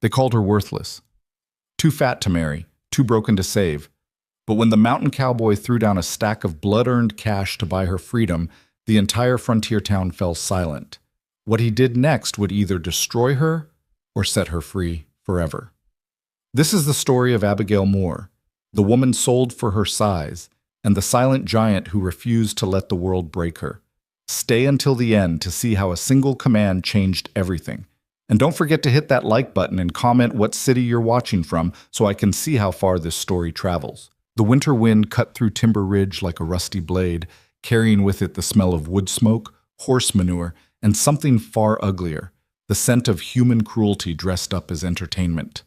They called her worthless. Too fat to marry, too broken to save. But when the mountain cowboy threw down a stack of blood-earned cash to buy her freedom, the entire frontier town fell silent. What he did next would either destroy her or set her free forever. This is the story of Abigail Moore, the woman sold for her size, and the silent giant who refused to let the world break her. Stay until the end to see how a single command changed everything. And don't forget to hit that like button and comment what city you're watching from so I can see how far this story travels. The winter wind cut through Timber Ridge like a rusty blade, carrying with it the smell of wood smoke, horse manure, and something far uglier, the scent of human cruelty dressed up as entertainment.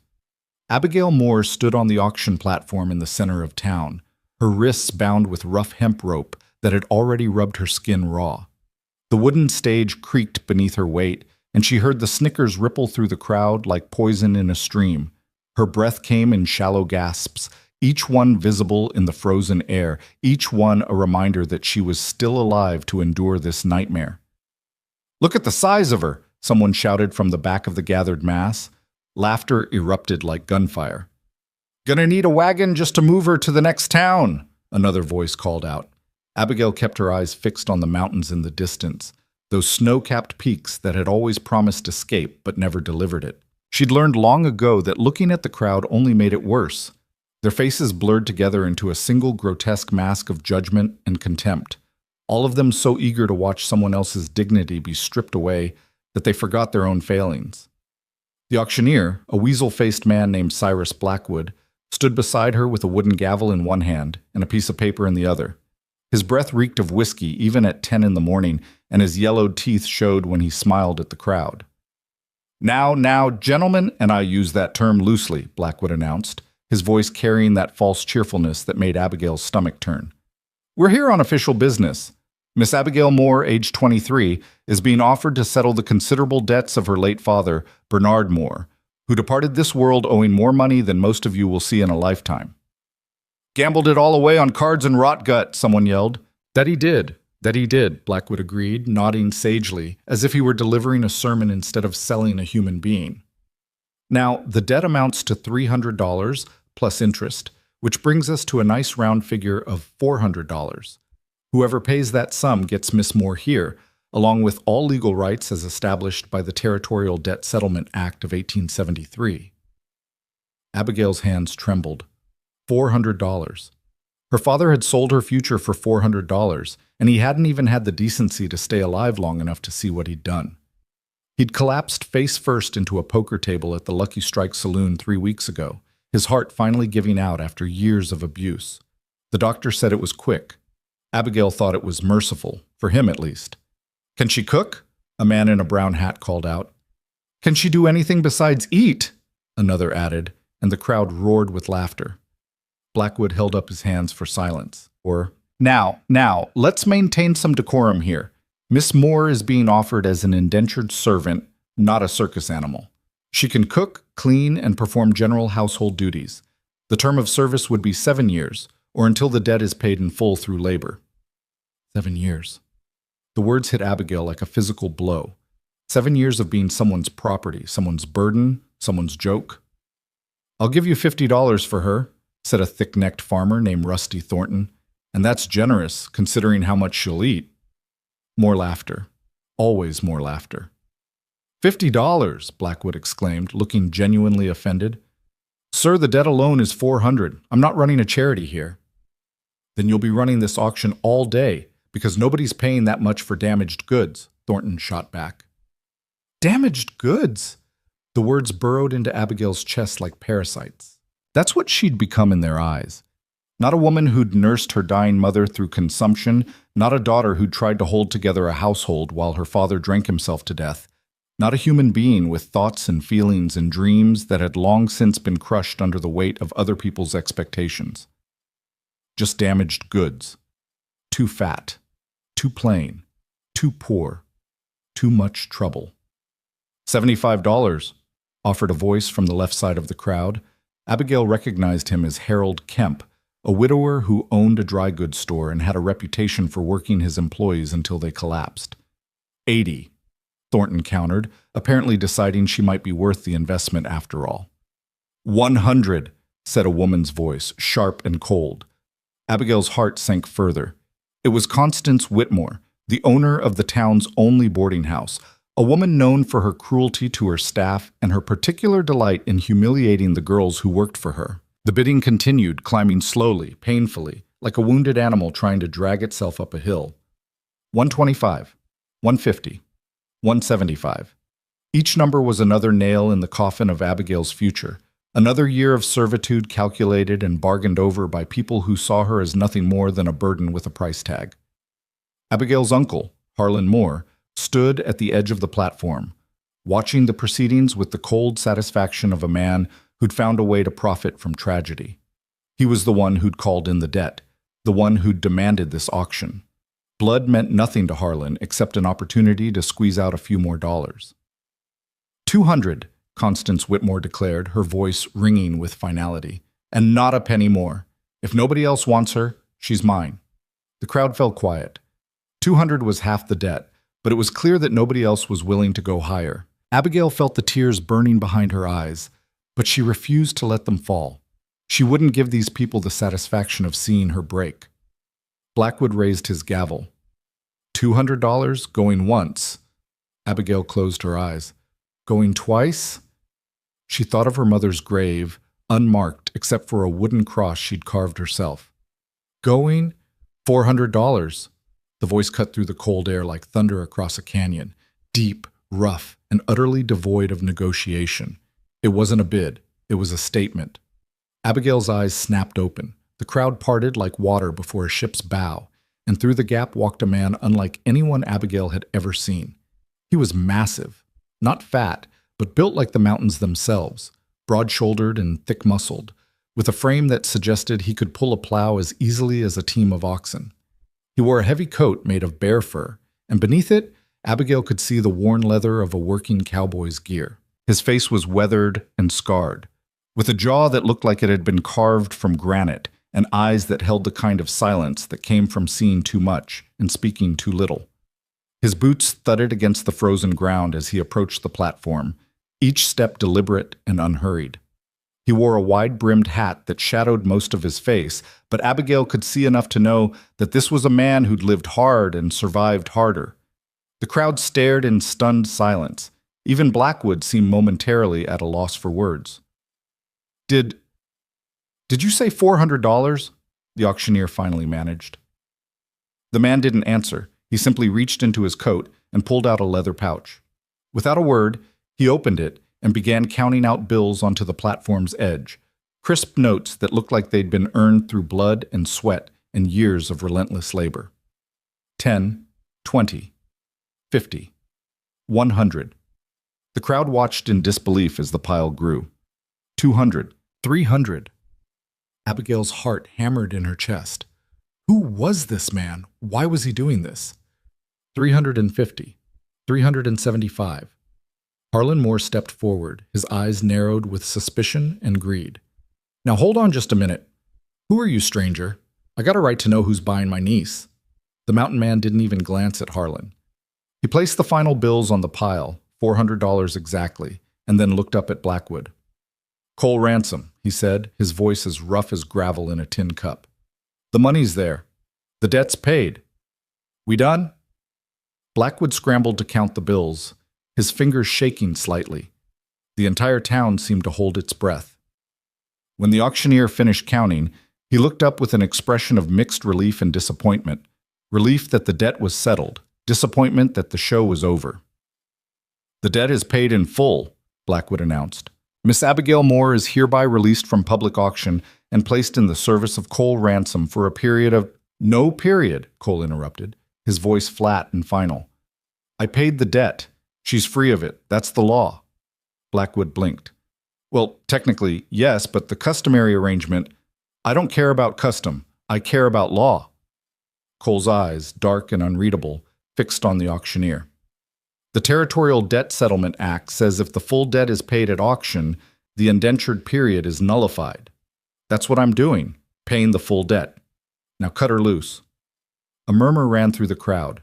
Abigail Moore stood on the auction platform in the center of town, her wrists bound with rough hemp rope that had already rubbed her skin raw. The wooden stage creaked beneath her weight, and she heard the snickers ripple through the crowd like poison in a stream. Her breath came in shallow gasps, each one visible in the frozen air, each one a reminder that she was still alive to endure this nightmare. "Look at the size of her!" someone shouted from the back of the gathered mass. Laughter erupted like gunfire. "Gonna need a wagon just to move her to the next town," another voice called out. Abigail kept her eyes fixed on the mountains in the distance, those snow-capped peaks that had always promised escape but never delivered it. She'd learned long ago that looking at the crowd only made it worse. Their faces blurred together into a single grotesque mask of judgment and contempt, all of them so eager to watch someone else's dignity be stripped away that they forgot their own failings. The auctioneer, a weasel-faced man named Cyrus Blackwood, stood beside her with a wooden gavel in one hand and a piece of paper in the other. His breath reeked of whiskey even at 10 in the morning, and his yellowed teeth showed when he smiled at the crowd. Now, gentlemen, and I use that term loosely," Blackwood announced, his voice carrying that false cheerfulness that made Abigail's stomach turn. "We're here on official business. Miss Abigail Moore, age 23, is being offered to settle the considerable debts of her late father, Bernard Moore, who departed this world owing more money than most of you will see in a lifetime." "Gambled it all away on cards and rot gut," someone yelled. That he did, Blackwood agreed, nodding sagely, as if he were delivering a sermon instead of selling a human being. "Now, the debt amounts to $300 plus interest, which brings us to a nice round figure of $400. Whoever pays that sum gets Miss Moore here, along with all legal rights as established by the Territorial Debt Settlement Act of 1873. Abigail's hands trembled. $400. Her father had sold her future for $400, and he hadn't even had the decency to stay alive long enough to see what he'd done. He'd collapsed face first into a poker table at the Lucky Strike Saloon 3 weeks ago, his heart finally giving out after years of abuse. The doctor said it was quick. Abigail thought it was merciful, for him at least. "Can she cook?" a man in a brown hat called out. "Can she do anything besides eat?" another added, and the crowd roared with laughter. Blackwood held up his hands for silence. Now, let's maintain some decorum here. Miss Moore is being offered as an indentured servant, not a circus animal. She can cook, clean, and perform general household duties. The term of service would be 7 years, or until the debt is paid in full through labor. 7 years. The words hit Abigail like a physical blow. 7 years of being someone's property, someone's burden, someone's joke. "I'll give you $50 for her," said a thick-necked farmer named Rusty Thornton, "and that's generous, considering how much she'll eat." More laughter. Always more laughter. $50, Blackwood exclaimed, looking genuinely offended. "Sir, the debt alone is $400. I'm not running a charity here." "Then you'll be running this auction all day, because nobody's paying that much for damaged goods," Thornton shot back. Damaged goods? The words burrowed into Abigail's chest like parasites. That's what she'd become in their eyes. Not a woman who'd nursed her dying mother through consumption, not a daughter who'd tried to hold together a household while her father drank himself to death, not a human being with thoughts and feelings and dreams that had long since been crushed under the weight of other people's expectations. Just damaged goods. Too fat. Too plain. Too poor. Too much trouble. $75, offered a voice from the left side of the crowd. Abigail recognized him as Harold Kemp, a widower who owned a dry goods store and had a reputation for working his employees until they collapsed. 80. Thornton countered, apparently deciding she might be worth the investment after all. 100, said a woman's voice, sharp and cold. Abigail's heart sank further. It was Constance Whitmore, the owner of the town's only boarding house, a woman known for her cruelty to her staff and her particular delight in humiliating the girls who worked for her. The bidding continued, climbing slowly, painfully, like a wounded animal trying to drag itself up a hill. 125, 150, 175. Each number was another nail in the coffin of Abigail's future, another year of servitude calculated and bargained over by people who saw her as nothing more than a burden with a price tag. Abigail's uncle, Harlan Moore, stood at the edge of the platform, watching the proceedings with the cold satisfaction of a man who'd found a way to profit from tragedy. He was the one who'd called in the debt, the one who'd demanded this auction. Blood meant nothing to Harlan except an opportunity to squeeze out a few more dollars. 200, Constance Whitmore declared, her voice ringing with finality. And not a penny more. If nobody else wants her, she's mine. The crowd fell quiet. 200 was half the debt, but it was clear that nobody else was willing to go higher. Abigail felt the tears burning behind her eyes, but she refused to let them fall. She wouldn't give these people the satisfaction of seeing her break. Blackwood raised his gavel. $200 going once. Abigail closed her eyes. Going twice? She thought of her mother's grave, unmarked except for a wooden cross she'd carved herself. Going $400. The voice cut through the cold air like thunder across a canyon, deep, rough, and utterly devoid of negotiation. It wasn't a bid, it was a statement. Abigail's eyes snapped open. The crowd parted like water before a ship's bow, and through the gap walked a man unlike anyone Abigail had ever seen. He was massive, not fat, but built like the mountains themselves, broad-shouldered and thick-muscled, with a frame that suggested he could pull a plow as easily as a team of oxen. He wore a heavy coat made of bear fur, and beneath it, Abigail could see the worn leather of a working cowboy's gear. His face was weathered and scarred, with a jaw that looked like it had been carved from granite, and eyes that held the kind of silence that came from seeing too much and speaking too little. His boots thudded against the frozen ground as he approached the platform, each step deliberate and unhurried. He wore a wide-brimmed hat that shadowed most of his face, but Abigail could see enough to know that this was a man who'd lived hard and survived harder. The crowd stared in stunned silence. Even Blackwood seemed momentarily at a loss for words. Did you say $400? The auctioneer finally managed. The man didn't answer. He simply reached into his coat and pulled out a leather pouch. Without a word, he opened it and began counting out bills onto the platform's edge, crisp notes that looked like they'd been earned through blood and sweat and years of relentless labor. 10, 20, 50, 100. The crowd watched in disbelief as the pile grew. 200, 300. Abigail's heart hammered in her chest. Who was this man? Why was he doing this? 350, 375. Harlan Moore stepped forward, his eyes narrowed with suspicion and greed. Now hold on just a minute. Who are you, stranger? I got a right to know who's buying my niece. The mountain man didn't even glance at Harlan. He placed the final bills on the pile, $400 exactly, and then looked up at Blackwood. Cole Ransom, he said, his voice as rough as gravel in a tin cup. The money's there. The debt's paid. We done? Blackwood scrambled to count the bills, his fingers shaking slightly. The entire town seemed to hold its breath. When the auctioneer finished counting, he looked up with an expression of mixed relief and disappointment. Relief that the debt was settled, disappointment that the show was over. The debt is paid in full, Blackwood announced. Miss Abigail Moore is hereby released from public auction and placed in the service of Cole Ransom for a period of— No period, Cole interrupted, his voice flat and final. I paid the debt. She's free of it. That's the law. Blackwood blinked. Well, technically, yes, but the customary arrangement— I don't care about custom. I care about law. Cole's eyes, dark and unreadable, fixed on the auctioneer. The Territorial Debt Settlement Act says if the full debt is paid at auction, the indentured period is nullified. That's what I'm doing, paying the full debt. Now cut her loose. A murmur ran through the crowd.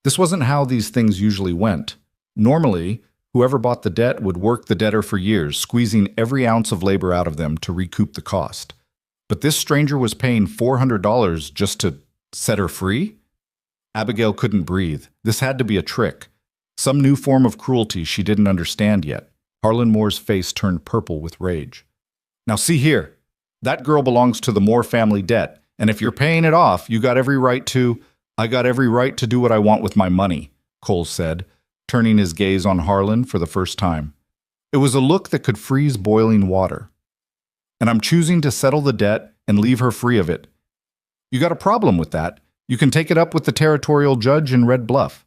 This wasn't how these things usually went. Normally, whoever bought the debt would work the debtor for years, squeezing every ounce of labor out of them to recoup the cost. But this stranger was paying $400 just to set her free? Abigail couldn't breathe. This had to be a trick. Some new form of cruelty she didn't understand yet. Harlan Moore's face turned purple with rage. Now see here. That girl belongs to the Moore family debt, and if you're paying it off, I got every right to do what I want with my money, Cole said, turning his gaze on Harlan for the first time. It was a look that could freeze boiling water. And I'm choosing to settle the debt and leave her free of it. You got a problem with that? You can take it up with the territorial judge in Red Bluff.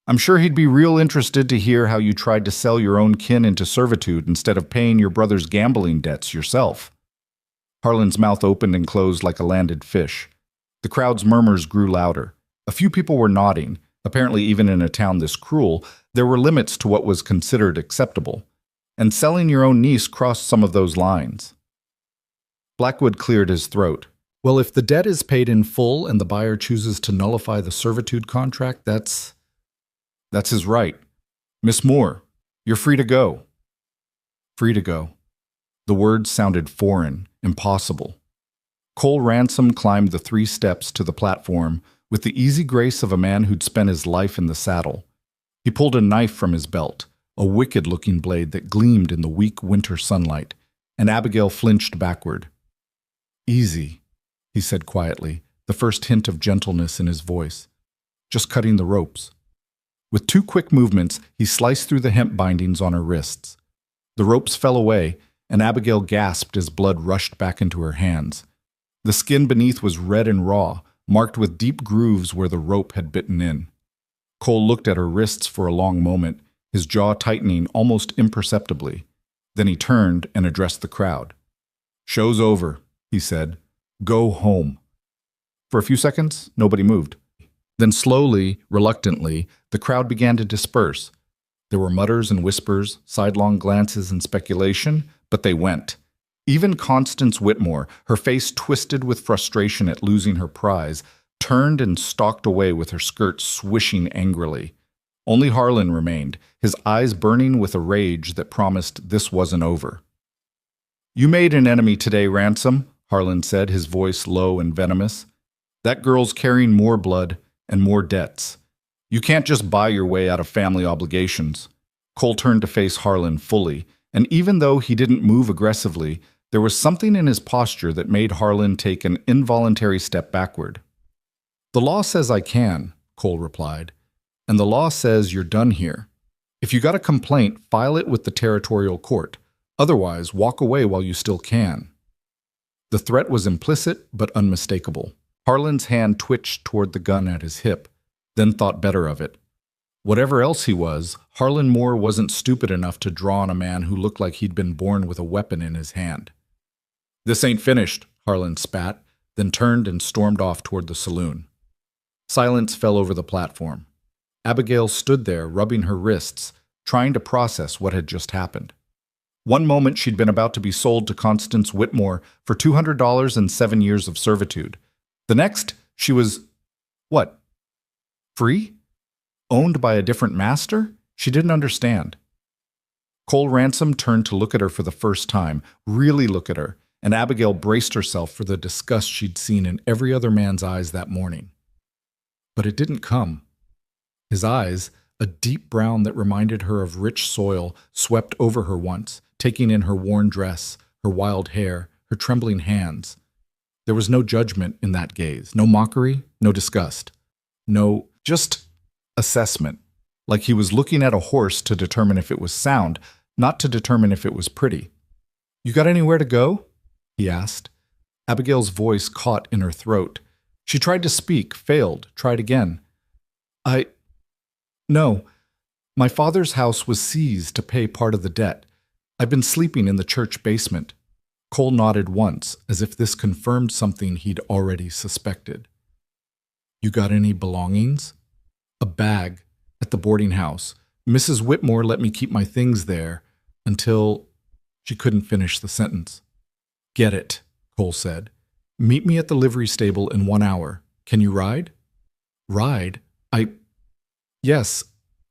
I'm sure he'd be real interested to hear how you tried to sell your own kin into servitude instead of paying your brother's gambling debts yourself. Harlan's mouth opened and closed like a landed fish. The crowd's murmurs grew louder. A few people were nodding. Apparently, even in a town this cruel, there were limits to what was considered acceptable. And selling your own niece crossed some of those lines. Blackwood cleared his throat. Well, if the debt is paid in full and the buyer chooses to nullify the servitude contract, that's his right. Miss Moore, you're free to go. Free to go. The words sounded foreign, impossible. Cole Ransom climbed the 3 steps to the platform with the easy grace of a man who'd spent his life in the saddle. He pulled a knife from his belt, a wicked-looking blade that gleamed in the weak winter sunlight, and Abigail flinched backward. Easy, he said quietly, the first hint of gentleness in his voice. Just cutting the ropes. With 2 quick movements, he sliced through the hemp bindings on her wrists. The ropes fell away, and Abigail gasped as blood rushed back into her hands. The skin beneath was red and raw, marked with deep grooves where the rope had bitten in. Cole looked at her wrists for a long moment, his jaw tightening almost imperceptibly. Then he turned and addressed the crowd. "Show's over," he said. "Go home." For a few seconds, nobody moved. Then slowly, reluctantly, the crowd began to disperse. There were mutters and whispers, sidelong glances and speculation, but they went. Even Constance Whitmore, her face twisted with frustration at losing her prize, turned and stalked away with her skirt swishing angrily. Only Harlan remained, his eyes burning with a rage that promised this wasn't over. "You made an enemy today, Ransom," Harlan said, his voice low and venomous. "That girl's carrying more blood and more debts. You can't just buy your way out of family obligations." Cole turned to face Harlan fully, and even though he didn't move aggressively, there was something in his posture that made Harlan take an involuntary step backward. "The law says I can," Cole replied, "and the law says you're done here. If you got a complaint, file it with the territorial court. Otherwise, walk away while you still can." The threat was implicit but unmistakable. Harlan's hand twitched toward the gun at his hip, then thought better of it. Whatever else he was, Harlan Moore wasn't stupid enough to draw on a man who looked like he'd been born with a weapon in his hand. "This ain't finished," Harlan spat, then turned and stormed off toward the saloon. Silence fell over the platform. Abigail stood there, rubbing her wrists, trying to process what had just happened. One moment she'd been about to be sold to Constance Whitmore for $200 and 7 years of servitude. The next, she was, what, free? Owned by a different master? She didn't understand. Cole Ransom turned to look at her for the first time, really look at her, and Abigail braced herself for the disgust she'd seen in every other man's eyes that morning. But it didn't come. His eyes, a deep brown that reminded her of rich soil, swept over her once, taking in her worn dress, her wild hair, her trembling hands. There was no judgment in that gaze, no mockery, no disgust. No, just assessment, like he was looking at a horse to determine if it was sound, not to determine if it was pretty. "You got anywhere to go?" he asked. Abigail's voice caught in her throat. She tried to speak, failed, tried again. No. My father's house was seized to pay part of the debt. I've been sleeping in the church basement." Cole nodded once, as if this confirmed something he'd already suspected. "You got any belongings?" "A bag at the boarding house. Mrs. Whitmore let me keep my things there until—" She couldn't finish the sentence. "Get it," Cole said. "Meet me at the livery stable in 1 hour. Can you ride?" "Ride? Yes,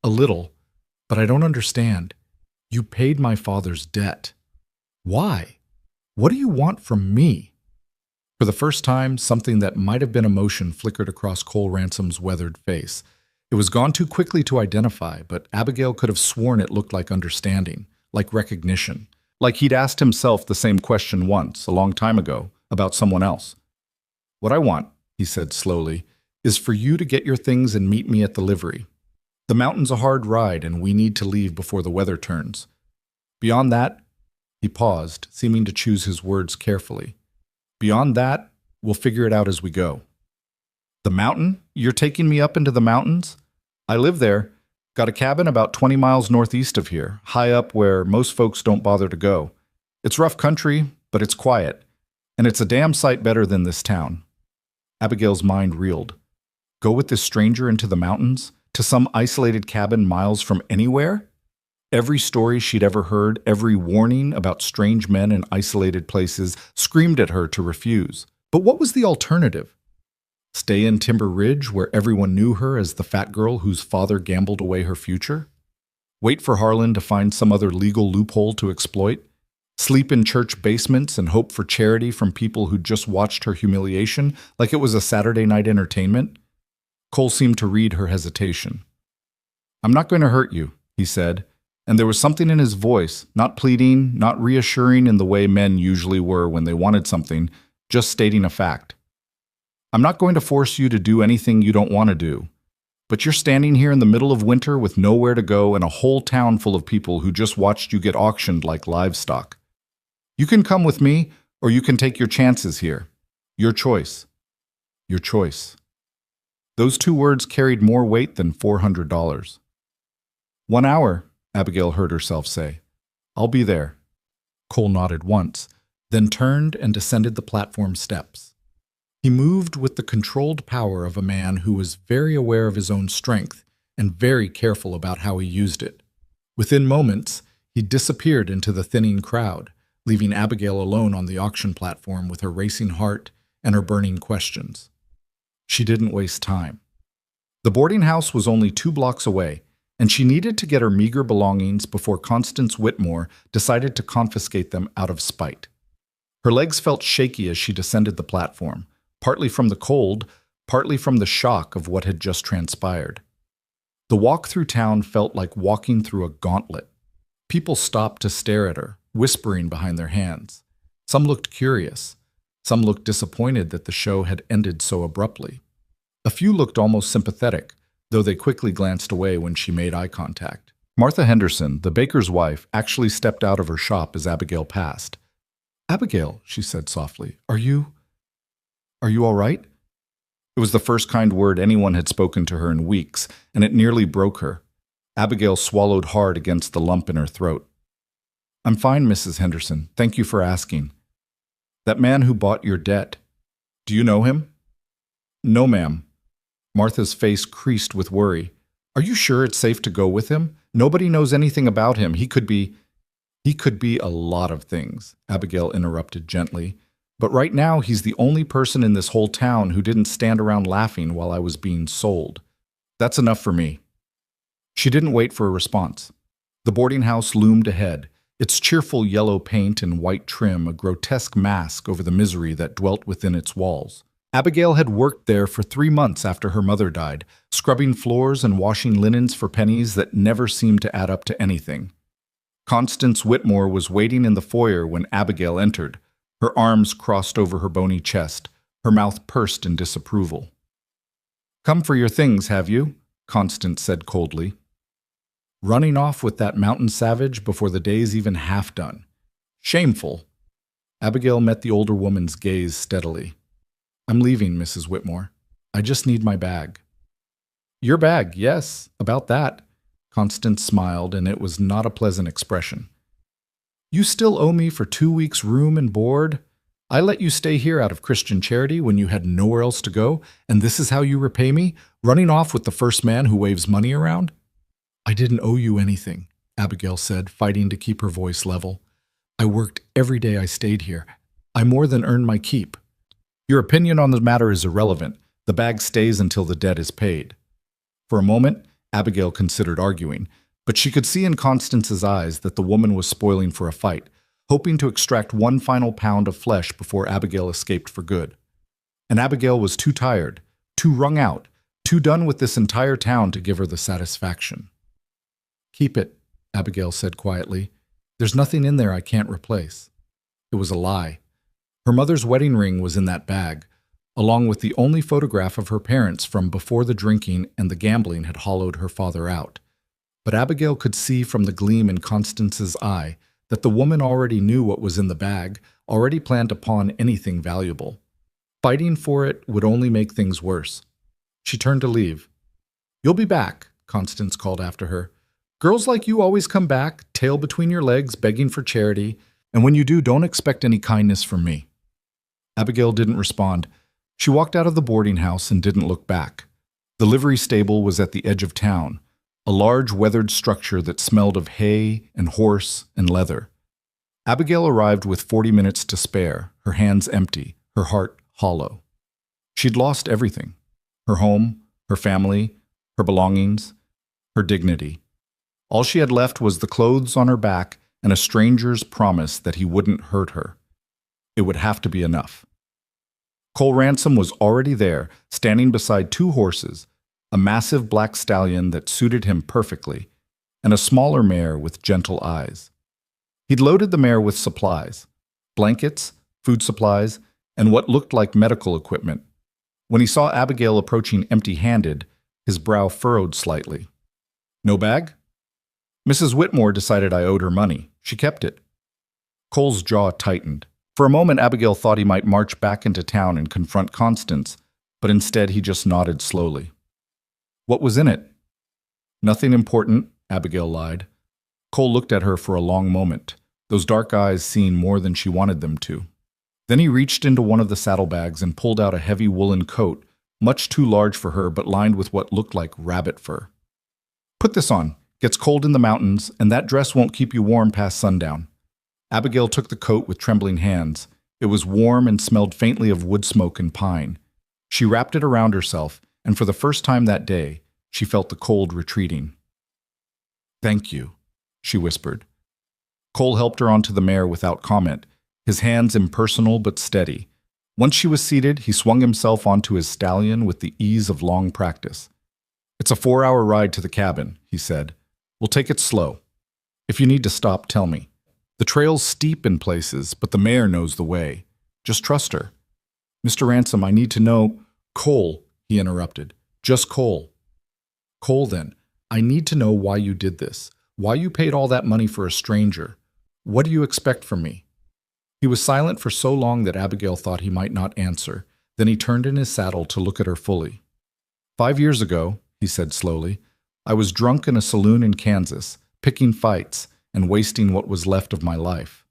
a little. But I don't understand. You paid my father's debt. Why? What do you want from me? For the first time, something that might have been emotion flickered across Cole Ransom's weathered face. It was gone too quickly to identify, but Abigail could have sworn it looked like understanding, like recognition, like he'd asked himself the same question once, a long time ago, about someone else. What I want, he said slowly, is for you to get your things and meet me at the livery. The mountain's a hard ride, and we need to leave before the weather turns. Beyond that, he paused, seeming to choose his words carefully. Beyond that, we'll figure it out as we go. The mountain? You're taking me up into the mountains? I live there. Got a cabin about 20 miles northeast of here, high up where most folks don't bother to go. It's rough country, but it's quiet. And it's a damn sight better than this town. Abigail's mind reeled. Go with this stranger into the mountains? To some isolated cabin miles from anywhere? Every story she'd ever heard, every warning about strange men in isolated places, screamed at her to refuse. But what was the alternative? Stay in Timber Ridge, where everyone knew her as the fat girl whose father gambled away her future? Wait for Harlan to find some other legal loophole to exploit? Sleep in church basements and hope for charity from people who just watched her humiliation like it was a Saturday night entertainment? Cole seemed to read her hesitation. I'm not going to hurt you, he said, and there was something in his voice, not pleading, not reassuring in the way men usually were when they wanted something, just stating a fact. I'm not going to force you to do anything you don't want to do, but you're standing here in the middle of winter with nowhere to go and a whole town full of people who just watched you get auctioned like livestock. You can come with me, or you can take your chances here. Your choice. Your choice. Those two words carried more weight than $400. 1 hour, Abigail heard herself say. I'll be there. Cole nodded once, then turned and descended the platform steps. He moved with the controlled power of a man who was very aware of his own strength and very careful about how he used it. Within moments, he disappeared into the thinning crowd, leaving Abigail alone on the auction platform with her racing heart and her burning questions. She didn't waste time. The boarding house was only 2 blocks away, and she needed to get her meager belongings before Constance Whitmore decided to confiscate them out of spite. Her legs felt shaky as she descended the platform, partly from the cold, partly from the shock of what had just transpired. The walk through town felt like walking through a gauntlet. People stopped to stare at her, whispering behind their hands. Some looked curious. Some looked disappointed that the show had ended so abruptly. A few looked almost sympathetic, though they quickly glanced away when she made eye contact. Martha Henderson, the baker's wife, actually stepped out of her shop as Abigail passed. Abigail, she said softly, are you all right? It was the first kind word anyone had spoken to her in weeks, and it nearly broke her. Abigail swallowed hard against the lump in her throat. I'm fine, Mrs. Henderson. Thank you for asking. That man who bought your debt, do you know him? No, ma'am. Martha's face creased with worry. Are you sure it's safe to go with him? Nobody knows anything about him. He could be a lot of things, Abigail interrupted gently. But right now, he's the only person in this whole town who didn't stand around laughing while I was being sold. That's enough for me. She didn't wait for a response. The boarding house loomed ahead, its cheerful yellow paint and white trim a grotesque mask over the misery that dwelt within its walls. Abigail had worked there for 3 months after her mother died, scrubbing floors and washing linens for pennies that never seemed to add up to anything. Constance Whitmore was waiting in the foyer when Abigail entered, her arms crossed over her bony chest, her mouth pursed in disapproval. Come for your things, have you? Constance said coldly. Running off with that mountain savage before the day's even half done. Shameful. Abigail met the older woman's gaze steadily. I'm leaving, Mrs. Whitmore. I just need my bag. Your bag, yes, about that. Constance smiled, and it was not a pleasant expression. You still owe me for 2 weeks' room and board? I let you stay here out of Christian charity when you had nowhere else to go, and this is how you repay me? Running off with the first man who waves money around? I didn't owe you anything, Abigail said, fighting to keep her voice level. I worked every day I stayed here. I more than earned my keep. Your opinion on the matter is irrelevant. The bag stays until the debt is paid. For a moment, Abigail considered arguing, But she could see in Constance's eyes that the woman was spoiling for a fight, hoping to extract one final pound of flesh before Abigail escaped for good. And Abigail was too tired, too wrung out, too done with this entire town to give her the satisfaction. "Keep it," Abigail said quietly. "There's nothing in there I can't replace." It was a lie. Her mother's wedding ring was in that bag, along with the only photograph of her parents from before the drinking and the gambling had hollowed her father out. But Abigail could see from the gleam in Constance's eye that the woman already knew what was in the bag, already planned to pawn anything valuable. Fighting for it would only make things worse. She turned to leave. "You'll be back," Constance called after her. "Girls like you always come back, tail between your legs, begging for charity, and when you do, don't expect any kindness from me." Abigail didn't respond. She walked out of the boarding house and didn't look back. The livery stable was at the edge of town, a large weathered structure that smelled of hay and horse and leather. Abigail arrived with 40 minutes to spare, her hands empty, her heart hollow. She'd lost everything: her home, her family, her belongings, her dignity. All she had left was the clothes on her back and a stranger's promise that he wouldn't hurt her. It would have to be enough. Cole Ransom was already there, standing beside two horses, a massive black stallion that suited him perfectly, and a smaller mare with gentle eyes. He'd loaded the mare with supplies: blankets, food supplies, and what looked like medical equipment. When he saw Abigail approaching empty-handed, his brow furrowed slightly. "No bag?" "Mrs. Whitmore decided I owed her money. She kept it." Cole's jaw tightened. For a moment, Abigail thought he might march back into town and confront Constance, but instead he just nodded slowly. "What was in it?" "Nothing important," Abigail lied. Cole looked at her for a long moment, those dark eyes seeing more than she wanted them to. Then he reached into one of the saddlebags and pulled out a heavy woolen coat, much too large for her but lined with what looked like rabbit fur. "Put this on. Gets cold in the mountains, and that dress won't keep you warm past sundown." Abigail took the coat with trembling hands. It was warm and smelled faintly of wood smoke and pine. She wrapped it around herself, and for the first time that day, she felt the cold retreating. "Thank you," she whispered. Cole helped her onto the mare without comment, his hands impersonal but steady. Once she was seated, he swung himself onto his stallion with the ease of long practice. "It's a 4-hour ride to the cabin," he said. "We'll take it slow. If you need to stop, tell me. The trail's steep in places, but the mare knows the way. Just trust her." "Mr. Ransom, I need to know—" "Cole," he interrupted. "Just Cole." "Cole, then. I need to know why you did this, why you paid all that money for a stranger. What do you expect from me?" He was silent for so long that Abigail thought he might not answer. Then he turned in his saddle to look at her fully. "5 years ago," he said slowly, "I was drunk in a saloon in Kansas, picking fights and wasting what was left of my life.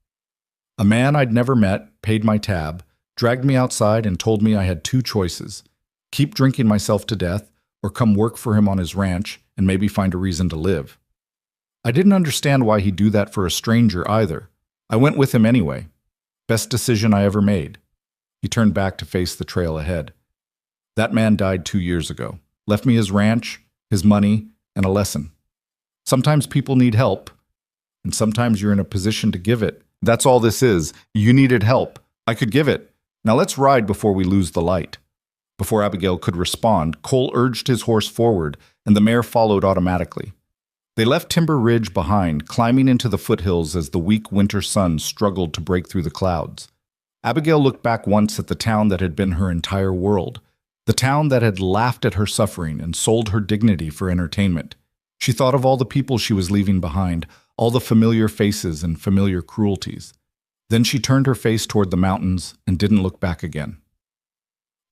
A man I'd never met paid my tab, dragged me outside and told me I had 2 choices: keep drinking myself to death or come work for him on his ranch and maybe find a reason to live. I didn't understand why he'd do that for a stranger either. I went with him anyway. Best decision I ever made." He turned back to face the trail ahead. "That man died 2 years ago. Left me his ranch, his money, and a lesson. Sometimes people need help, and sometimes you're in a position to give it. That's all this is. You needed help. I could give it. Now let's ride before we lose the light." Before Abigail could respond, Cole urged his horse forward, and the mare followed automatically. They left Timber Ridge behind, climbing into the foothills as the weak winter sun struggled to break through the clouds. Abigail looked back once at the town that had been her entire world, the town that had laughed at her suffering and sold her dignity for entertainment. She thought of all the people she was leaving behind, all the familiar faces and familiar cruelties. Then she turned her face toward the mountains and didn't look back again.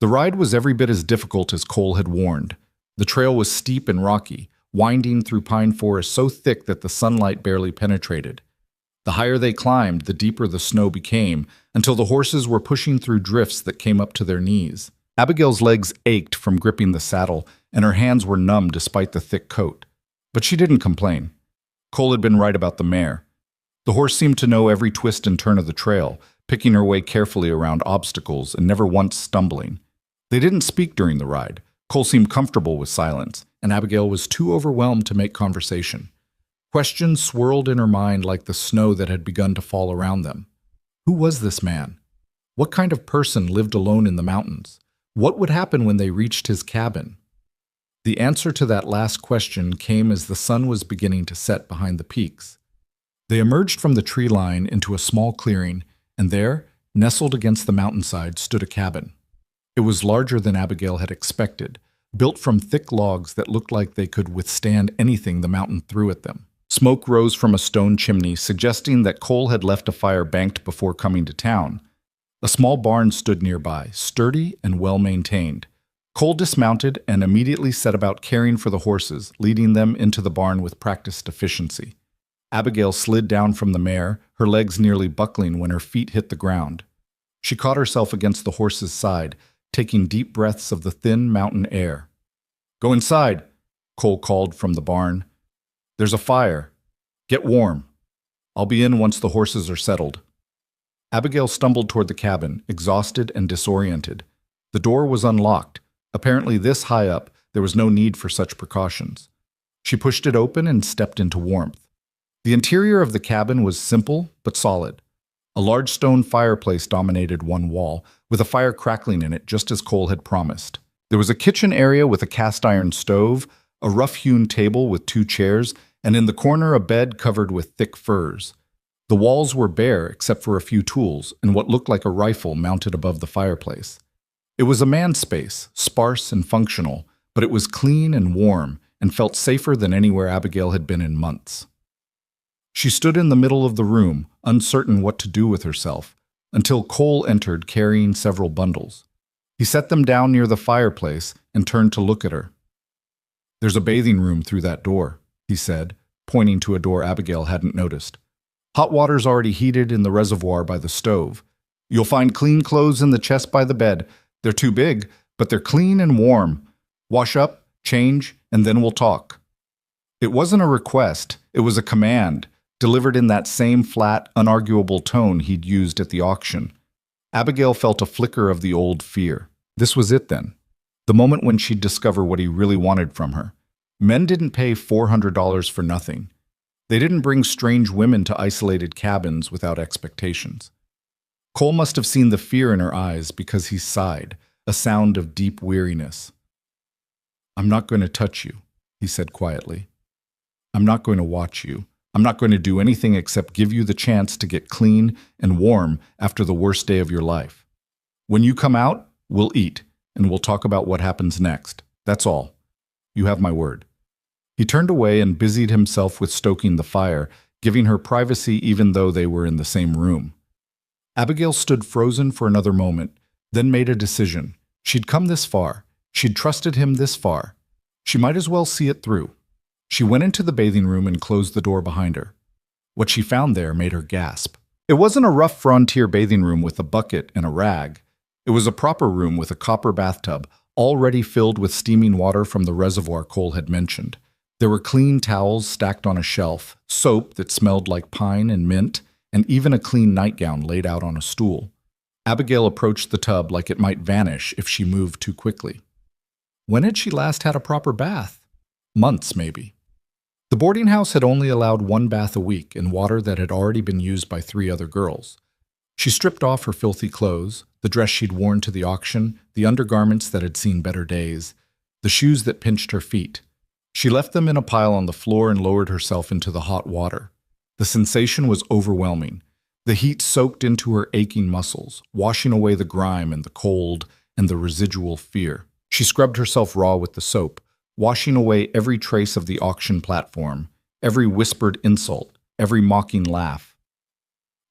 The ride was every bit as difficult as Cole had warned. The trail was steep and rocky, winding through pine forest so thick that the sunlight barely penetrated. The higher they climbed, the deeper the snow became, until the horses were pushing through drifts that came up to their knees. Abigail's legs ached from gripping the saddle, and her hands were numb despite the thick coat. But she didn't complain. Cole had been right about the mare. The horse seemed to know every twist and turn of the trail, picking her way carefully around obstacles and never once stumbling. They didn't speak during the ride. Cole seemed comfortable with silence, and Abigail was too overwhelmed to make conversation. Questions swirled in her mind like the snow that had begun to fall around them. Who was this man? What kind of person lived alone in the mountains? What would happen when they reached his cabin? The answer to that last question came as the sun was beginning to set behind the peaks. They emerged from the tree line into a small clearing, and there, nestled against the mountainside, stood a cabin. It was larger than Abigail had expected, built from thick logs that looked like they could withstand anything the mountain threw at them. Smoke rose from a stone chimney, suggesting that Cole had left a fire banked before coming to town. A small barn stood nearby, sturdy and well-maintained. Cole dismounted and immediately set about caring for the horses, leading them into the barn with practiced efficiency. Abigail slid down from the mare, her legs nearly buckling when her feet hit the ground. She caught herself against the horse's side, taking deep breaths of the thin mountain air. "Go inside," Cole called from the barn. "There's a fire. Get warm. I'll be in once the horses are settled." Abigail stumbled toward the cabin, exhausted and disoriented. The door was unlocked. Apparently this high up, there was no need for such precautions. She pushed it open and stepped into warmth. The interior of the cabin was simple but solid. A large stone fireplace dominated one wall, with a fire crackling in it just as Cole had promised. There was a kitchen area with a cast-iron stove, a rough-hewn table with 2 chairs, and in the corner a bed covered with thick furs. The walls were bare except for a few tools and what looked like a rifle mounted above the fireplace. It was a man's space, sparse and functional, but it was clean and warm and felt safer than anywhere Abigail had been in months. She stood in the middle of the room, uncertain what to do with herself, until Cole entered carrying several bundles. He set them down near the fireplace and turned to look at her. "There's a bathing room through that door," he said, pointing to a door Abigail hadn't noticed. "Hot water's already heated in the reservoir by the stove. You'll find clean clothes in the chest by the bed. They're too big, but they're clean and warm. Wash up, change, and then we'll talk." It wasn't a request, it was a command, delivered in that same flat, unarguable tone he'd used at the auction. Abigail felt a flicker of the old fear. This was it then. The moment when she'd discover what he really wanted from her. Men didn't pay $400 for nothing. They didn't bring strange women to isolated cabins without expectations. Cole must have seen the fear in her eyes because he sighed, a sound of deep weariness. "I'm not going to touch you," he said quietly. "I'm not going to watch you. I'm not going to do anything except give you the chance to get clean and warm after the worst day of your life. When you come out, we'll eat, and we'll talk about what happens next. That's all. You have my word." He turned away and busied himself with stoking the fire, giving her privacy even though they were in the same room. Abigail stood frozen for another moment, then made a decision. She'd come this far. She'd trusted him this far. She might as well see it through. She went into the bathing room and closed the door behind her. What she found there made her gasp. It wasn't a rough frontier bathing room with a bucket and a rag. It was a proper room with a copper bathtub, already filled with steaming water from the reservoir Cole had mentioned. There were clean towels stacked on a shelf, soap that smelled like pine and mint, and even a clean nightgown laid out on a stool. Abigail approached the tub like it might vanish if she moved too quickly. When had she last had a proper bath? Months, maybe. The boarding house had only allowed 1 bath a week in water that had already been used by 3 other girls. She stripped off her filthy clothes, the dress she'd worn to the auction, the undergarments that had seen better days, the shoes that pinched her feet. She left them in a pile on the floor and lowered herself into the hot water. The sensation was overwhelming. The heat soaked into her aching muscles, washing away the grime and the cold and the residual fear. She scrubbed herself raw with the soap, washing away every trace of the auction platform, every whispered insult, every mocking laugh.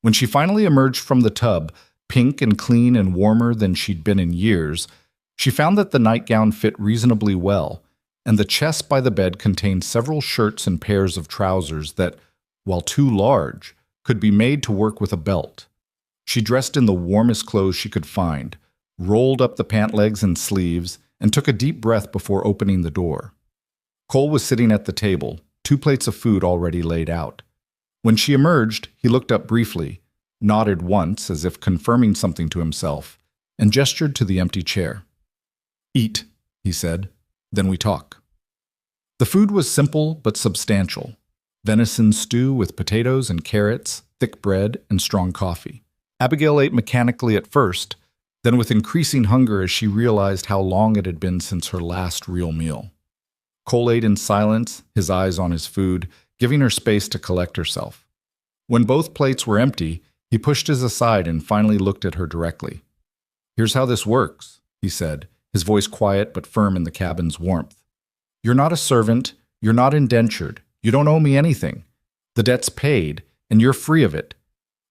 When she finally emerged from the tub, pink and clean and warmer than she'd been in years, she found that the nightgown fit reasonably well, and the chest by the bed contained several shirts and pairs of trousers that, while too large, could be made to work with a belt. She dressed in the warmest clothes she could find, rolled up the pant legs and sleeves, and took a deep breath before opening the door. Cole was sitting at the table, 2 plates of food already laid out. When she emerged, he looked up briefly, nodded once as if confirming something to himself, and gestured to the empty chair. "Eat," he said, "then we talk." The food was simple but substantial. venison stew with potatoes and carrots, thick bread, and strong coffee. Abigail ate mechanically at first, then with increasing hunger as she realized how long it had been since her last real meal. Cole ate in silence, his eyes on his food, giving her space to collect herself. When both plates were empty, he pushed his aside and finally looked at her directly. "Here's how this works," he said, his voice quiet but firm in the cabin's warmth. "You're not a servant, you're not indentured, you don't owe me anything. The debt's paid, and you're free of it.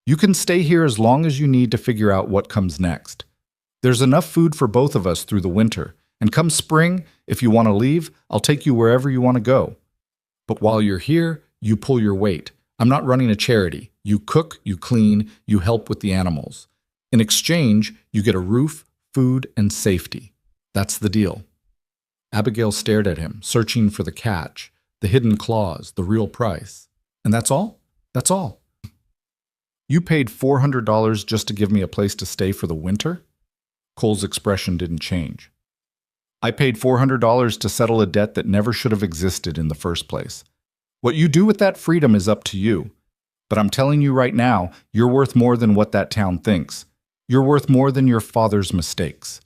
You can stay here as long as you need to figure out what comes next. There's enough food for both of us through the winter, and come spring, if you want to leave, I'll take you wherever you want to go. But while you're here, you pull your weight. I'm not running a charity. You cook, you clean, you help with the animals. In exchange, you get a roof, food, and safety. That's the deal." Abigail stared at him, searching for the catch, the hidden clause, the real price. "And that's all? That's all? You paid $400 just to give me a place to stay for the winter?" Cole's expression didn't change. "I paid $400 to settle a debt that never should have existed in the first place. What you do with that freedom is up to you. But I'm telling you right now, you're worth more than what that town thinks. You're worth more than your father's mistakes.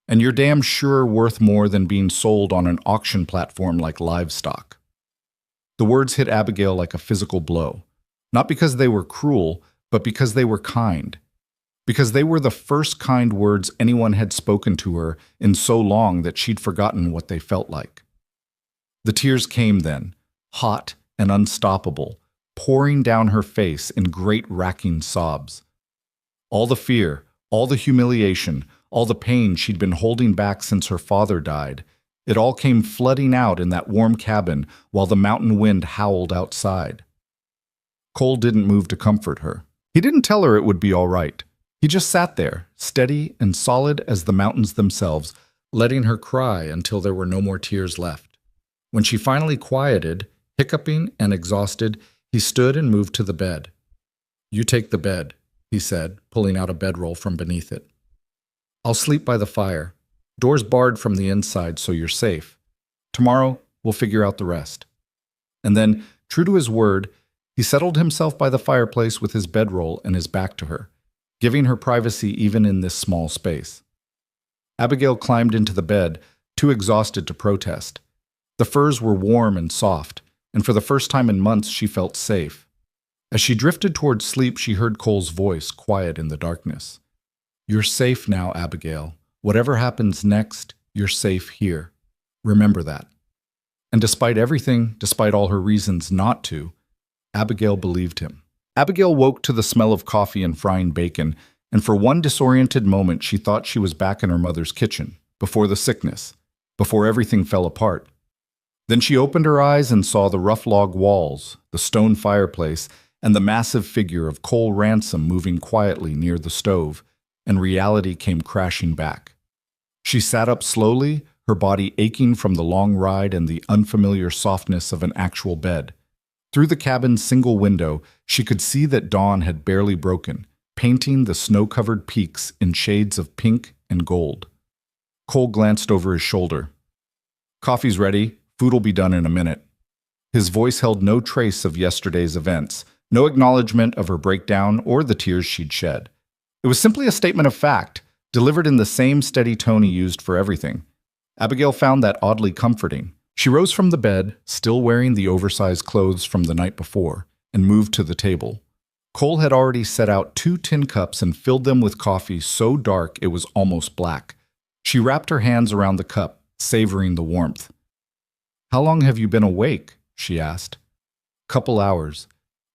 And you're damn sure worth more than being sold on an auction platform like livestock." The words hit Abigail like a physical blow, not because they were cruel, but because they were kind. Because they were the first kind words anyone had spoken to her in so long that she'd forgotten what they felt like. The tears came then, hot and unstoppable, pouring down her face in great racking sobs. All the fear, all the humiliation, all the pain she'd been holding back since her father died, it all came flooding out in that warm cabin while the mountain wind howled outside. Cole didn't move to comfort her. He didn't tell her it would be all right. He just sat there, steady and solid as the mountains themselves, letting her cry until there were no more tears left. When she finally quieted, hiccuping and exhausted, he stood and moved to the bed. "You take the bed," he said, pulling out a bedroll from beneath it. "I'll sleep by the fire. Door's barred from the inside, so you're safe. Tomorrow, we'll figure out the rest." And then, true to his word, he settled himself by the fireplace with his bedroll and his back to her, giving her privacy even in this small space. Abigail climbed into the bed, too exhausted to protest. The furs were warm and soft, and for the first time in months she felt safe. As she drifted toward sleep, she heard Cole's voice, quiet in the darkness. "You're safe now, Abigail. Whatever happens next, you're safe here. Remember that." And despite everything, despite all her reasons not to, Abigail believed him. Abigail woke to the smell of coffee and frying bacon, and for one disoriented moment she thought she was back in her mother's kitchen, before the sickness, before everything fell apart. Then she opened her eyes and saw the rough log walls, the stone fireplace, and the massive figure of Cole Ransom moving quietly near the stove, and reality came crashing back. She sat up slowly, her body aching from the long ride and the unfamiliar softness of an actual bed. Through the cabin's single window, she could see that dawn had barely broken, painting the snow-covered peaks in shades of pink and gold. Cole glanced over his shoulder. "Coffee's ready. Food'll be done in a minute." His voice held no trace of yesterday's events, no acknowledgement of her breakdown or the tears she'd shed. It was simply a statement of fact, delivered in the same steady tone he used for everything. Abigail found that oddly comforting. She rose from the bed, still wearing the oversized clothes from the night before, and moved to the table. Cole had already set out 2 tin cups and filled them with coffee so dark it was almost black. She wrapped her hands around the cup, savoring the warmth. "How long have you been awake?" she asked. "Couple hours.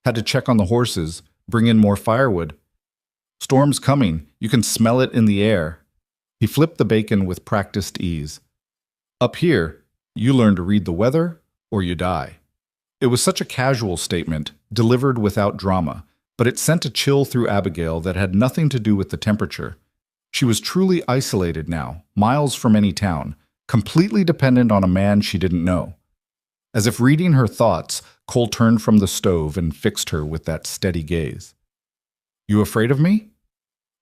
Had to check on the horses, bring in more firewood. Storm's coming. You can smell it in the air." He flipped the bacon with practiced ease. "Up here, you learn to read the weather, or you die." It was such a casual statement, delivered without drama, but it sent a chill through Abigail that had nothing to do with the temperature. She was truly isolated now, miles from any town, completely dependent on a man she didn't know. As if reading her thoughts, Cole turned from the stove and fixed her with that steady gaze. "You afraid of me?"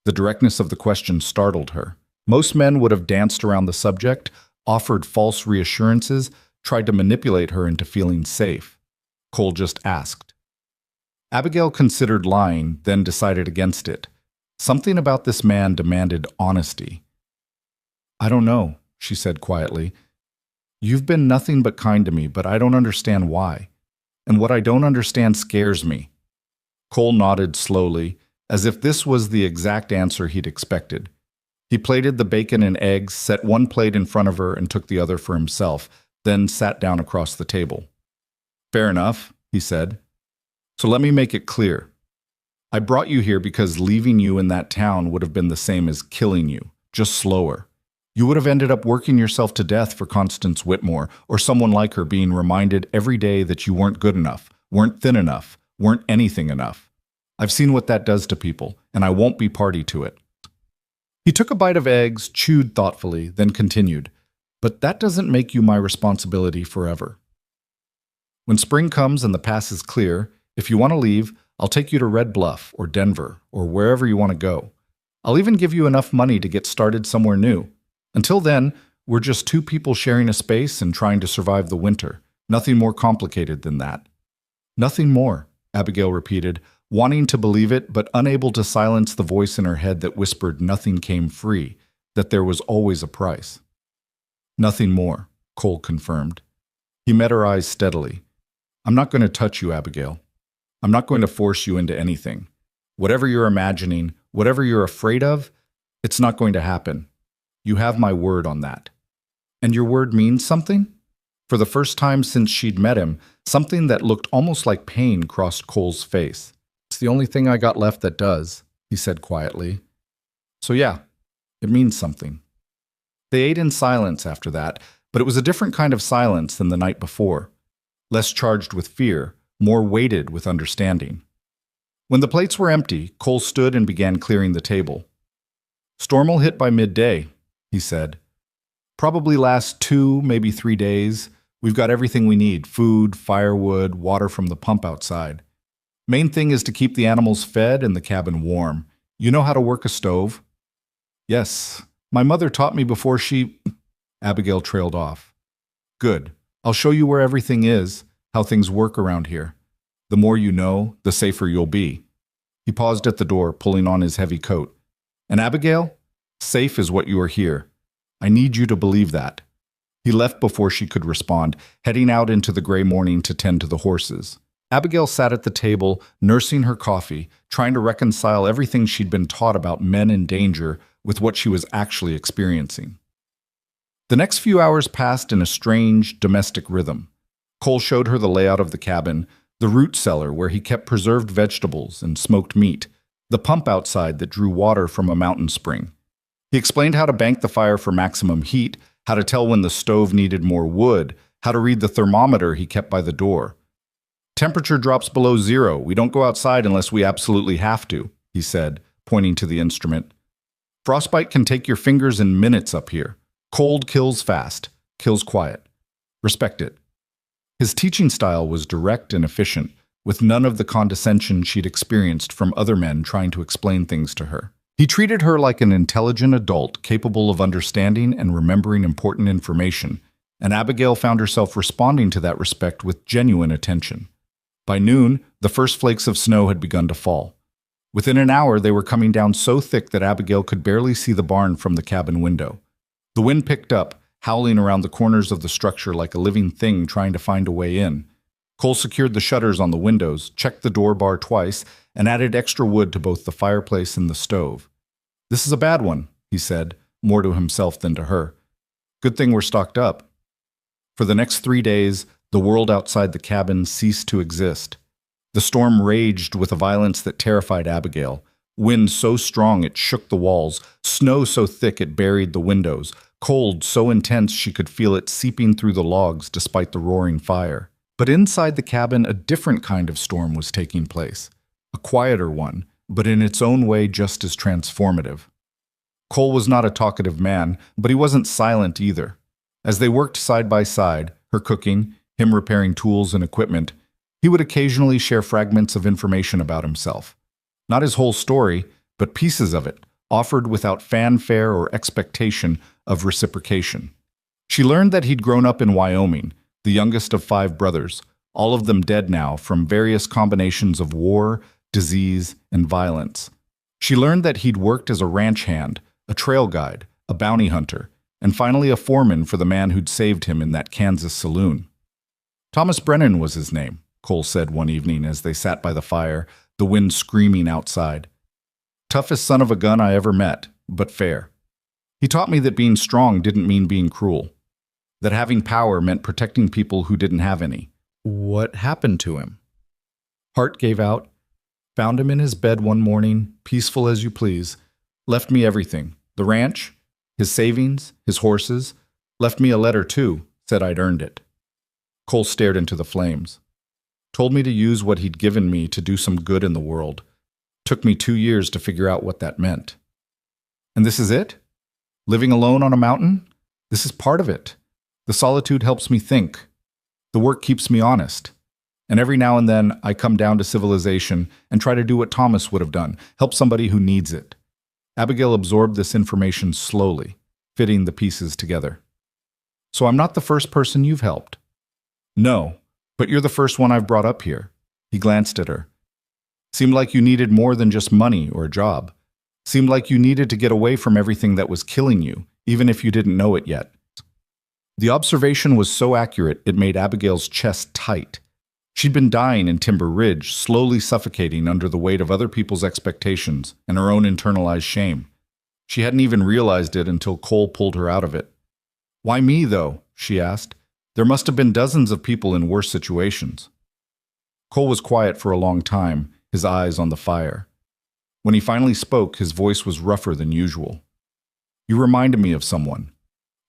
The directness of the question startled her. Most men would have danced around the subject, offered false reassurances, tried to manipulate her into feeling safe. Cole just asked. Abigail considered lying, then decided against it. Something about this man demanded honesty. I don't know, she said quietly. You've been nothing but kind to me, but I don't understand why. And what I don't understand scares me. Cole nodded slowly, as if this was the exact answer he'd expected. He plated the bacon and eggs, set one plate in front of her, and took the other for himself, then sat down across the table. Fair enough, he said. So let me make it clear. I brought you here because leaving you in that town would have been the same as killing you, just slower. You would have ended up working yourself to death for Constance Whitmore, or someone like her, being reminded every day that you weren't good enough, weren't thin enough, weren't anything enough. I've seen what that does to people, and I won't be party to it. He took a bite of eggs, chewed thoughtfully, then continued, but that doesn't make you my responsibility forever. When spring comes and the pass is clear, if you want to leave, I'll take you to Red Bluff or Denver or wherever you want to go. I'll even give you enough money to get started somewhere new. Until then, we're just two people sharing a space and trying to survive the winter. Nothing more complicated than that. Nothing more, Abigail repeated, wanting to believe it but unable to silence the voice in her head that whispered nothing came free, that there was always a price. Nothing more, Cole confirmed. He met her eyes steadily. I'm not going to touch you, Abigail. I'm not going to force you into anything. Whatever you're imagining, whatever you're afraid of, it's not going to happen. You have my word on that. And your word means something? For the first time since she'd met him, something that looked almost like pain crossed Cole's face. It's the only thing I got left that does, he said quietly. So yeah, it means something. They ate in silence after that, but it was a different kind of silence than the night before. Less charged with fear, more weighted with understanding. When the plates were empty, Cole stood and began clearing the table. Storm will hit by midday, he said. Probably last 2, maybe 3 days. We've got everything we need, food, firewood, water from the pump outside. Main thing is to keep the animals fed and the cabin warm. You know how to work a stove? Yes, my mother taught me before she... Abigail trailed off. Good. I'll show you where everything is, how things work around here. The more you know, the safer you'll be. He paused at the door, pulling on his heavy coat. And Abigail, safe is what you are here. I need you to believe that. He left before she could respond, heading out into the gray morning to tend to the horses. Abigail sat at the table, nursing her coffee, trying to reconcile everything she'd been taught about men in danger with what she was actually experiencing. The next few hours passed in a strange, domestic rhythm. Cole showed her the layout of the cabin, the root cellar where he kept preserved vegetables and smoked meat, the pump outside that drew water from a mountain spring. He explained how to bank the fire for maximum heat, how to tell when the stove needed more wood, how to read the thermometer he kept by the door. Temperature drops below 0. We don't go outside unless we absolutely have to, he said, pointing to the instrument. Frostbite can take your fingers in minutes up here. Cold kills fast, kills quiet. Respect it. His teaching style was direct and efficient, with none of the condescension she'd experienced from other men trying to explain things to her. He treated her like an intelligent adult capable of understanding and remembering important information, and Abigail found herself responding to that respect with genuine attention. By noon, the first flakes of snow had begun to fall. Within an hour, they were coming down so thick that Abigail could barely see the barn from the cabin window. The wind picked up, howling around the corners of the structure like a living thing trying to find a way in. Cole secured the shutters on the windows, checked the door bar twice, and added extra wood to both the fireplace and the stove. This is a bad one, he said, more to himself than to her. Good thing we're stocked up. For the next 3 days, the world outside the cabin ceased to exist. The storm raged with a violence that terrified Abigail. Wind so strong it shook the walls, snow so thick it buried the windows, cold so intense she could feel it seeping through the logs despite the roaring fire. But inside the cabin, a different kind of storm was taking place. A quieter one, but in its own way just as transformative. Cole was not a talkative man, but he wasn't silent either. As they worked side by side, her cooking, him repairing tools and equipment, he would occasionally share fragments of information about himself. Not his whole story, but pieces of it, offered without fanfare or expectation of reciprocation. She learned that he'd grown up in Wyoming, the youngest of 5 brothers, all of them dead now from various combinations of war, disease, and violence. She learned that he'd worked as a ranch hand, a trail guide, a bounty hunter, and finally a foreman for the man who'd saved him in that Kansas saloon. Thomas Brennan was his name, Cole said one evening as they sat by the fire, the wind screaming outside. Toughest son of a gun I ever met, but fair. He taught me that being strong didn't mean being cruel, that having power meant protecting people who didn't have any. What happened to him? Heart gave out. Found him in his bed one morning, peaceful as you please. Left me everything. The ranch, his savings, his horses. Left me a letter too, said I'd earned it. Cole stared into the flames. Told me to use what he'd given me to do some good in the world. Took me 2 years to figure out what that meant. And this is it? Living alone on a mountain? This is part of it. The solitude helps me think. The work keeps me honest. And every now and then, I come down to civilization and try to do what Thomas would have done, help somebody who needs it. Abigail absorbed this information slowly, fitting the pieces together. So I'm not the first person you've helped. No, but you're the first one I've brought up here. He glanced at her. Seemed like you needed more than just money or a job. Seemed like you needed to get away from everything that was killing you, even if you didn't know it yet. The observation was so accurate it made Abigail's chest tight. She'd been dying in Timber Ridge, slowly suffocating under the weight of other people's expectations and her own internalized shame. She hadn't even realized it until Cole pulled her out of it. Why me, though? She asked. There must have been dozens of people in worse situations. Cole was quiet for a long time, his eyes on the fire. When he finally spoke, his voice was rougher than usual. You reminded me of someone.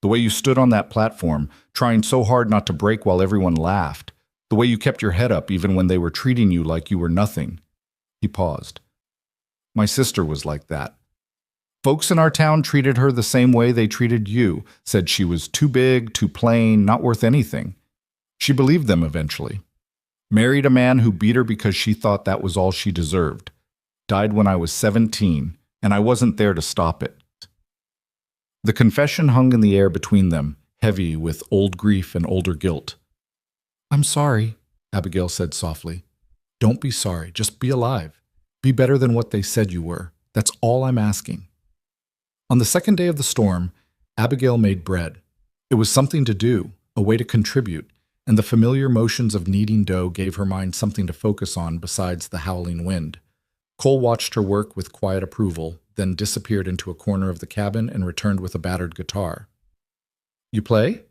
The way you stood on that platform, trying so hard not to break while everyone laughed. The way you kept your head up even when they were treating you like you were nothing. He paused. My sister was like that. Folks in our town treated her the same way they treated you, said she was too big, too plain, not worth anything. She believed them eventually. Married a man who beat her because she thought that was all she deserved. Died when I was 17, and I wasn't there to stop it. The confession hung in the air between them, heavy with old grief and older guilt. I'm sorry, Abigail said softly. Don't be sorry, just be alive. Be better than what they said you were. That's all I'm asking. On the second day of the storm, Abigail made bread. It was something to do, a way to contribute, and the familiar motions of kneading dough gave her mind something to focus on besides the howling wind. Cole watched her work with quiet approval, then disappeared into a corner of the cabin and returned with a battered guitar. You play?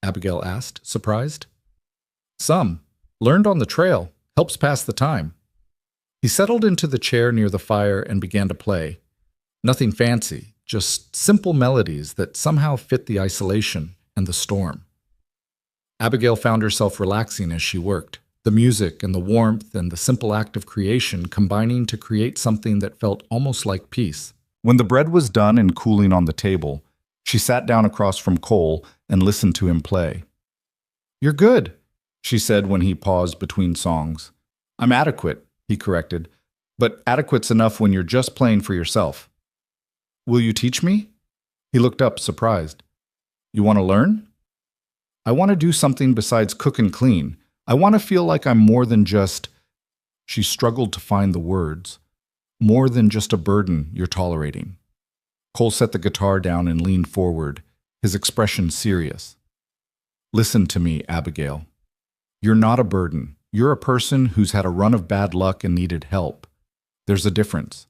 Abigail asked, surprised. Some. Learned on the trail. Helps pass the time. He settled into the chair near the fire and began to play. Nothing fancy, just simple melodies that somehow fit the isolation and the storm. Abigail found herself relaxing as she worked, the music and the warmth and the simple act of creation combining to create something that felt almost like peace. When the bread was done and cooling on the table, she sat down across from Cole and listened to him play. You're good, she said when he paused between songs. I'm adequate, he corrected, but adequate's enough when you're just playing for yourself. Will you teach me? He looked up, surprised. You want to learn? I want to do something besides cook and clean. I want to feel like I'm more than just... She struggled to find the words. More than just a burden you're tolerating. Cole set the guitar down and leaned forward, his expression serious. Listen to me, Abigail. You're not a burden. You're a person who's had a run of bad luck and needed help. There's a difference.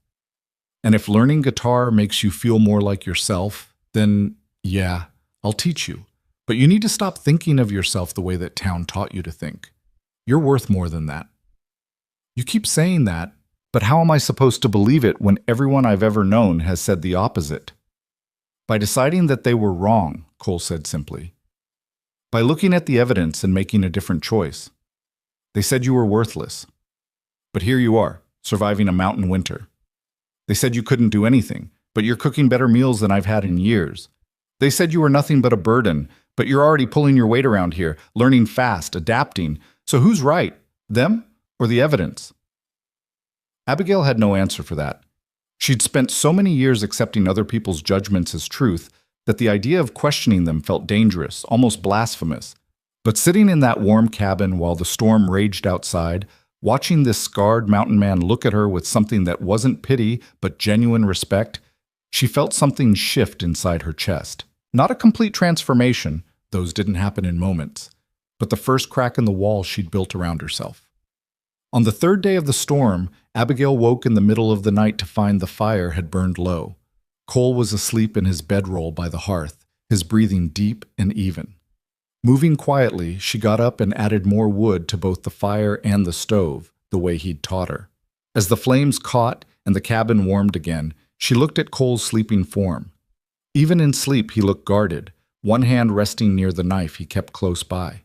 And if learning guitar makes you feel more like yourself, then, yeah, I'll teach you. But you need to stop thinking of yourself the way that town taught you to think. You're worth more than that. You keep saying that, but how am I supposed to believe it when everyone I've ever known has said the opposite? By deciding that they were wrong, Cole said simply. By looking at the evidence and making a different choice. They said you were worthless. But here you are, surviving a mountain winter. They said you couldn't do anything, but you're cooking better meals than I've had in years. They said you were nothing but a burden, but you're already pulling your weight around here, learning fast, adapting. So who's right, them or the evidence? Abigail had no answer for that. She'd spent so many years accepting other people's judgments as truth that the idea of questioning them felt dangerous, almost blasphemous. But sitting in that warm cabin while the storm raged outside, watching this scarred mountain man look at her with something that wasn't pity but genuine respect, she felt something shift inside her chest. Not a complete transformation, those didn't happen in moments, but the first crack in the wall she'd built around herself. On the third day of the storm, Abigail woke in the middle of the night to find the fire had burned low. Cole was asleep in his bedroll by the hearth, his breathing deep and even. Moving quietly, she got up and added more wood to both the fire and the stove, the way he'd taught her. As the flames caught and the cabin warmed again, she looked at Cole's sleeping form. Even in sleep, he looked guarded, one hand resting near the knife he kept close by.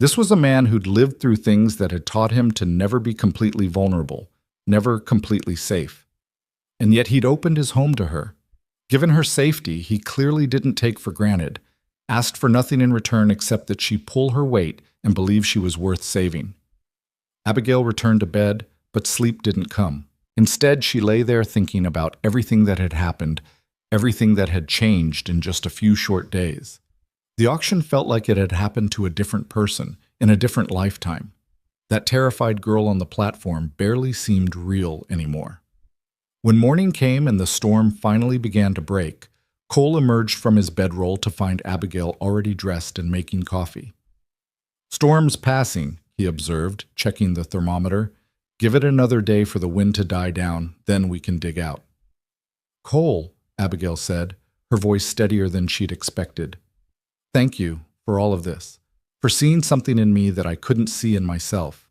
This was a man who'd lived through things that had taught him to never be completely vulnerable, never completely safe. And yet he'd opened his home to her. Given her safety, he clearly didn't take for granted, asked for nothing in return except that she pull her weight and believe she was worth saving. Abigail returned to bed, but sleep didn't come. Instead, she lay there thinking about everything that had happened, everything that had changed in just a few short days. The auction felt like it had happened to a different person, in a different lifetime. That terrified girl on the platform barely seemed real anymore. When morning came and the storm finally began to break, Cole emerged from his bedroll to find Abigail already dressed and making coffee. "Storm's passing," he observed, checking the thermometer. "Give it another day for the wind to die down, then we can dig out." "Cole," Abigail said, her voice steadier than she'd expected. "Thank you for all of this, for seeing something in me that I couldn't see in myself."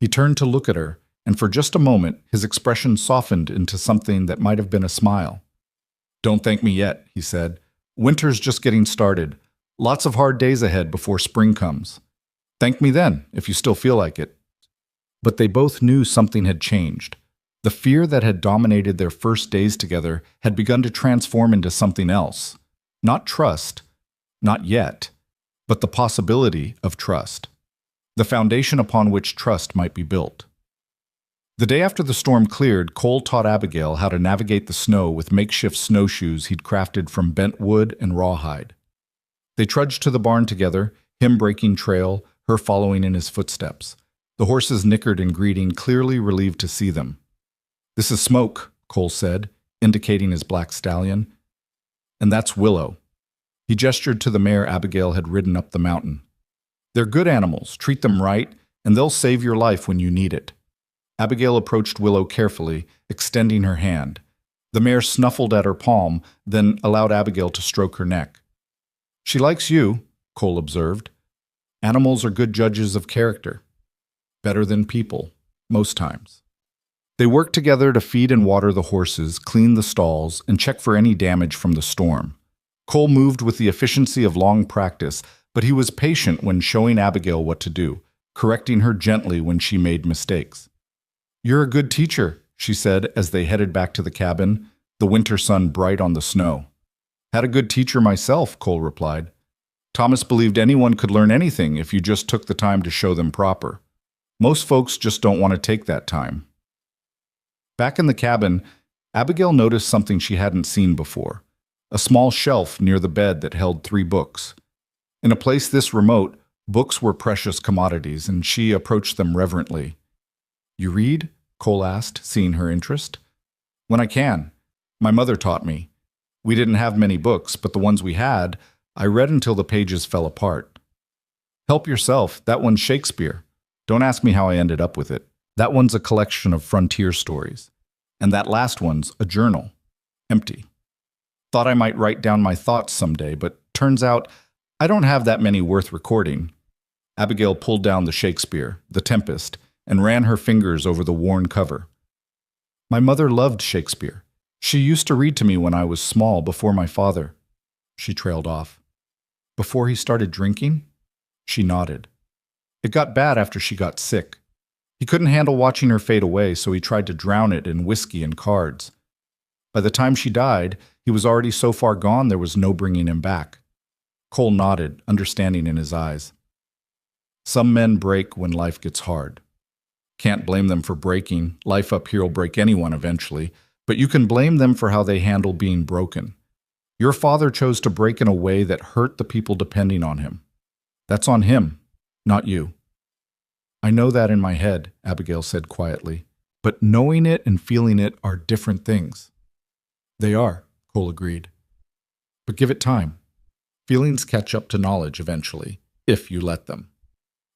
He turned to look at her, and for just a moment, his expression softened into something that might have been a smile. "Don't thank me yet," he said. "Winter's just getting started. Lots of hard days ahead before spring comes. Thank me then, if you still feel like it." But they both knew something had changed. The fear that had dominated their first days together had begun to transform into something else. Not trust, not yet, but the possibility of trust. The foundation upon which trust might be built. The day after the storm cleared, Cole taught Abigail how to navigate the snow with makeshift snowshoes he'd crafted from bent wood and rawhide. They trudged to the barn together, him breaking trail, her following in his footsteps. The horses nickered in greeting, clearly relieved to see them. "This is Smoke," Cole said, indicating his black stallion. "And that's Willow." He gestured to the mare Abigail had ridden up the mountain. "They're good animals, treat them right, and they'll save your life when you need it." Abigail approached Willow carefully, extending her hand. The mare snuffled at her palm, then allowed Abigail to stroke her neck. "She likes you," Cole observed. "Animals are good judges of character. Better than people, most times." They worked together to feed and water the horses, clean the stalls, and check for any damage from the storm. Cole moved with the efficiency of long practice, but he was patient when showing Abigail what to do, correcting her gently when she made mistakes. "You're a good teacher," she said as they headed back to the cabin, the winter sun bright on the snow. "Had a good teacher myself," Cole replied. "Thomas believed anyone could learn anything if you just took the time to show them proper. Most folks just don't want to take that time." Back in the cabin, Abigail noticed something she hadn't seen before. A small shelf near the bed that held 3 books. In a place this remote, books were precious commodities, and she approached them reverently. "You read?" Cole asked, seeing her interest. "When I can. My mother taught me. We didn't have many books, but the ones we had, I read until the pages fell apart." "Help yourself. That one's Shakespeare. Don't ask me how I ended up with it. That one's a collection of frontier stories. And that last one's a journal. Empty. Thought I might write down my thoughts someday, but turns out I don't have that many worth recording." Abigail pulled down the Shakespeare, The Tempest, and ran her fingers over the worn cover. "My mother loved Shakespeare. She used to read to me when I was small, before my father." She trailed off. "Before he started drinking?" She nodded. "It got bad after she got sick. He couldn't handle watching her fade away, so he tried to drown it in whiskey and cards. By the time she died, he was already so far gone there was no bringing him back." Cole nodded, understanding in his eyes. "Some men break when life gets hard. Can't blame them for breaking. Life up here will break anyone eventually, but you can blame them for how they handle being broken. Your father chose to break in a way that hurt the people depending on him. That's on him, not you. I know that in my head, Abigail said quietly. But knowing it and feeling it are different things. They are, Cole agreed. But give it time. Feelings catch up to knowledge eventually, if you let them.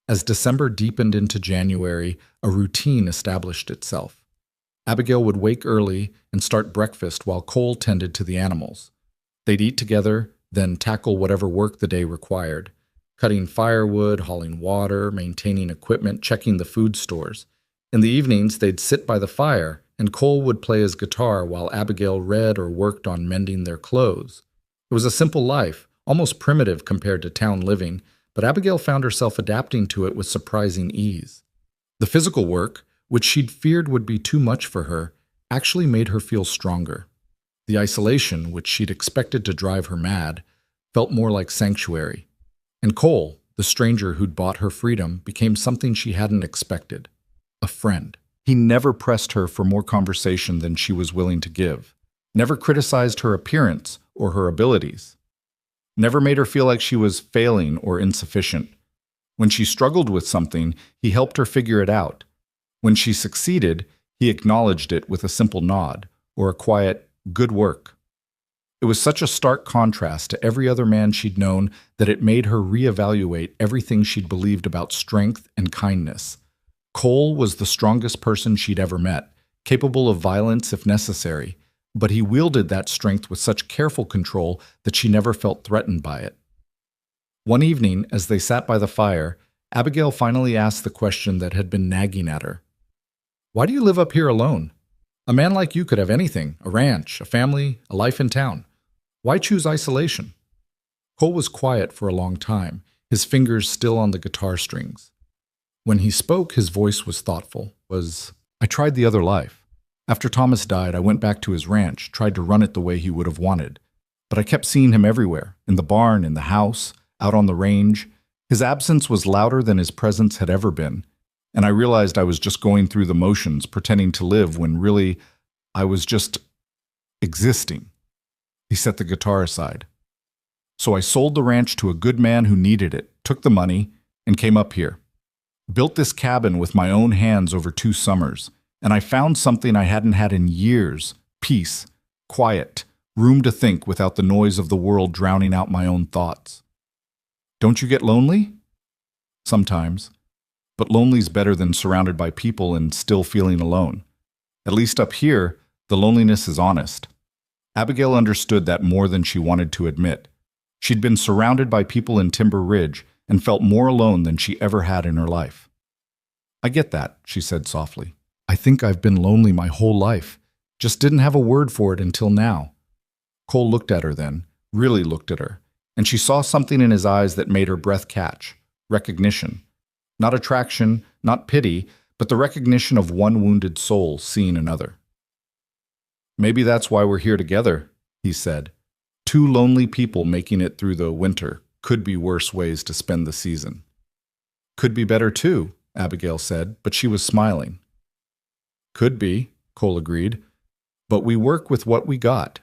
As December deepened into January, a routine established itself. Abigail would wake early and start breakfast while Cole tended to the animals. They'd eat together, then tackle whatever work the day required. Cutting firewood, hauling water, maintaining equipment, checking the food stores. In the evenings, they'd sit by the fire, and Cole would play his guitar while Abigail read or worked on mending their clothes. It was a simple life, almost primitive compared to town living, but Abigail found herself adapting to it with surprising ease. The physical work, which she'd feared would be too much for her, actually made her feel stronger. The isolation, which she'd expected to drive her mad, felt more like sanctuary. And Cole, the stranger who'd bought her freedom, became something she hadn't expected. A friend. He never pressed her for more conversation than she was willing to give. Never criticized her appearance or her abilities. Never made her feel like she was failing or insufficient. When she struggled with something, he helped her figure it out. When she succeeded, he acknowledged it with a simple nod or a quiet, "Good work." It was such a stark contrast to every other man she'd known that it made her reevaluate everything she'd believed about strength and kindness. Cole was the strongest person she'd ever met, capable of violence if necessary, but he wielded that strength with such careful control that she never felt threatened by it. One evening, as they sat by the fire, Abigail finally asked the question that had been nagging at her. "Why do you live up here alone? A man like you could have anything, a ranch, a family, a life in town. Why choose isolation?" Cole was quiet for a long time, his fingers still on the guitar strings. When he spoke, his voice was thoughtful. I tried the other life. After Thomas died, I went back to his ranch, tried to run it the way he would have wanted. But I kept seeing him everywhere, in the barn, in the house, out on the range. His absence was louder than his presence had ever been, and I realized I was just going through the motions, pretending to live when really I was just existing. He set the guitar aside. So I sold the ranch to a good man who needed it, took the money, and came up here. Built this cabin with my own hands over 2 summers, and I found something I hadn't had in years: peace, quiet, room to think without the noise of the world drowning out my own thoughts. Don't you get lonely? Sometimes. But lonely's better than surrounded by people and still feeling alone. At least up here, the loneliness is honest. Abigail understood that more than she wanted to admit. She'd been surrounded by people in Timber Ridge and felt more alone than she ever had in her life. "I get that," she said softly. "I think I've been lonely my whole life. Just didn't have a word for it until now." Cole looked at her then, really looked at her, and she saw something in his eyes that made her breath catch. Recognition. Not attraction, not pity, but the recognition of one wounded soul seeing another. "Maybe that's why we're here together," he said. "2 lonely people making it through the winter. Could be worse ways to spend the season." "Could be better too," Abigail said, but she was smiling. "Could be," Cole agreed, "but we work with what we got."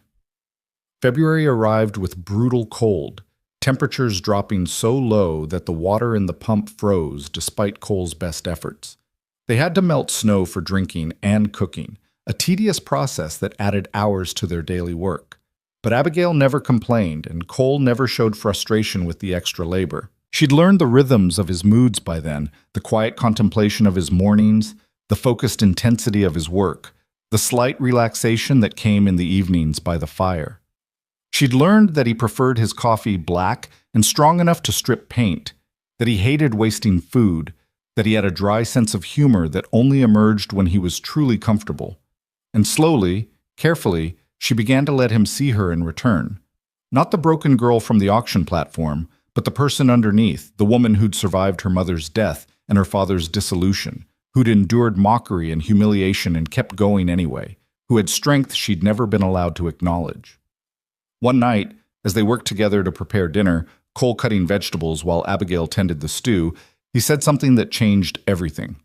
February arrived with brutal cold, temperatures dropping so low that the water in the pump froze despite Cole's best efforts. They had to melt snow for drinking and cooking, a tedious process that added hours to their daily work. But Abigail never complained, and Cole never showed frustration with the extra labor. She'd learned the rhythms of his moods by then, the quiet contemplation of his mornings, the focused intensity of his work, the slight relaxation that came in the evenings by the fire. She'd learned that he preferred his coffee black and strong enough to strip paint, that he hated wasting food, that he had a dry sense of humor that only emerged when he was truly comfortable. And slowly, carefully, she began to let him see her in return. Not the broken girl from the auction platform, but the person underneath, the woman who'd survived her mother's death and her father's dissolution, who'd endured mockery and humiliation and kept going anyway, who had strength she'd never been allowed to acknowledge. One night, as they worked together to prepare dinner, Cole cutting vegetables while Abigail tended the stew, he said something that changed everything.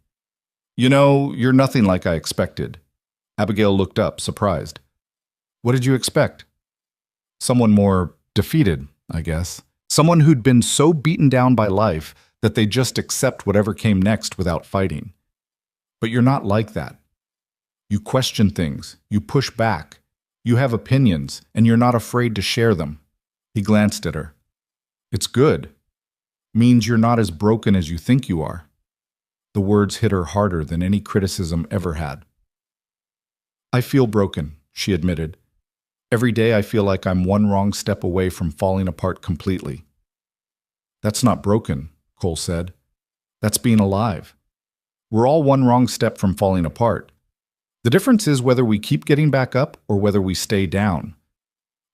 "You know, you're nothing like I expected." Abigail looked up, surprised. "What did you expect?" "Someone more defeated, I guess. Someone who'd been so beaten down by life that they just accept whatever came next without fighting. But you're not like that. You question things, you push back, you have opinions, and you're not afraid to share them. He glanced at her. It's good. Means you're not as broken as you think you are. The words hit her harder than any criticism ever had. I feel broken, she admitted. Every day I feel like I'm one wrong step away from falling apart completely. That's not broken, Cole said. That's being alive. We're all one wrong step from falling apart. The difference is whether we keep getting back up or whether we stay down.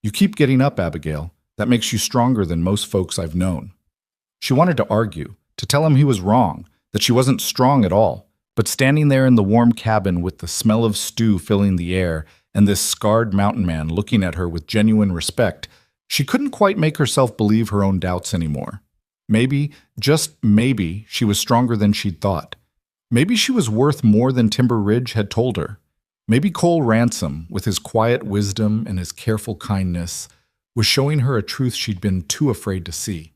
You keep getting up, Abigail. That makes you stronger than most folks I've known. She wanted to argue, to tell him he was wrong, that she wasn't strong at all. But standing there in the warm cabin with the smell of stew filling the air and this scarred mountain man looking at her with genuine respect, she couldn't quite make herself believe her own doubts anymore. Maybe, just maybe, she was stronger than she'd thought. Maybe she was worth more than Timber Ridge had told her. Maybe Cole Ransom, with his quiet wisdom and his careful kindness, was showing her a truth she'd been too afraid to see.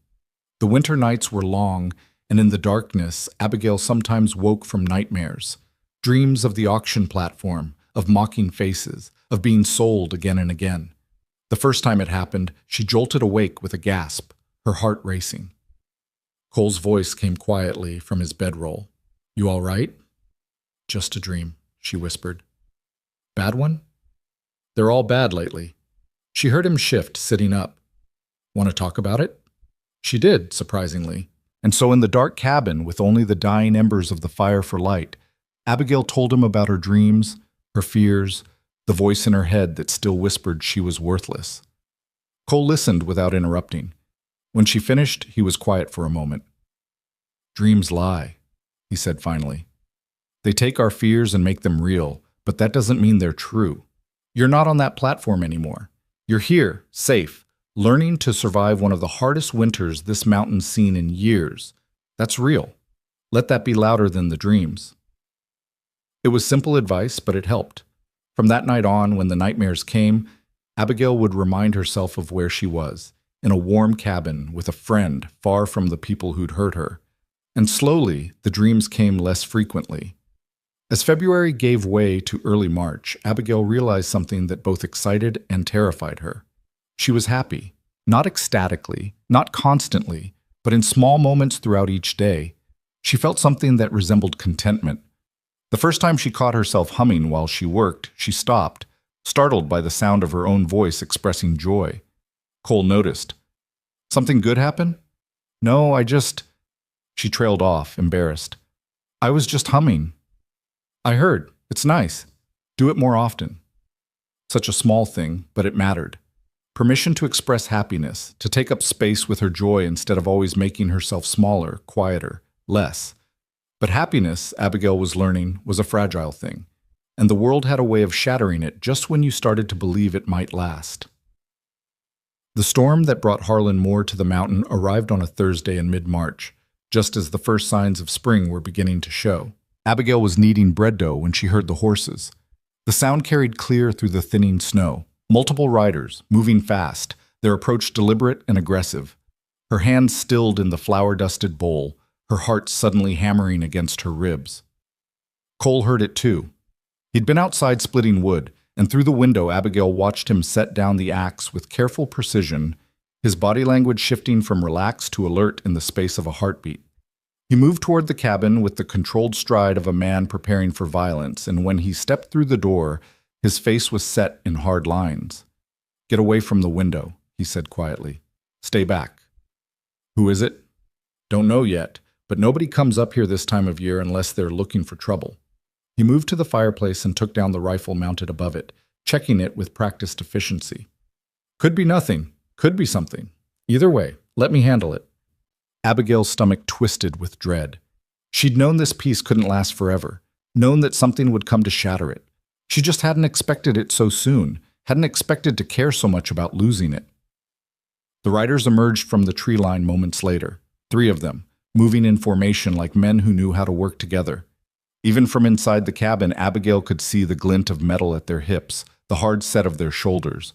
The winter nights were long, and in the darkness, Abigail sometimes woke from nightmares, dreams of the auction platform, of mocking faces, of being sold again and again. The first time it happened, she jolted awake with a gasp, her heart racing. Cole's voice came quietly from his bedroll. You all right? Just a dream, she whispered. Bad one? They're all bad lately. She heard him shift, sitting up. Want to talk about it? She did, surprisingly. And so in the dark cabin, with only the dying embers of the fire for light, Abigail told him about her dreams, her fears, the voice in her head that still whispered she was worthless. Cole listened without interrupting. When she finished, he was quiet for a moment. Dreams lie, he said finally. They take our fears and make them real, but that doesn't mean they're true. You're not on that platform anymore. You're here, safe, learning to survive one of the hardest winters this mountain's seen in years. That's real. Let that be louder than the dreams. It was simple advice, but it helped. From that night on, when the nightmares came, Abigail would remind herself of where she was, in a warm cabin with a friend far from the people who'd hurt her. And slowly, the dreams came less frequently. As February gave way to early March, Abigail realized something that both excited and terrified her. She was happy, not ecstatically, not constantly, but in small moments throughout each day. She felt something that resembled contentment. The first time she caught herself humming while she worked, she stopped, startled by the sound of her own voice expressing joy. Cole noticed. Something good happen? No, She trailed off, embarrassed. I was just humming. I heard. It's nice. Do it more often. Such a small thing, but it mattered. Permission to express happiness, to take up space with her joy instead of always making herself smaller, quieter, less. But happiness, Abigail was learning, was a fragile thing, and the world had a way of shattering it just when you started to believe it might last. The storm that brought Harlan Moore to the mountain arrived on a Thursday in mid-March, just as the first signs of spring were beginning to show. Abigail was kneading bread dough when she heard the horses. The sound carried clear through the thinning snow. Multiple riders, moving fast, their approach deliberate and aggressive. Her hands stilled in the flour-dusted bowl, her heart suddenly hammering against her ribs. Cole heard it too. He'd been outside splitting wood, and through the window Abigail watched him set down the axe with careful precision, his body language shifting from relaxed to alert in the space of a heartbeat. He moved toward the cabin with the controlled stride of a man preparing for violence, and when he stepped through the door, his face was set in hard lines. Get away from the window, he said quietly. Stay back. Who is it? Don't know yet, but nobody comes up here this time of year unless they're looking for trouble. He moved to the fireplace and took down the rifle mounted above it, checking it with practiced efficiency. Could be nothing, could be something. Either way, let me handle it. Abigail's stomach twisted with dread. She'd known this peace couldn't last forever, known that something would come to shatter it. She just hadn't expected it so soon, hadn't expected to care so much about losing it. The riders emerged from the tree line moments later, 3 of them, moving in formation like men who knew how to work together. Even from inside the cabin, Abigail could see the glint of metal at their hips, the hard set of their shoulders.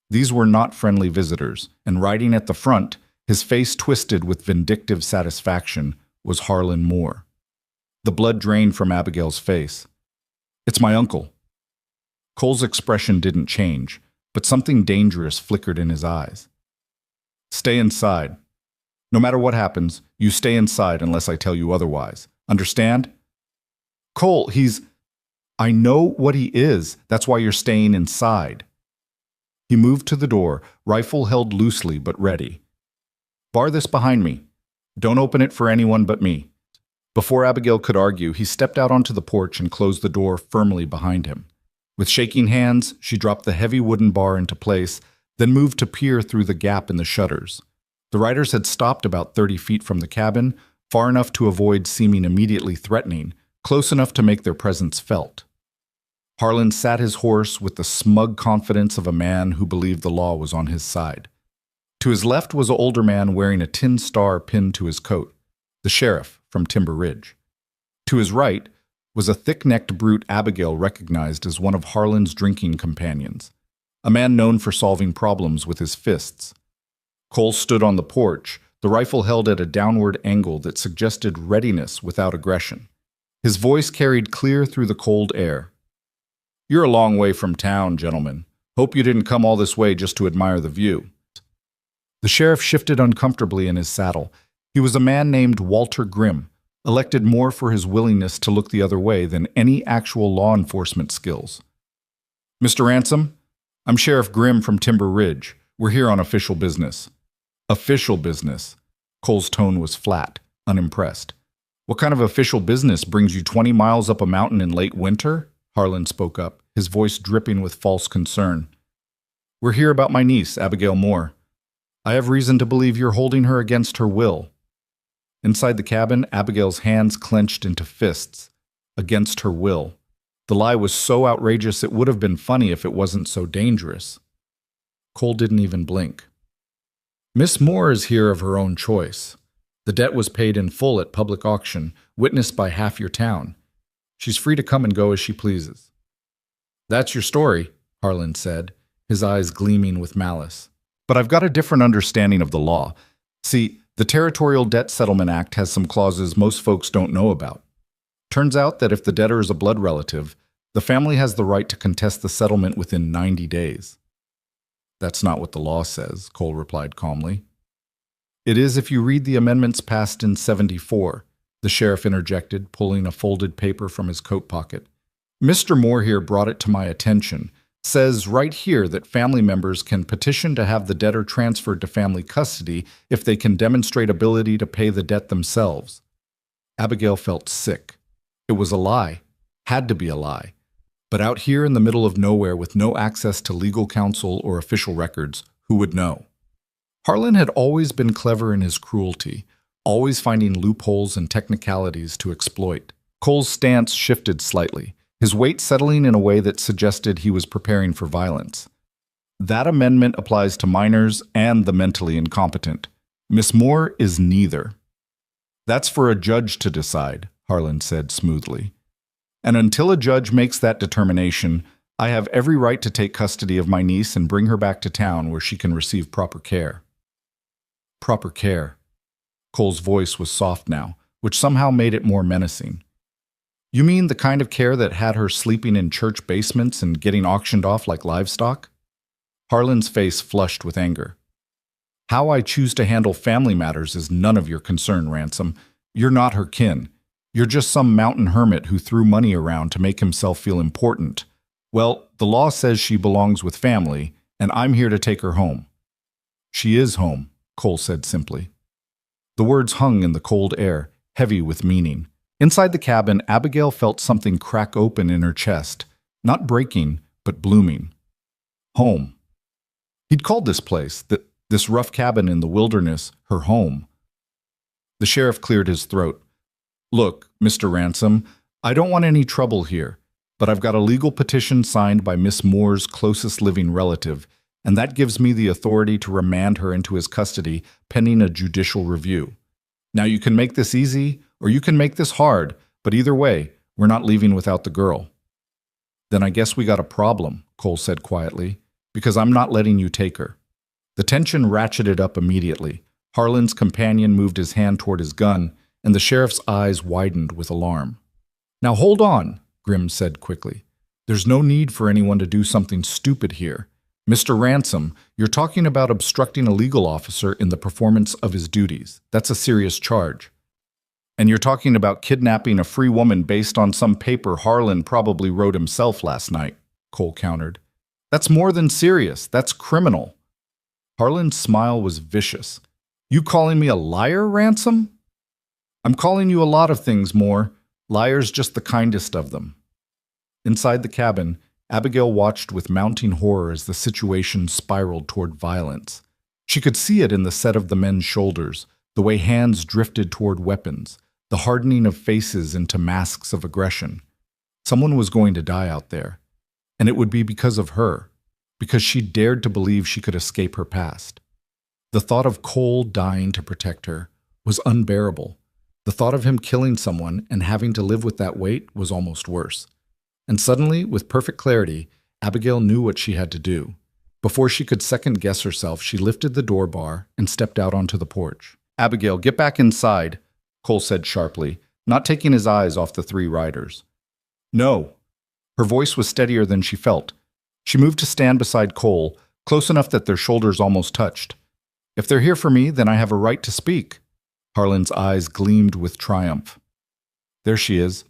These were not friendly visitors, and riding at the front, His face twisted with vindictive satisfaction, was Harlan Moore. The blood drained from Abigail's face. "It's my uncle." Cole's expression didn't change, but something dangerous flickered in his eyes. "Stay inside. No matter what happens, you stay inside unless I tell you otherwise. Understand?" "Cole, he's—" "I know what he is. That's why you're staying inside." He moved to the door, rifle held loosely but ready. "Bar this behind me. Don't open it for anyone but me." Before Abigail could argue, he stepped out onto the porch and closed the door firmly behind him. With shaking hands, she dropped the heavy wooden bar into place, then moved to peer through the gap in the shutters. The riders had stopped about 30 feet from the cabin, far enough to avoid seeming immediately threatening, close enough to make their presence felt. Harlan sat his horse with the smug confidence of a man who believed the law was on his side. To his left was an older man wearing a tin star pinned to his coat, the sheriff from Timber Ridge. To his right was a thick-necked brute Abigail recognized as one of Harlan's drinking companions, a man known for solving problems with his fists. Cole stood on the porch, the rifle held at a downward angle that suggested readiness without aggression. His voice carried clear through the cold air. "You're a long way from town, gentlemen. Hope you didn't come all this way just to admire the view." The sheriff shifted uncomfortably in his saddle. He was a man named Walter Grimm, elected more for his willingness to look the other way than any actual law enforcement skills. "Mr. Ransom, I'm Sheriff Grimm from Timber Ridge. We're here on official business." "Official business?" Cole's tone was flat, unimpressed. "What kind of official business brings you 20 miles up a mountain in late winter?" Harlan spoke up, his voice dripping with false concern. "We're here about my niece, Abigail Moore. I have reason to believe you're holding her against her will." Inside the cabin, Abigail's hands clenched into fists. Against her will. The lie was so outrageous it would have been funny if it wasn't so dangerous. Cole didn't even blink. "Miss Moore is here of her own choice. The debt was paid in full at public auction, witnessed by half your town. She's free to come and go as she pleases." "That's your story," Harlan said, his eyes gleaming with malice. "But I've got a different understanding of the law. See, the Territorial Debt Settlement Act has some clauses most folks don't know about. Turns out that if the debtor is a blood relative, the family has the right to contest the settlement within 90 days. "That's not what the law says," Cole replied calmly. "It is if you read the amendments passed in 74, the sheriff interjected, pulling a folded paper from his coat pocket. "Mr. Moore here brought it to my attention. Says right here that family members can petition to have the debtor transferred to family custody if they can demonstrate ability to pay the debt themselves." Abigail felt sick. It was a lie. Had to be a lie. But out here in the middle of nowhere with no access to legal counsel or official records, who would know? Harlan had always been clever in his cruelty, always finding loopholes and technicalities to exploit. Cole's stance shifted slightly, his weight settling in a way that suggested he was preparing for violence. "That amendment applies to minors and the mentally incompetent. Miss Moore is neither." "That's for a judge to decide," Harlan said smoothly. "And until a judge makes that determination, I have every right to take custody of my niece and bring her back to town where she can receive proper care." Proper care. Cole's voice was soft now, which somehow made it more menacing. "You mean the kind of care that had her sleeping in church basements and getting auctioned off like livestock?" Harlan's face flushed with anger. "How I choose to handle family matters is none of your concern, Ransom. You're not her kin. You're just some mountain hermit who threw money around to make himself feel important. Well, the law says she belongs with family, and I'm here to take her home." "She is home," Cole said simply. The words hung in the cold air, heavy with meaning. Inside the cabin, Abigail felt something crack open in her chest, not breaking, but blooming. Home. He'd called this place, this rough cabin in the wilderness, her home. The sheriff cleared his throat. "Look, Mr. Ransom, I don't want any trouble here, but I've got a legal petition signed by Miss Moore's closest living relative, and that gives me the authority to remand her into his custody pending a judicial review. Now you can make this easy, or you can make this hard, but either way, we're not leaving without the girl." "Then I guess we got a problem," Cole said quietly, "because I'm not letting you take her." The tension ratcheted up immediately. Harlan's companion moved his hand toward his gun, and the sheriff's eyes widened with alarm. "Now hold on," Grimm said quickly. "There's no need for anyone to do something stupid here. Mr. Ransom, you're talking about obstructing a legal officer in the performance of his duties. That's a serious charge. And you're talking about kidnapping a free woman based on some paper Harlan probably wrote himself last night," Cole countered. "That's more than serious. That's criminal." Harlan's smile was vicious. "You calling me a liar, Ransom?" "I'm calling you a lot of things, Moore. Liar's just the kindest of them." Inside the cabin, Abigail watched with mounting horror as the situation spiraled toward violence. She could see it in the set of the men's shoulders, the way hands drifted toward weapons, the hardening of faces into masks of aggression. Someone was going to die out there, and it would be because of her, because she dared to believe she could escape her past. The thought of Cole dying to protect her was unbearable. The thought of him killing someone and having to live with that weight was almost worse. And suddenly, with perfect clarity, Abigail knew what she had to do. Before she could second-guess herself, she lifted the door bar and stepped out onto the porch. "Abigail, get back inside," Cole said sharply, not taking his eyes off the three riders. "No." Her voice was steadier than she felt. She moved to stand beside Cole, close enough that their shoulders almost touched. "If they're here for me, then I have a right to speak." Harlan's eyes gleamed with triumph. "There she is."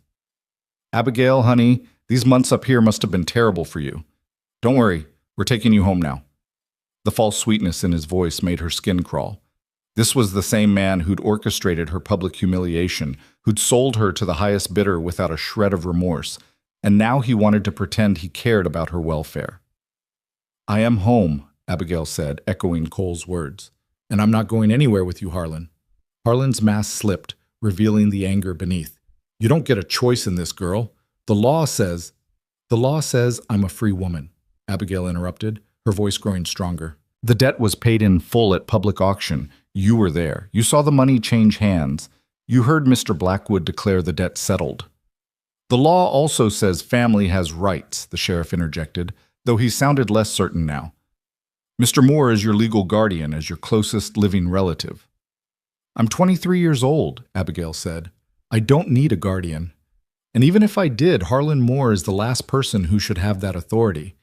"Abigail, honey, these months up here must have been terrible for you. Don't worry, we're taking you home now." The false sweetness in his voice made her skin crawl. This was the same man who'd orchestrated her public humiliation, who'd sold her to the highest bidder without a shred of remorse, and now he wanted to pretend he cared about her welfare. "I am home," Abigail said, echoing Cole's words. "And I'm not going anywhere with you, Harlan." Harlan's mask slipped, revealing the anger beneath. "You don't get a choice in this, girl. The law says—" "The law says I'm a free woman," Abigail interrupted, her voice growing stronger. "The debt was paid in full at public auction. You were there. You saw the money change hands. You heard Mr. Blackwood declare the debt settled." "The law also says family has rights," the sheriff interjected, though he sounded less certain now. "Mr. Moore is your legal guardian, as your closest living relative." "I'm 23 years old," Abigail said. "I don't need a guardian. And even if I did, Harlan Moore is the last person who should have that authority.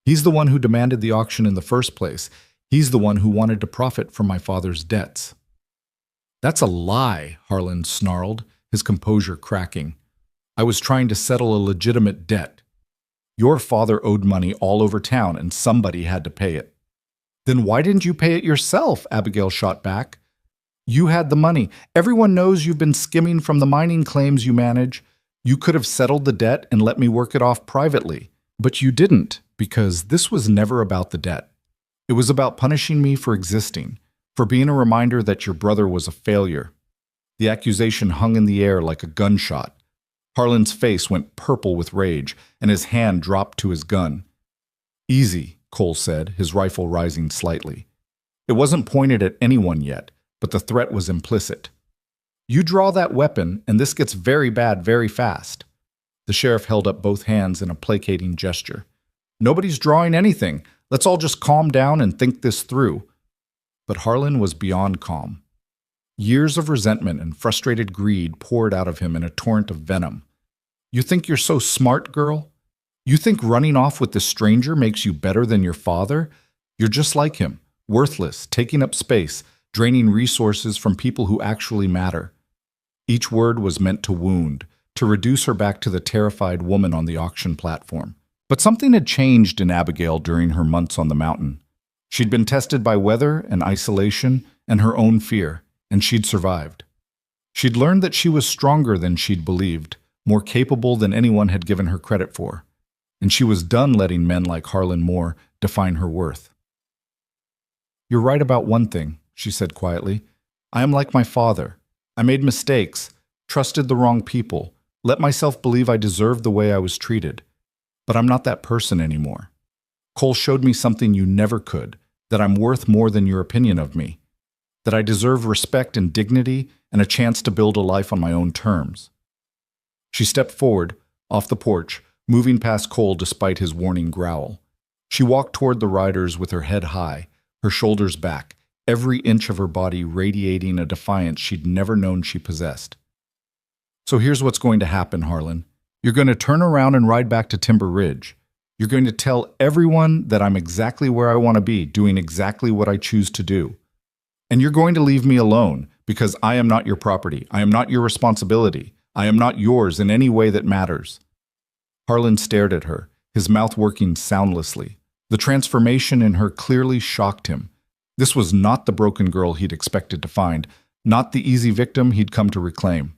He's the one who demanded the auction in the first place. He's the one who wanted to profit from my father's debts." "That's a lie," Harlan snarled, his composure cracking. "I was trying to settle a legitimate debt. Your father owed money all over town, and somebody had to pay it." "Then why didn't you pay it yourself?" Abigail shot back. "You had the money. Everyone knows you've been skimming from the mining claims you manage. You could have settled the debt and let me work it off privately. But you didn't, because this was never about the debt. It was about punishing me for existing, for being a reminder that your brother was a failure." The accusation hung in the air like a gunshot. Harlan's face went purple with rage, and his hand dropped to his gun. "Easy," Cole said, his rifle rising slightly. It wasn't pointed at anyone yet, but the threat was implicit. "You draw that weapon, and this gets very bad very fast." The sheriff held up both hands in a placating gesture. "Nobody's drawing anything. Let's all just calm down and think this through." But Harlan was beyond calm. Years of resentment and frustrated greed poured out of him in a torrent of venom. "You think you're so smart, girl? You think running off with this stranger makes you better than your father? You're just like him, worthless, taking up space, draining resources from people who actually matter." Each word was meant to wound, to reduce her back to the terrified woman on the auction platform. But something had changed in Abigail during her months on the mountain. She'd been tested by weather and isolation and her own fear, and she'd survived. She'd learned that she was stronger than she'd believed, more capable than anyone had given her credit for, and she was done letting men like Harlan Moore define her worth. "You're right about one thing," she said quietly. "I am like my father. I made mistakes, trusted the wrong people, let myself believe I deserved the way I was treated. But I'm not that person anymore. Cole showed me something you never could, that I'm worth more than your opinion of me, that I deserve respect and dignity and a chance to build a life on my own terms." She stepped forward, off the porch, moving past Cole despite his warning growl. She walked toward the riders with her head high, her shoulders back, every inch of her body radiating a defiance she'd never known she possessed. So here's what's going to happen, Harlan. You're going to turn around and ride back to Timber Ridge. You're going to tell everyone that I'm exactly where I want to be, doing exactly what I choose to do. And you're going to leave me alone, because I am not your property. I am not your responsibility. I am not yours in any way that matters. Harlan stared at her, his mouth working soundlessly. The transformation in her clearly shocked him. This was not the broken girl he'd expected to find, not the easy victim he'd come to reclaim.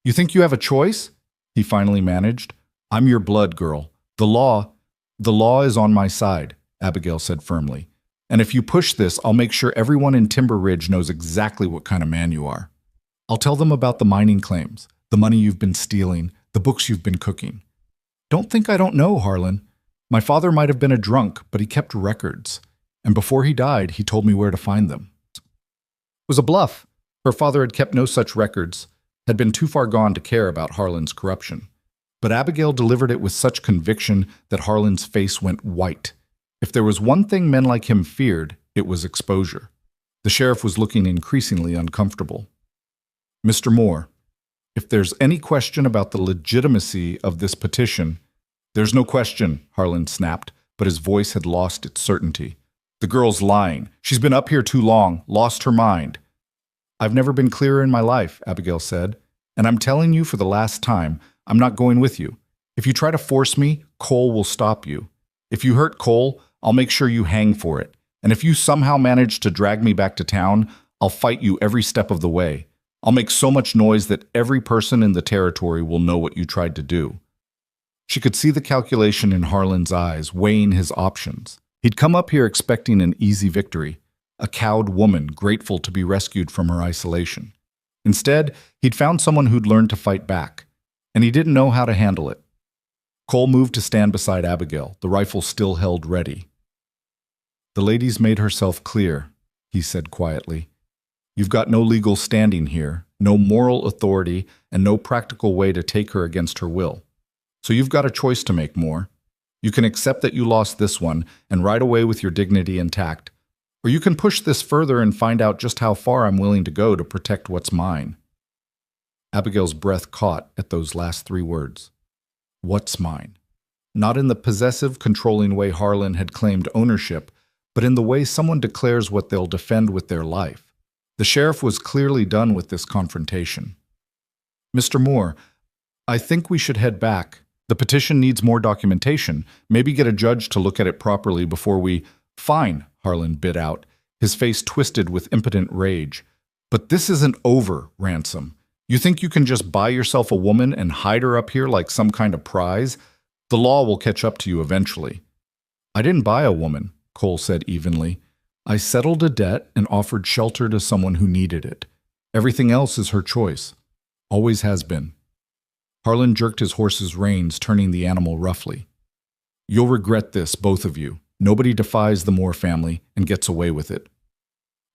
You think you have a choice? He finally managed. I'm your blood, girl. The law is on my side, Abigail said firmly. And if you push this, I'll make sure everyone in Timber Ridge knows exactly what kind of man you are. I'll tell them about the mining claims, the money you've been stealing, the books you've been cooking. Don't think I don't know, Harlan. My father might have been a drunk, but he kept records. And before he died, he told me where to find them. It was a bluff. Her father had kept no such records, had been too far gone to care about Harlan's corruption. But Abigail delivered it with such conviction that Harlan's face went white. If there was one thing men like him feared, it was exposure. The sheriff was looking increasingly uncomfortable. Mr. Moore, if there's any question about the legitimacy of this petition— There's no question, Harlan snapped, but his voice had lost its certainty. The girl's lying. She's been up here too long, lost her mind. I've never been clearer in my life, Abigail said, and I'm telling you for the last time, I'm not going with you. If you try to force me, Cole will stop you. If you hurt Cole, I'll make sure you hang for it. And if you somehow manage to drag me back to town, I'll fight you every step of the way. I'll make so much noise that every person in the territory will know what you tried to do. She could see the calculation in Harlan's eyes, weighing his options. He'd come up here expecting an easy victory, a cowed woman grateful to be rescued from her isolation. Instead, he'd found someone who'd learned to fight back, and he didn't know how to handle it. Cole moved to stand beside Abigail, the rifle still held ready. The lady's made herself clear, he said quietly. You've got no legal standing here, no moral authority, and no practical way to take her against her will. So you've got a choice to make, Moore. You can accept that you lost this one and ride away with your dignity intact, or you can push this further and find out just how far I'm willing to go to protect what's mine. Abigail's breath caught at those last three words. What's mine? Not in the possessive, controlling way Harlan had claimed ownership, but in the way someone declares what they'll defend with their life. The sheriff was clearly done with this confrontation. Mr. Moore, I think we should head back. The petition needs more documentation. Maybe get a judge to look at it properly before we— Fine, Harlan bit out, his face twisted with impotent rage. But this isn't over, Ransom. You think you can just buy yourself a woman and hide her up here like some kind of prize? The law will catch up to you eventually. I didn't buy a woman, Cole said evenly. I settled a debt and offered shelter to someone who needed it. Everything else is her choice. Always has been. Harlan jerked his horse's reins, turning the animal roughly. You'll regret this, both of you. Nobody defies the Moore family and gets away with it.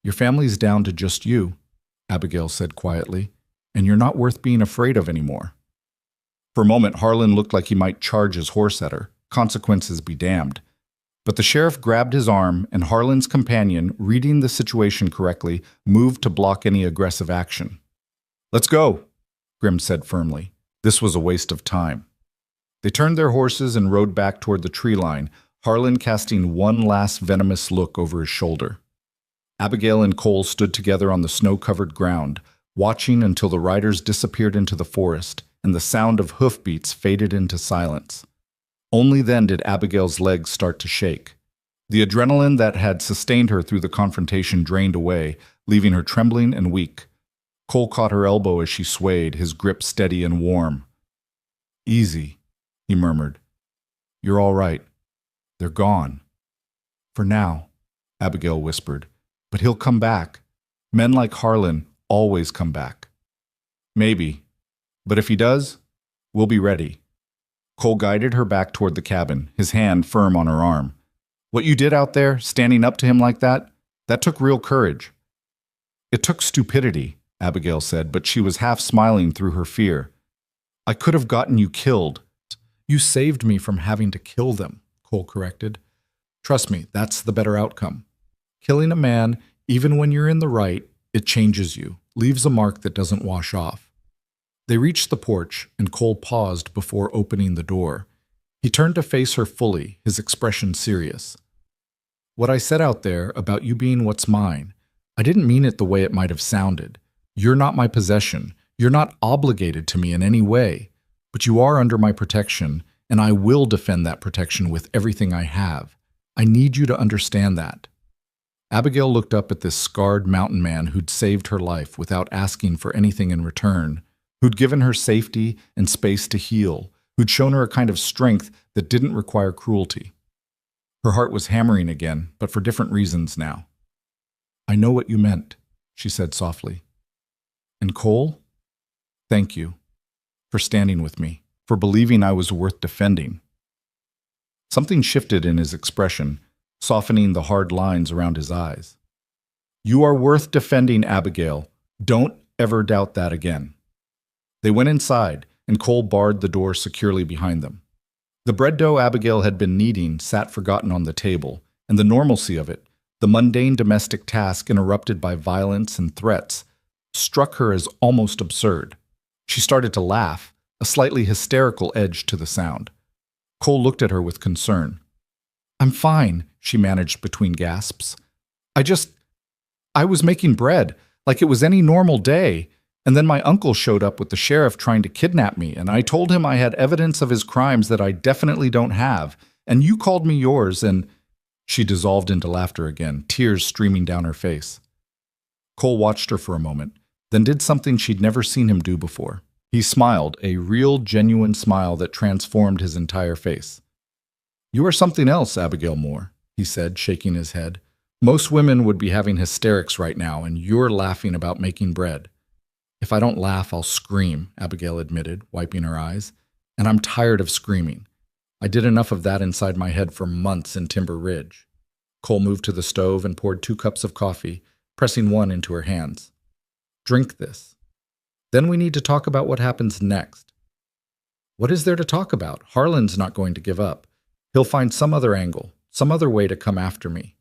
Your family's down to just you, Abigail said quietly, and you're not worth being afraid of anymore. For a moment, Harlan looked like he might charge his horse at her. Consequences be damned. But the sheriff grabbed his arm, and Harlan's companion, reading the situation correctly, moved to block any aggressive action. Let's go, Grimm said firmly. This was a waste of time. They turned their horses and rode back toward the tree line, Harlan casting one last venomous look over his shoulder. Abigail and Cole stood together on the snow-covered ground, watching until the riders disappeared into the forest and the sound of hoofbeats faded into silence. Only then did Abigail's legs start to shake. The adrenaline that had sustained her through the confrontation drained away, leaving her trembling and weak. Cole caught her elbow as she swayed, his grip steady and warm. Easy, he murmured. You're all right. They're gone. For now, Abigail whispered. But he'll come back. Men like Harlan always come back. Maybe. But if he does, we'll be ready. Cole guided her back toward the cabin, his hand firm on her arm. What you did out there, standing up to him like that took real courage. It took stupidity, Abigail said, but she was half smiling through her fear. I could have gotten you killed. You saved me from having to kill them, Cole corrected. Trust me, that's the better outcome. Killing a man, Even when you're in the right, it changes you, leaves a mark that doesn't wash off. They reached the porch, and Cole paused before opening the door. He turned to face her fully, his expression serious. What I said out there about you being what's mine, I didn't mean it the way it might have sounded. You're not my possession. You're not obligated to me in any way. But you are under my protection, and I will defend that protection with everything I have. I need you to understand that. Abigail looked up at this scarred mountain man who'd saved her life without asking for anything in return, who'd given her safety and space to heal, who'd shown her a kind of strength that didn't require cruelty. Her heart was hammering again, but for different reasons now. I know what you meant, she said softly. And Cole, thank you for standing with me, for believing I was worth defending. Something shifted in his expression, softening the hard lines around his eyes. You are worth defending, Abigail. Don't ever doubt that again. They went inside, and Cole barred the door securely behind them. The bread dough Abigail had been kneading sat forgotten on the table, and the normalcy of it, the mundane domestic task interrupted by violence and threats, struck her as almost absurd. She started to laugh, a slightly hysterical edge to the sound. Cole looked at her with concern. I'm fine, she managed between gasps. I was making bread, like it was any normal day, and then my uncle showed up with the sheriff trying to kidnap me, and I told him I had evidence of his crimes that I definitely don't have, and you called me yours, and... She dissolved into laughter again, tears streaming down her face. Cole watched her for a moment, then did something she'd never seen him do before. He smiled, a real, genuine smile that transformed his entire face. You are something else, Abigail Moore, he said, shaking his head. Most women would be having hysterics right now, and you're laughing about making bread. If I don't laugh, I'll scream, Abigail admitted, wiping her eyes. And I'm tired of screaming. I did enough of that inside my head for months in Timber Ridge. Cole moved to the stove and poured 2 cups of coffee, pressing one into her hands. Drink this. Then we need to talk about what happens next. What is there to talk about? Harlan's not going to give up. He'll find some other angle, some other way to come after me.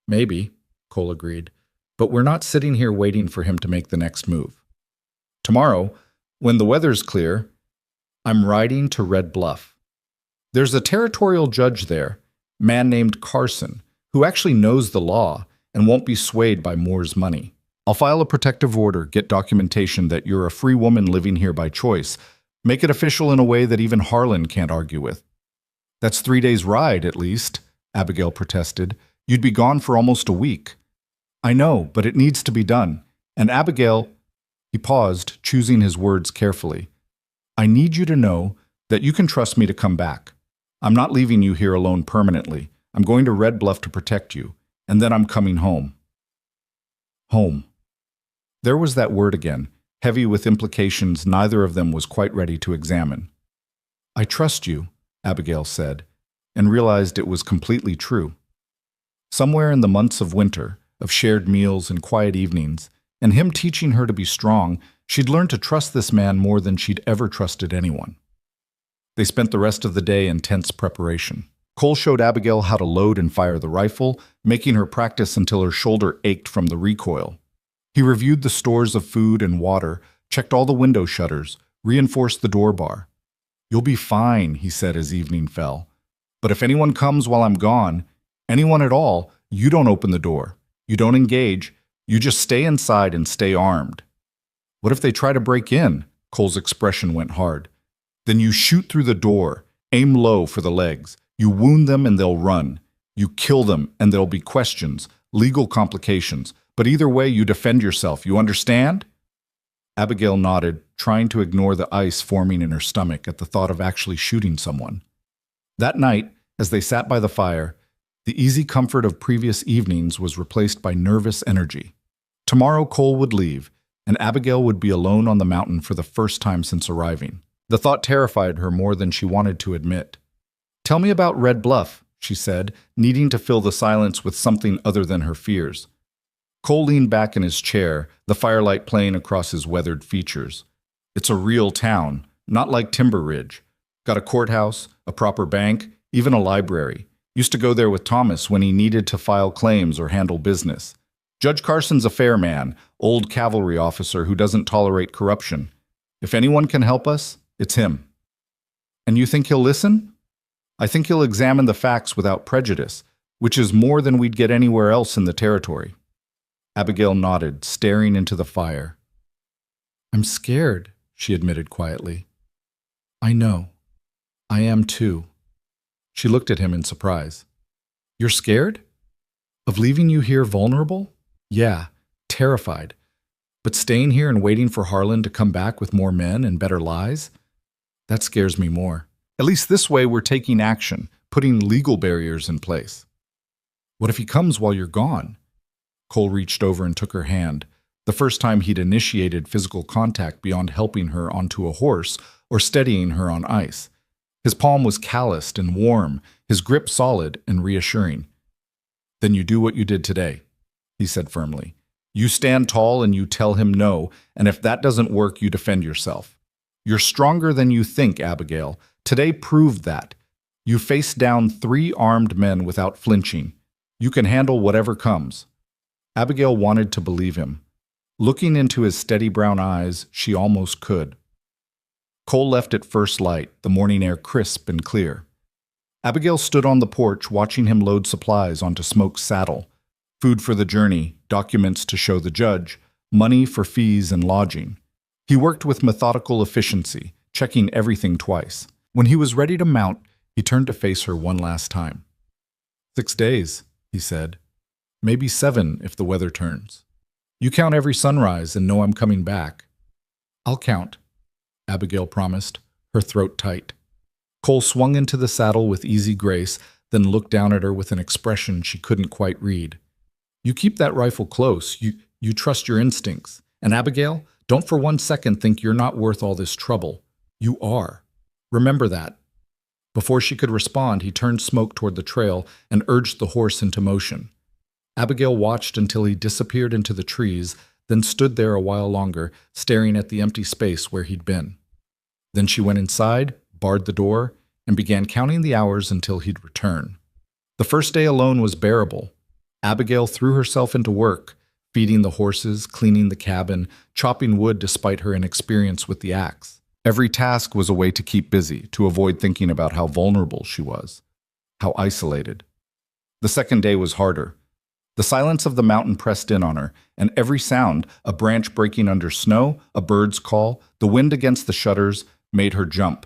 Maybe, Cole agreed, but we're not sitting here waiting for him to make the next move. Tomorrow, when the weather's clear, I'm riding to Red Bluff. There's a territorial judge there, a man named Carson, who actually knows the law and won't be swayed by Moore's money. I'll file a protective order, get documentation that you're a free woman living here by choice, make it official in a way that even Harlan can't argue with. That's 3 days' ride, at least, Abigail protested. You'd be gone for almost a week. I know, but it needs to be done. And Abigail, he paused, choosing his words carefully. I need you to know that you can trust me to come back. I'm not leaving you here alone permanently. I'm going to Red Bluff to protect you, and then I'm coming home. Home. There was that word again, heavy with implications neither of them was quite ready to examine. I trust you, Abigail said, and realized it was completely true. Somewhere in the months of winter, of shared meals and quiet evenings, and him teaching her to be strong, she'd learned to trust this man more than she'd ever trusted anyone. They spent the rest of the day in tense preparation. Cole showed Abigail how to load and fire the rifle, making her practice until her shoulder ached from the recoil. He reviewed the stores of food and water, checked all the window shutters, reinforced the door bar. You'll be fine, he said as evening fell. But if anyone comes while I'm gone, anyone at all, you don't open the door. You don't engage. You just stay inside and stay armed. What if they try to break in? Cole's expression went hard. Then you shoot through the door, aim low for the legs. You wound them and they'll run. You kill them and there'll be questions, legal complications. But either way, you defend yourself. You understand? Abigail nodded, trying to ignore the ice forming in her stomach at the thought of actually shooting someone. That night, as they sat by the fire, the easy comfort of previous evenings was replaced by nervous energy. Tomorrow Cole would leave, and Abigail would be alone on the mountain for the first time since arriving. The thought terrified her more than she wanted to admit. Tell me about Red Bluff, she said, needing to fill the silence with something other than her fears. Cole leaned back in his chair, the firelight playing across his weathered features. It's a real town, not like Timber Ridge. Got a courthouse, a proper bank, even a library. Used to go there with Thomas when he needed to file claims or handle business. Judge Carson's a fair man, old cavalry officer who doesn't tolerate corruption. If anyone can help us, it's him. And you think he'll listen? I think he'll examine the facts without prejudice, which is more than we'd get anywhere else in the territory. Abigail nodded, staring into the fire. I'm scared, she admitted quietly. I know. I am too. She looked at him in surprise. You're scared? Of leaving you here vulnerable? Yeah, terrified. But staying here and waiting for Harlan to come back with more men and better lies? That scares me more. At least this way we're taking action, putting legal barriers in place. What if he comes while you're gone? Cole reached over and took her hand, the first time he'd initiated physical contact beyond helping her onto a horse or steadying her on ice. His palm was calloused and warm, his grip solid and reassuring. Then you do what you did today, he said firmly. You stand tall and you tell him no, and if that doesn't work, you defend yourself. You're stronger than you think, Abigail. Today proved that. You faced down 3 armed men without flinching. You can handle whatever comes. Abigail wanted to believe him. Looking into his steady brown eyes, she almost could. Cole left at first light, the morning air crisp and clear. Abigail stood on the porch watching him load supplies onto Smoke's saddle. Food for the journey, documents to show the judge, money for fees and lodging. He worked with methodical efficiency, checking everything twice. When he was ready to mount, he turned to face her one last time. 6 days, he said. Maybe 7 if the weather turns. You count every sunrise and know I'm coming back. I'll count, Abigail promised, her throat tight. Cole swung into the saddle with easy grace, then looked down at her with an expression she couldn't quite read. You keep that rifle close. You trust your instincts. And Abigail, don't for 1 second think you're not worth all this trouble. You are. Remember that. Before she could respond, he turned Smoke toward the trail and urged the horse into motion. Abigail watched until he disappeared into the trees, then stood there a while longer, staring at the empty space where he'd been. Then she went inside, barred the door, and began counting the hours until he'd return. The first day alone was bearable. Abigail threw herself into work, feeding the horses, cleaning the cabin, chopping wood despite her inexperience with the axe. Every task was a way to keep busy, to avoid thinking about how vulnerable she was, how isolated. The second day was harder. The silence of the mountain pressed in on her, and every sound, a branch breaking under snow, a bird's call, the wind against the shutters, made her jump.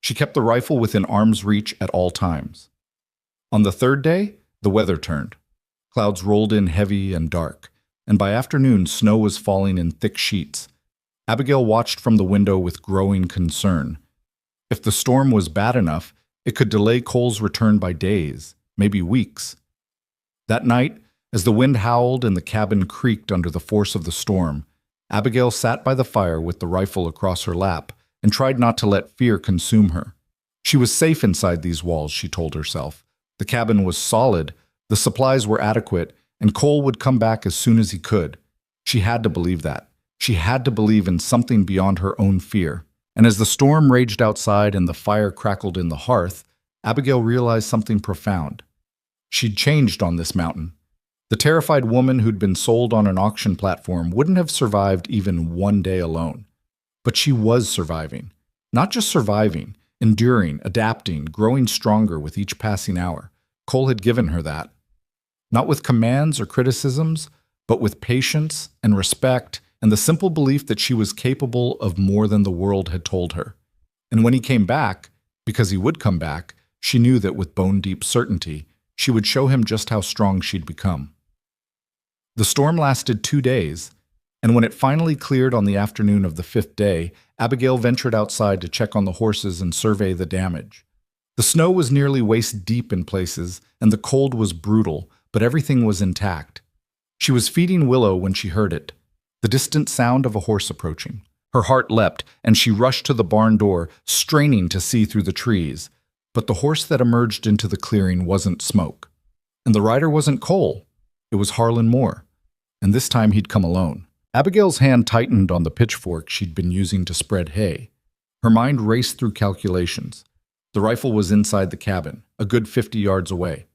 She kept the rifle within arm's reach at all times. On the third day, the weather turned. Clouds rolled in heavy and dark, and by afternoon snow was falling in thick sheets. Abigail watched from the window with growing concern. If the storm was bad enough, it could delay Cole's return by days, maybe weeks. That night, as the wind howled and the cabin creaked under the force of the storm, Abigail sat by the fire with the rifle across her lap and tried not to let fear consume her. She was safe inside these walls, she told herself. The cabin was solid, the supplies were adequate, and Cole would come back as soon as he could. She had to believe that. She had to believe in something beyond her own fear. And as the storm raged outside and the fire crackled in the hearth, Abigail realized something profound. She'd changed on this mountain. The terrified woman who'd been sold on an auction platform wouldn't have survived even 1 day alone. But she was surviving. Not just surviving, enduring, adapting, growing stronger with each passing hour. Cole had given her that. Not with commands or criticisms, but with patience and respect and the simple belief that she was capable of more than the world had told her. And when he came back, because he would come back, she knew that with bone-deep certainty, she would show him just how strong she'd become. The storm lasted 2 days, and when it finally cleared on the afternoon of the 5th day, Abigail ventured outside to check on the horses and survey the damage. The snow was nearly waist-deep in places, and the cold was brutal, but everything was intact. She was feeding Willow when she heard it, the distant sound of a horse approaching. Her heart leapt, and she rushed to the barn door, straining to see through the trees. But the horse that emerged into the clearing wasn't Smoke. And the rider wasn't Cole. It was Harlan Moore. And this time he'd come alone. Abigail's hand tightened on the pitchfork she'd been using to spread hay. Her mind raced through calculations. The rifle was inside the cabin, a good 50 yards away.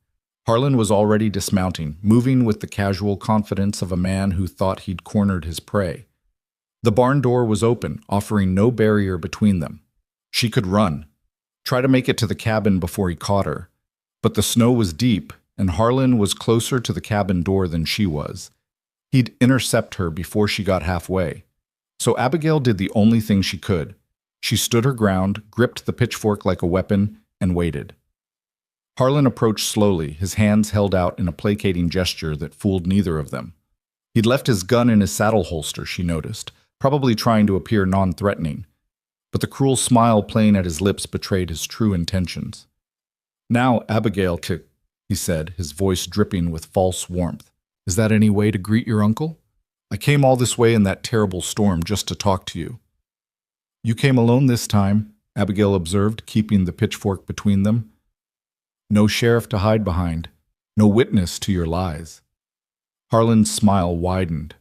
Harlan was already dismounting, moving with the casual confidence of a man who thought he'd cornered his prey. The barn door was open, offering no barrier between them. She could run, try to make it to the cabin before he caught her. But the snow was deep, and Harlan was closer to the cabin door than she was. He'd intercept her before she got halfway. So Abigail did the only thing she could. She stood her ground, gripped the pitchfork like a weapon, and waited. Harlan approached slowly, his hands held out in a placating gesture that fooled neither of them. He'd left his gun in his saddle holster, she noticed, probably trying to appear non-threatening. But the cruel smile playing at his lips betrayed his true intentions. "Now, Abigail," he said, his voice dripping with false warmth. "Is that any way to greet your uncle? I came all this way in that terrible storm just to talk to you." "You came alone this time," Abigail observed, keeping the pitchfork between them. "No sheriff to hide behind, no witness to your lies." Harlan's smile widened.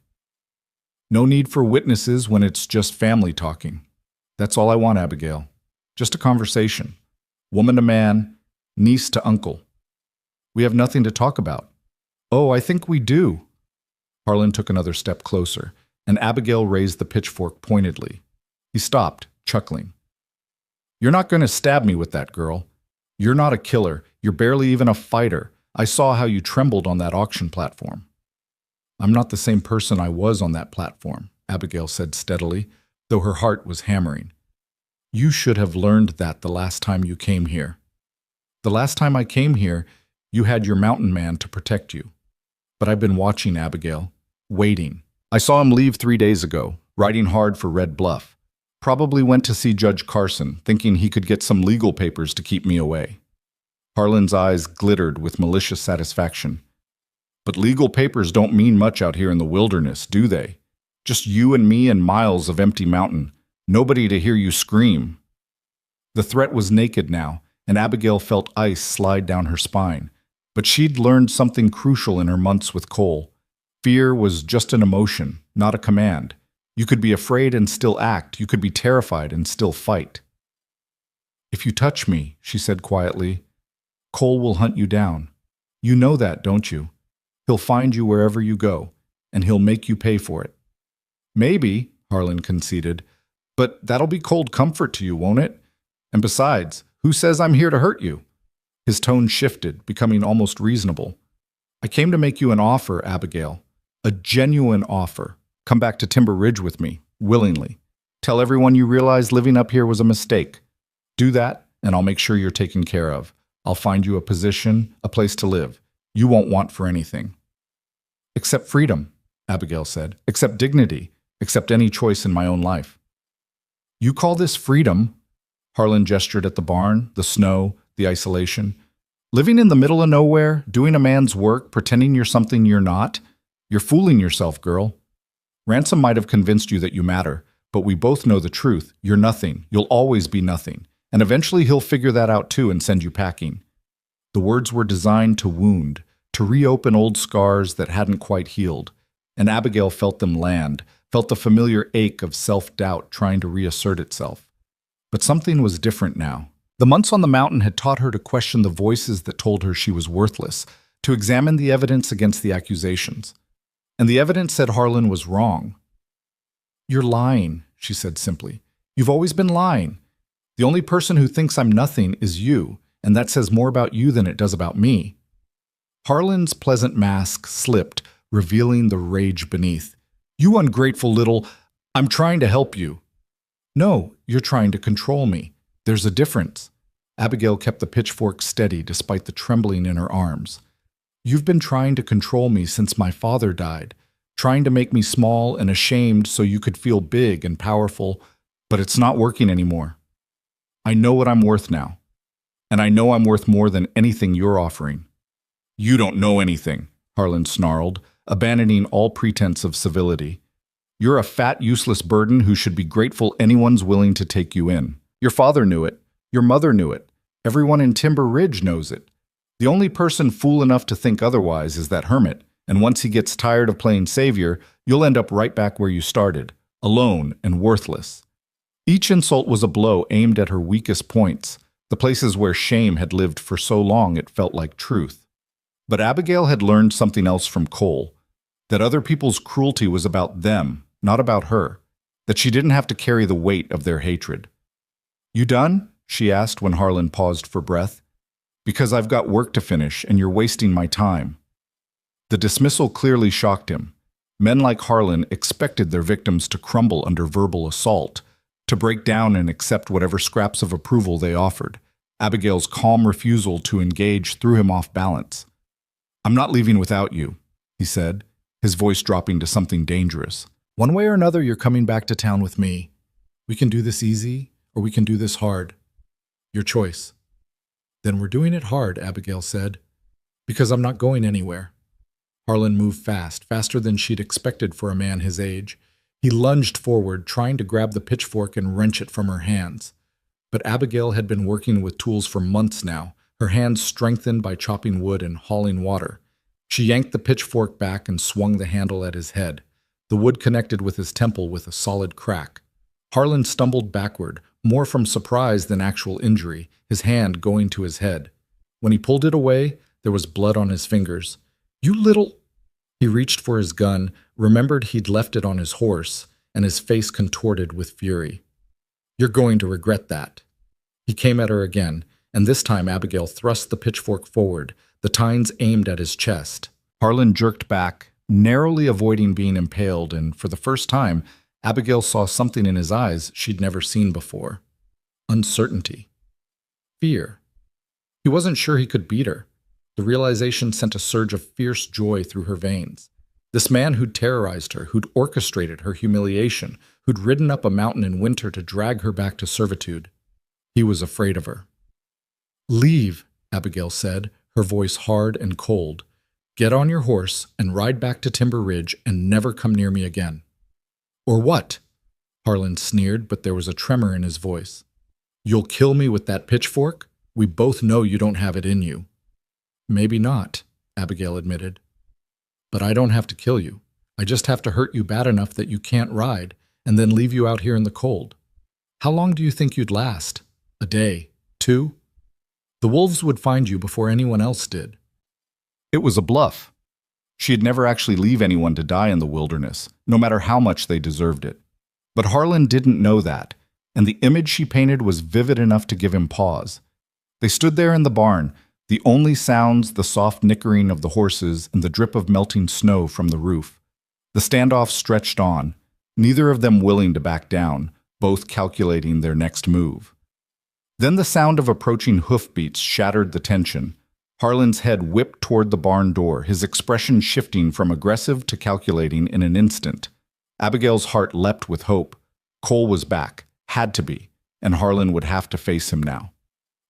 "No need for witnesses when it's just family talking. That's all I want, Abigail. Just a conversation. Woman to man, niece to uncle. We have nothing to talk about." "Oh, I think we do." Harlan took another step closer, and Abigail raised the pitchfork pointedly. He stopped, chuckling. "You're not going to stab me with that, girl. You're not a killer. You're barely even a fighter. I saw how you trembled on that auction platform." "I'm not the same person I was on that platform," Abigail said steadily, though her heart was hammering. "You should have learned that the last time you came here. The last time I came here, you had your mountain man to protect you. But I've been watching, Abigail, waiting. I saw him leave 3 days ago, riding hard for Red Bluff. Probably went to see Judge Carson, thinking he could get some legal papers to keep me away." Harlan's eyes glittered with malicious satisfaction. "But legal papers don't mean much out here in the wilderness, do they? Just you and me and miles of empty mountain. Nobody to hear you scream." The threat was naked now, and Abigail felt ice slide down her spine. But she'd learned something crucial in her months with Cole. Fear was just an emotion, not a command. You could be afraid and still act. You could be terrified and still fight. "If you touch me," she said quietly, "Cole will hunt you down. You know that, don't you? He'll find you wherever you go, and he'll make you pay for it." "Maybe," Harlan conceded, "but that'll be cold comfort to you, won't it? And besides, who says I'm here to hurt you?" His tone shifted, becoming almost reasonable. "I came to make you an offer, Abigail. A genuine offer. Come back to Timber Ridge with me, willingly. Tell everyone you realize living up here was a mistake. Do that, and I'll make sure you're taken care of. I'll find you a position, a place to live. You won't want for anything." "Except freedom," Abigail said. "Except dignity. Except any choice in my own life." "You call this freedom?" Harlan gestured at the barn, the snow, the isolation. "Living in the middle of nowhere, doing a man's work, pretending you're something you're not? You're fooling yourself, girl. Ransom might have convinced you that you matter, but we both know the truth. You're nothing. You'll always be nothing. And eventually he'll figure that out too and send you packing." The words were designed to wound, to reopen old scars that hadn't quite healed. And Abigail felt them land, felt the familiar ache of self-doubt trying to reassert itself. But something was different now. The months on the mountain had taught her to question the voices that told her she was worthless, to examine the evidence against the accusations. And the evidence said Harlan was wrong. "You're lying," she said simply. "You've always been lying. The only person who thinks I'm nothing is you, and that says more about you than it does about me." Harlan's pleasant mask slipped, revealing the rage beneath. "You ungrateful little... I'm trying to help you." "No, you're trying to control me. There's a difference." Abigail kept the pitchfork steady despite the trembling in her arms. "You've been trying to control me since my father died, trying to make me small and ashamed so you could feel big and powerful, but it's not working anymore. I know what I'm worth now, and I know I'm worth more than anything you're offering." "You don't know anything," Harlan snarled, abandoning all pretense of civility. "You're a fat, useless burden who should be grateful anyone's willing to take you in. Your father knew it. Your mother knew it. Everyone in Timber Ridge knows it. The only person fool enough to think otherwise is that hermit, and once he gets tired of playing savior, you'll end up right back where you started, alone and worthless." Each insult was a blow aimed at her weakest points, the places where shame had lived for so long it felt like truth. But Abigail had learned something else from Cole, that other people's cruelty was about them, not about her, that she didn't have to carry the weight of their hatred. "You done?" she asked when Harlan paused for breath. "Because I've got work to finish and you're wasting my time." The dismissal clearly shocked him. Men like Harlan expected their victims to crumble under verbal assault, to break down and accept whatever scraps of approval they offered. Abigail's calm refusal to engage threw him off balance. "I'm not leaving without you," he said, his voice dropping to something dangerous. "One way or another, you're coming back to town with me. We can do this easy, or we can do this hard. Your choice." "Then we're doing it hard," Abigail said, "because I'm not going anywhere." Harlan moved fast, faster than she'd expected for a man his age. He lunged forward, trying to grab the pitchfork and wrench it from her hands. But Abigail had been working with tools for months now, her hands strengthened by chopping wood and hauling water. She yanked the pitchfork back and swung the handle at his head. The wood connected with his temple with a solid crack. Harlan stumbled backward, more from surprise than actual injury, his hand going to his head. When he pulled it away, there was blood on his fingers. "You little—" He reached for his gun, remembered he'd left it on his horse, and his face contorted with fury. "You're going to regret that." He came at her again, and this time Abigail thrust the pitchfork forward, the tines aimed at his chest. Harlan jerked back, narrowly avoiding being impaled, and for the first time, Abigail saw something in his eyes she'd never seen before. Uncertainty. Fear. He wasn't sure he could beat her. The realization sent a surge of fierce joy through her veins. This man who'd terrorized her, who'd orchestrated her humiliation, who'd ridden up a mountain in winter to drag her back to servitude. He was afraid of her. "Leave," Abigail said, her voice hard and cold. "Get on your horse and ride back to Timber Ridge and never come near me again." "Or what?" Harlan sneered, but there was a tremor in his voice. "You'll kill me with that pitchfork? We both know you don't have it in you." "Maybe not," Abigail admitted. "But I don't have to kill you. I just have to hurt you bad enough that you can't ride, and then leave you out here in the cold. How long do you think you'd last? A day? 2? The wolves would find you before anyone else did." It was a bluff. She'd never actually leave anyone to die in the wilderness, no matter how much they deserved it. But Harlan didn't know that, and the image she painted was vivid enough to give him pause. They stood there in the barn, the only sounds the soft nickering of the horses and the drip of melting snow from the roof. The standoff stretched on, neither of them willing to back down, both calculating their next move. Then the sound of approaching hoofbeats shattered the tension. Harlan's head whipped toward the barn door, his expression shifting from aggressive to calculating in an instant. Abigail's heart leapt with hope. Cole was back, had to be, and Harlan would have to face him now.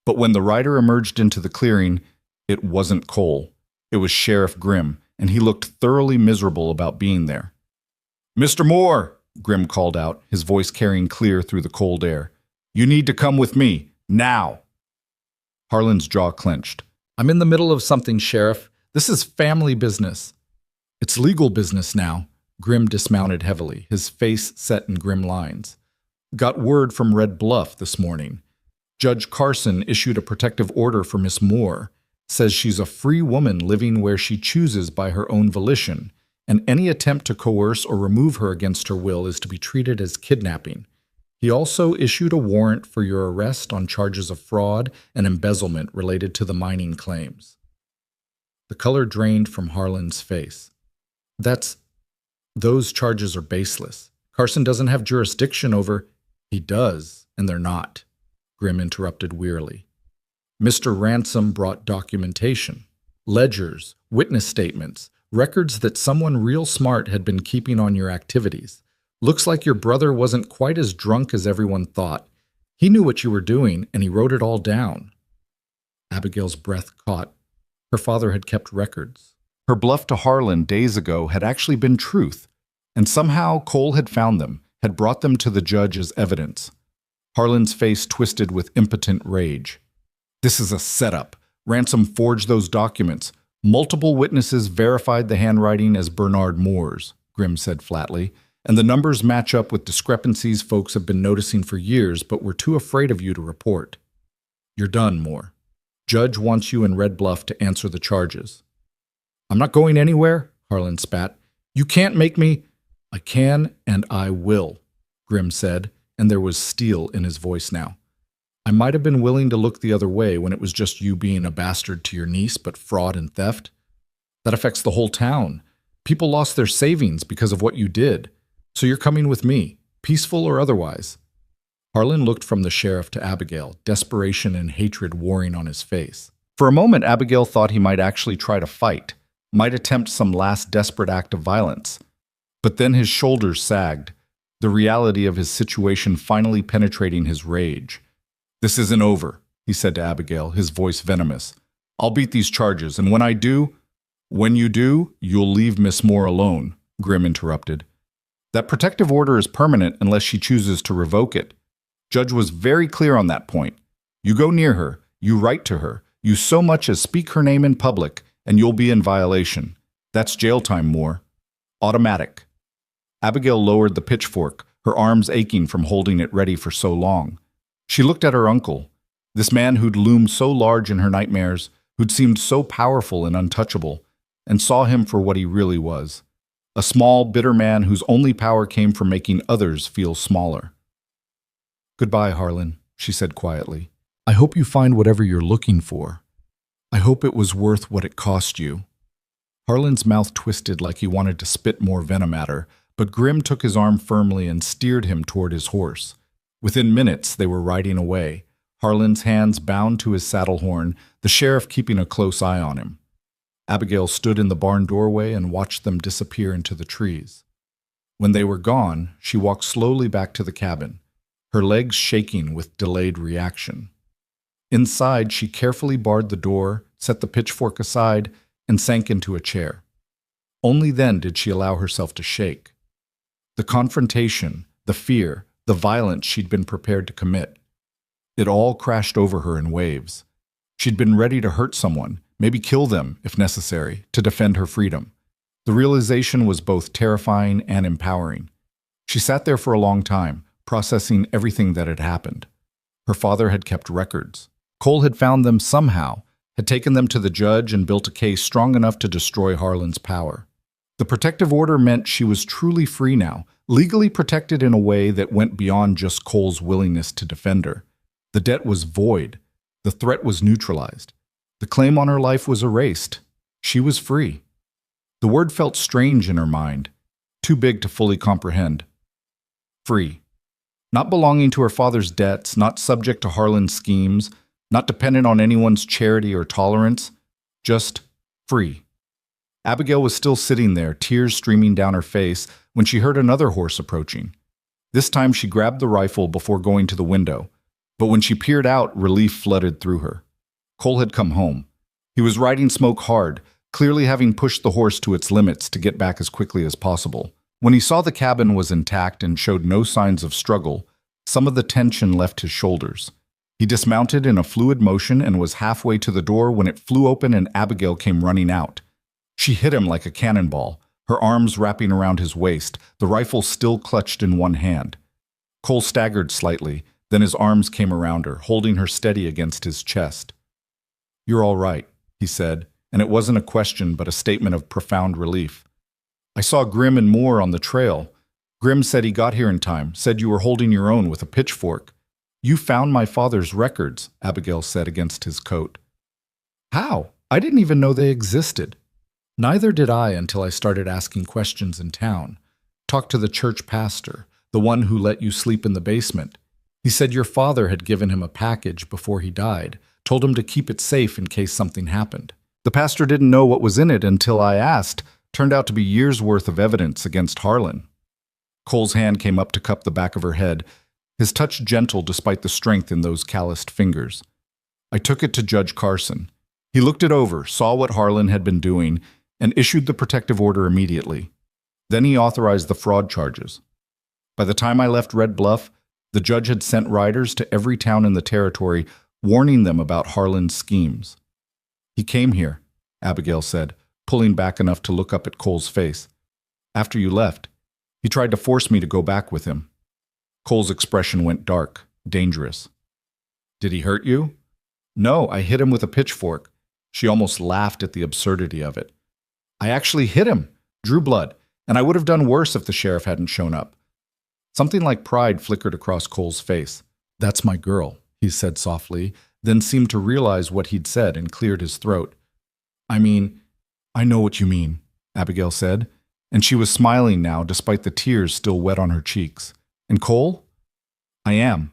But when the rider emerged into the clearing, it wasn't Cole. It was Sheriff Grimm, and he looked thoroughly miserable about being there. "Mr. Moore," Grimm called out, his voice carrying clear through the cold air. "You need to come with me, now." Harlan's jaw clenched. "I'm in the middle of something, Sheriff. This is family business." "It's legal business now." Grimm dismounted heavily, his face set in grim lines. "Got word from Red Bluff this morning. Judge Carson issued a protective order for Miss Moore, says she's a free woman living where she chooses by her own volition, and any attempt to coerce or remove her against her will is to be treated as kidnapping. He also issued a warrant for your arrest on charges of fraud and embezzlement related to the mining claims." The color drained from Harlan's face. Those charges are baseless. Carson doesn't have jurisdiction over—" "He does, and they're not," Grimm interrupted wearily. "Mr. Ransom brought documentation, ledgers, witness statements, records that someone real smart had been keeping on your activities. Looks like your brother wasn't quite as drunk as everyone thought. He knew what you were doing, and he wrote it all down." Abigail's breath caught. Her father had kept records. Her bluff to Harlan days ago had actually been truth, and somehow Cole had found them, had brought them to the judge as evidence. Harlan's face twisted with impotent rage. "This is a setup. Ransom forged those documents. Multiple witnesses verified the handwriting as Bernard Moore's," Grimm said flatly, "and the numbers match up with discrepancies folks have been noticing for years but were too afraid of you to report. You're done, Moore. Judge wants you in Red Bluff to answer the charges." I'm not going anywhere, Harlan spat. You can't make me. I can and I will, Grim said, and there was steel in his voice now. I might have been willing to look the other way when it was just you being a bastard to your niece, but fraud and theft? That affects the whole town. People lost their savings because of what you did. So you're coming with me, peaceful or otherwise. Harlan looked from the sheriff to Abigail, desperation and hatred warring on his face. For a moment, Abigail thought he might actually try to fight, might attempt some last desperate act of violence. But then his shoulders sagged, the reality of his situation finally penetrating his rage. This isn't over, he said to Abigail, his voice venomous. I'll beat these charges, and when you do, you'll leave Miss Moore alone, Grim interrupted. That protective order is permanent unless she chooses to revoke it. Judge was very clear on that point. You go near her, you write to her, you so much as speak her name in public, and you'll be in violation. That's jail time, Moore. Automatic. Abigail lowered the pitchfork, her arms aching from holding it ready for so long. She looked at her uncle, this man who'd loomed so large in her nightmares, who'd seemed so powerful and untouchable, and saw him for what he really was. A small, bitter man whose only power came from making others feel smaller. Goodbye, Harlan, she said quietly. I hope you find whatever you're looking for. I hope it was worth what it cost you. Harlan's mouth twisted like he wanted to spit more venom at her, but Grim took his arm firmly and steered him toward his horse. Within minutes, they were riding away, Harlan's hands bound to his saddle horn, the sheriff keeping a close eye on him. Abigail stood in the barn doorway and watched them disappear into the trees. When they were gone, she walked slowly back to the cabin, her legs shaking with delayed reaction. Inside, she carefully barred the door, set the pitchfork aside, and sank into a chair. Only then did she allow herself to shake. The confrontation, the fear, the violence she'd been prepared to commit. It all crashed over her in waves. She'd been ready to hurt someone, maybe kill them, if necessary, to defend her freedom. The realization was both terrifying and empowering. She sat there for a long time, processing everything that had happened. Her father had kept records. Cole had found them somehow, had taken them to the judge and built a case strong enough to destroy Harlan's power. The protective order meant she was truly free now, legally protected in a way that went beyond just Cole's willingness to defend her. The debt was void. The threat was neutralized. The claim on her life was erased. She was free. The word felt strange in her mind, too big to fully comprehend. Free. Not belonging to her father's debts, not subject to Harlan's schemes, not dependent on anyone's charity or tolerance, just free. Abigail was still sitting there, tears streaming down her face, when she heard another horse approaching. This time she grabbed the rifle before going to the window, but when she peered out, relief flooded through her. Cole had come home. He was riding Smoke hard, clearly having pushed the horse to its limits to get back as quickly as possible. When he saw the cabin was intact and showed no signs of struggle, some of the tension left his shoulders. He dismounted in a fluid motion and was halfway to the door when it flew open and Abigail came running out. She hit him like a cannonball, her arms wrapping around his waist, the rifle still clutched in one hand. Cole staggered slightly, then his arms came around her, holding her steady against his chest. "You're all right," he said, and it wasn't a question but a statement of profound relief. "I saw Grim and Moore on the trail. Grim said he got here in time, said you were holding your own with a pitchfork. You found my father's records," Abigail said against his coat. "How? I didn't even know they existed." "Neither did I until I started asking questions in town. Talked to the church pastor, the one who let you sleep in the basement. He said your father had given him a package before he died, told him to keep it safe in case something happened. The pastor didn't know what was in it until I asked. Turned out to be years' worth of evidence against Harlan." Cole's hand came up to cup the back of her head, his touch gentle despite the strength in those calloused fingers. "I took it to Judge Carson. He looked it over, saw what Harlan had been doing, and issued the protective order immediately. Then he authorized the fraud charges. By the time I left Red Bluff, the judge had sent riders to every town in the territory, warning them about Harlan's schemes. He came here," Abigail said, pulling back enough to look up at Cole's face. "After you left, he tried to force me to go back with him." Cole's expression went dark, dangerous. "Did he hurt you?" "No, I hit him with a pitchfork." She almost laughed at the absurdity of it. I actually hit him, drew blood, and I would have done worse if the sheriff hadn't shown up. Something like pride flickered across Cole's face. That's my girl, he said softly, then seemed to realize what he'd said and cleared his throat. I mean, I know what you mean, Abigail said, and she was smiling now despite the tears still wet on her cheeks. And Cole? I am.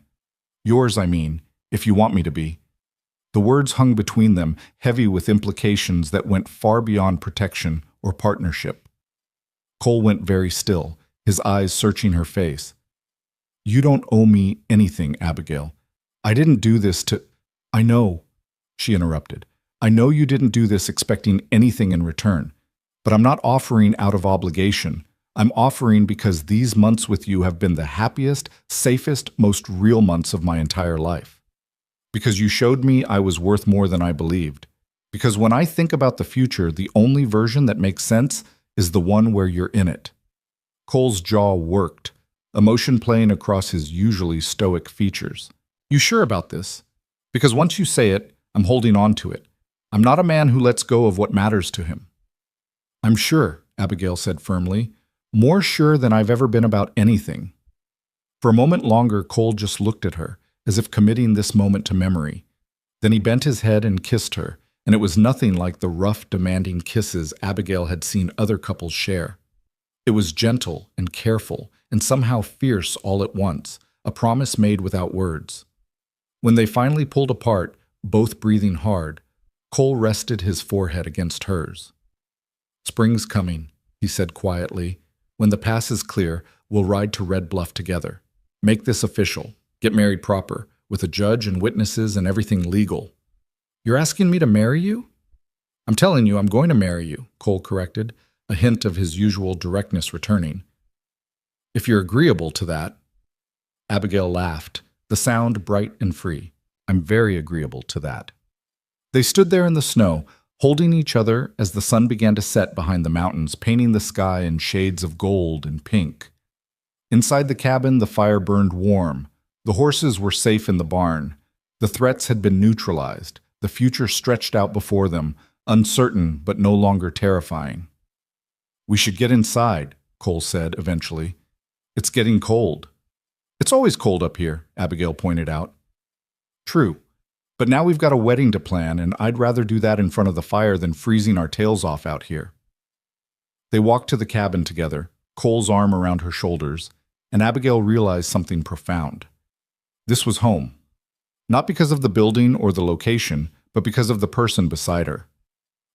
Yours, I mean, if you want me to be. The words hung between them, heavy with implications that went far beyond protection or partnership. Cole went very still, his eyes searching her face. You don't owe me anything, Abigail. I didn't do this to— I know, she interrupted. I know you didn't do this expecting anything in return, but I'm not offering out of obligation. I'm offering because these months with you have been the happiest, safest, most real months of my entire life. Because you showed me I was worth more than I believed. Because when I think about the future, the only version that makes sense is the one where you're in it. Cole's jaw worked, emotion playing across his usually stoic features. You sure about this? Because once you say it, I'm holding on to it. I'm not a man who lets go of what matters to him. I'm sure, Abigail said firmly, more sure than I've ever been about anything. For a moment longer, Cole just looked at her, as if committing this moment to memory. Then he bent his head and kissed her, and it was nothing like the rough, demanding kisses Abigail had seen other couples share. It was gentle and careful, and somehow fierce all at once, a promise made without words. When they finally pulled apart, both breathing hard, Cole rested his forehead against hers. Spring's coming, he said quietly. When the pass is clear, we'll ride to Red Bluff together. Make this official. Get married proper, with a judge and witnesses and everything legal. You're asking me to marry you? I'm telling you I'm going to marry you, Cole corrected, a hint of his usual directness returning. If you're agreeable to that. Abigail laughed, the sound bright and free. I'm very agreeable to that. They stood there in the snow, holding each other as the sun began to set behind the mountains, painting the sky in shades of gold and pink. Inside the cabin, the fire burned warm. The horses were safe in the barn. The threats had been neutralized. The future stretched out before them, uncertain but no longer terrifying. We should get inside, Cole said eventually. It's getting cold. It's always cold up here, Abigail pointed out. True, but now we've got a wedding to plan, and I'd rather do that in front of the fire than freezing our tails off out here. They walked to the cabin together, Cole's arm around her shoulders, and Abigail realized something profound. This was home. Not because of the building or the location, but because of the person beside her.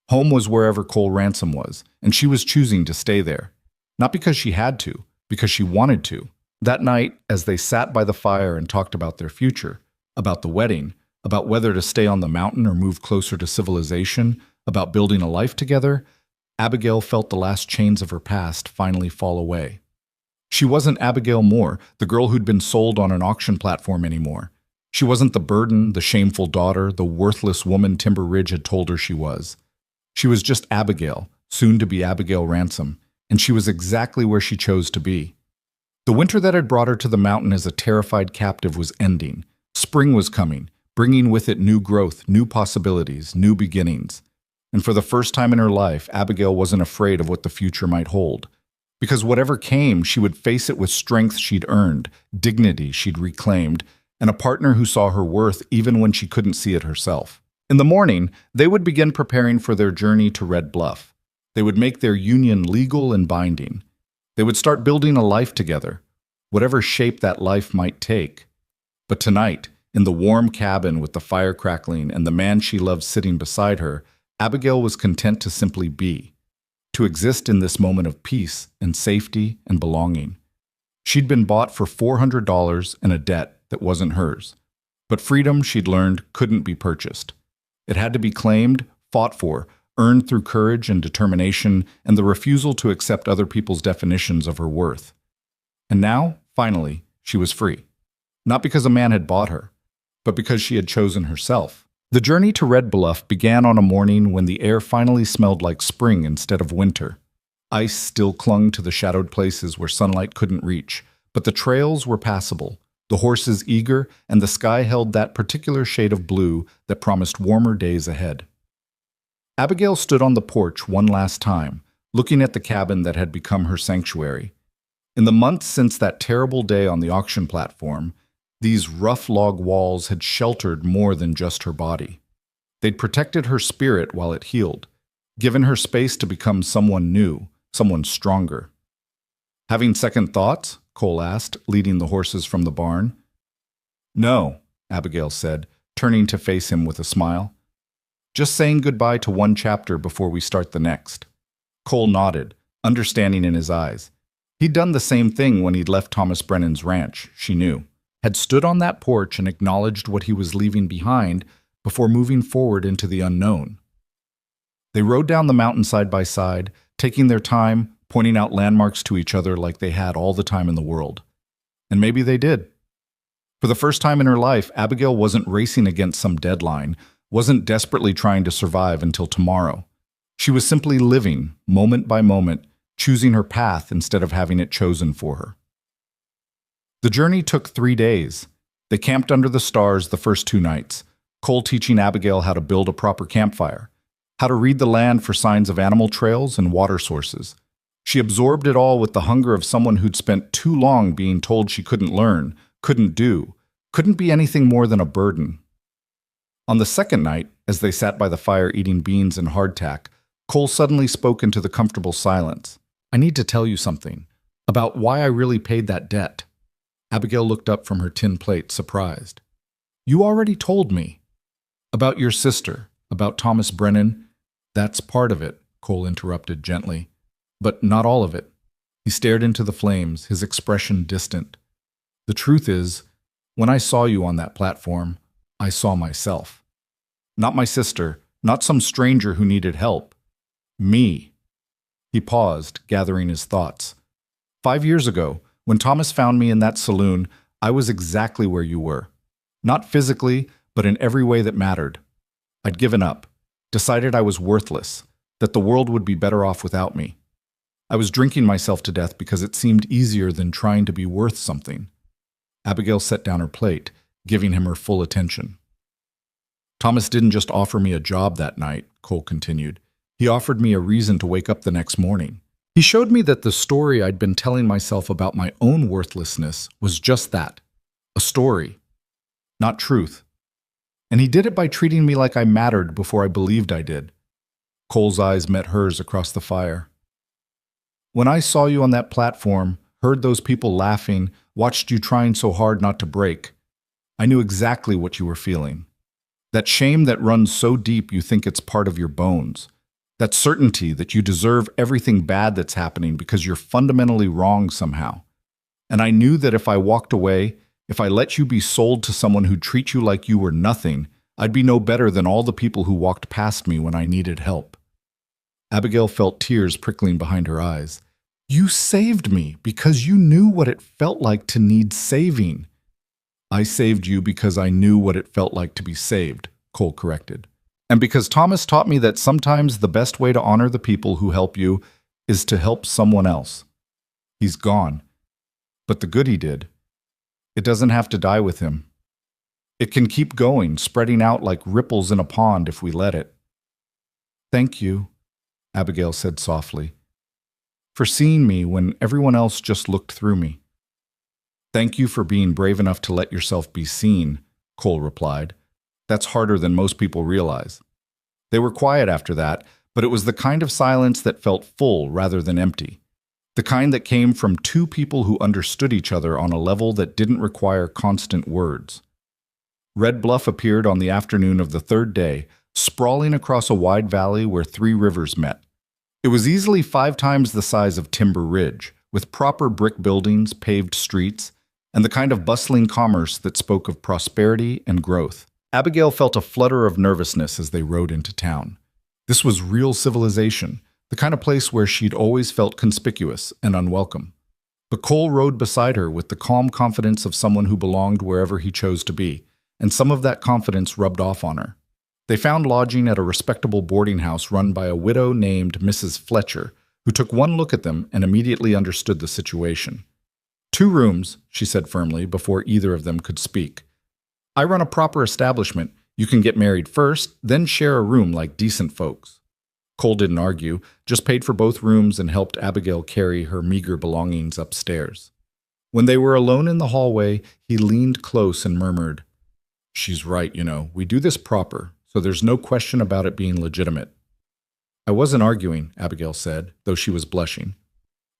Home was wherever Cole Ransom was, and she was choosing to stay there. Not because she had to, because she wanted to. That night, as they sat by the fire and talked about their future, about the wedding, about whether to stay on the mountain or move closer to civilization, about building a life together, Abigail felt the last chains of her past finally fall away. She wasn't Abigail Moore, the girl who'd been sold on an auction platform anymore. She wasn't the burden, the shameful daughter, the worthless woman Timber Ridge had told her she was. She was just Abigail, soon to be Abigail Ransom, and she was exactly where she chose to be. The winter that had brought her to the mountain as a terrified captive was ending. Spring was coming, bringing with it new growth, new possibilities, new beginnings. And for the first time in her life, Abigail wasn't afraid of what the future might hold. Because whatever came, she would face it with strength she'd earned, dignity she'd reclaimed, and a partner who saw her worth even when she couldn't see it herself. In the morning, they would begin preparing for their journey to Red Bluff. They would make their union legal and binding. They would start building a life together, whatever shape that life might take. But tonight, in the warm cabin with the fire crackling and the man she loved sitting beside her, Abigail was content to simply be, to exist in this moment of peace and safety and belonging. She'd been bought for $400 and a debt that wasn't hers. But freedom, she'd learned, couldn't be purchased. It had to be claimed, fought for, earned through courage and determination and the refusal to accept other people's definitions of her worth. And now, finally, she was free. Not because a man had bought her, but because she had chosen herself. The journey to Red Bluff began on a morning when the air finally smelled like spring instead of winter. Ice still clung to the shadowed places where sunlight couldn't reach, but the trails were passable, the horses eager, and the sky held that particular shade of blue that promised warmer days ahead. Abigail stood on the porch one last time, looking at the cabin that had become her sanctuary. In the months since that terrible day on the auction platform, these rough log walls had sheltered more than just her body. They'd protected her spirit while it healed, given her space to become someone new, someone stronger. "Having second thoughts?" Cole asked, leading the horses from the barn. "No," Abigail said, turning to face him with a smile. "Just saying goodbye to one chapter before we start the next." Cole nodded, understanding in his eyes. He'd done the same thing when he'd left Thomas Brennan's ranch, she knew. Had stood on that porch and acknowledged what he was leaving behind before moving forward into the unknown. They rode down the mountain side by side, taking their time, pointing out landmarks to each other like they had all the time in the world. And maybe they did. For the first time in her life, Abigail wasn't racing against some deadline, wasn't desperately trying to survive until tomorrow. She was simply living, moment by moment, choosing her path instead of having it chosen for her. The journey took 3 days. They camped under the stars the first 2 nights, Cole teaching Abigail how to build a proper campfire, how to read the land for signs of animal trails and water sources. She absorbed it all with the hunger of someone who'd spent too long being told she couldn't learn, couldn't do, couldn't be anything more than a burden. On the second night, as they sat by the fire eating beans and hardtack, Cole suddenly spoke into the comfortable silence. "I need to tell you something about why I really paid that debt." Abigail looked up from her tin plate, surprised. "You already told me. About your sister, about Thomas Brennan." "That's part of it," Cole interrupted gently. "But not all of it." He stared into the flames, his expression distant. "The truth is, when I saw you on that platform, I saw myself. Not my sister, not some stranger who needed help. Me." He paused, gathering his thoughts. 5 years ago, when Thomas found me in that saloon, I was exactly where you were. Not physically, but in every way that mattered. I'd given up, decided I was worthless, that the world would be better off without me. I was drinking myself to death because it seemed easier than trying to be worth something. Abigail set down her plate, giving him her full attention. "Thomas didn't just offer me a job that night," Cole continued. "He offered me a reason to wake up the next morning. He showed me that the story I'd been telling myself about my own worthlessness was just that, a story, not truth. And he did it by treating me like I mattered before I believed I did." Cole's eyes met hers across the fire. "When I saw you on that platform, heard those people laughing, watched you trying so hard not to break, I knew exactly what you were feeling. That shame that runs so deep you think it's part of your bones. That certainty that you deserve everything bad that's happening because you're fundamentally wrong somehow. And I knew that if I walked away, if I let you be sold to someone who'd treat you like you were nothing, I'd be no better than all the people who walked past me when I needed help." Abigail felt tears prickling behind her eyes. "You saved me because you knew what it felt like to need saving." "I saved you because I knew what it felt like to be saved," Cole corrected. "And because Thomas taught me that sometimes the best way to honor the people who help you is to help someone else. He's gone. But the good he did, it doesn't have to die with him. It can keep going, spreading out like ripples in a pond if we let it." "Thank you," Abigail said softly, "for seeing me when everyone else just looked through me." "Thank you for being brave enough to let yourself be seen," Cole replied. "That's harder than most people realize." They were quiet after that, but it was the kind of silence that felt full rather than empty. The kind that came from two people who understood each other on a level that didn't require constant words. Red Bluff appeared on the afternoon of the third day, sprawling across a wide valley where 3 rivers met. It was easily 5 times the size of Timber Ridge, with proper brick buildings, paved streets, and the kind of bustling commerce that spoke of prosperity and growth. Abigail felt a flutter of nervousness as they rode into town. This was real civilization, the kind of place where she'd always felt conspicuous and unwelcome. But Cole rode beside her with the calm confidence of someone who belonged wherever he chose to be, and some of that confidence rubbed off on her. They found lodging at a respectable boarding house run by a widow named Mrs. Fletcher, who took one look at them and immediately understood the situation. 2 rooms, she said firmly, before either of them could speak. "I run a proper establishment. You can get married first, then share a room like decent folks." Cole didn't argue, just paid for both rooms and helped Abigail carry her meager belongings upstairs. When they were alone in the hallway, he leaned close and murmured, "She's right, we do this proper, so there's no question about it being legitimate." "I wasn't arguing," Abigail said, though she was blushing.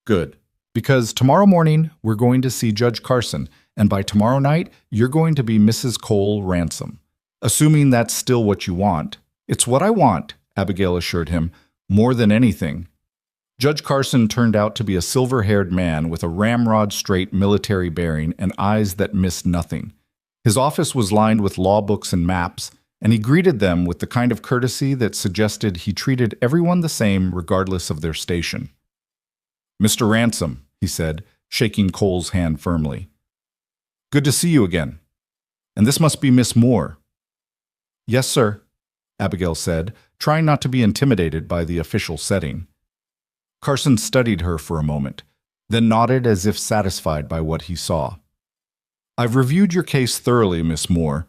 "Good. Because tomorrow morning, we're going to see Judge Carson, and by tomorrow night, you're going to be Mrs. Cole Ransom. Assuming that's still what you want." "It's what I want," Abigail assured him, "more than anything." Judge Carson turned out to be a silver-haired man with a ramrod-straight military bearing and eyes that missed nothing. His office was lined with law books and maps, and he greeted them with the kind of courtesy that suggested he treated everyone the same regardless of their station. "Mr. Ransom," he said, shaking Cole's hand firmly. "Good to see you again. And this must be Miss Moore." "Yes, sir," Abigail said, trying not to be intimidated by the official setting. Carson studied her for a moment, then nodded as if satisfied by what he saw. "I've reviewed your case thoroughly, Miss Moore.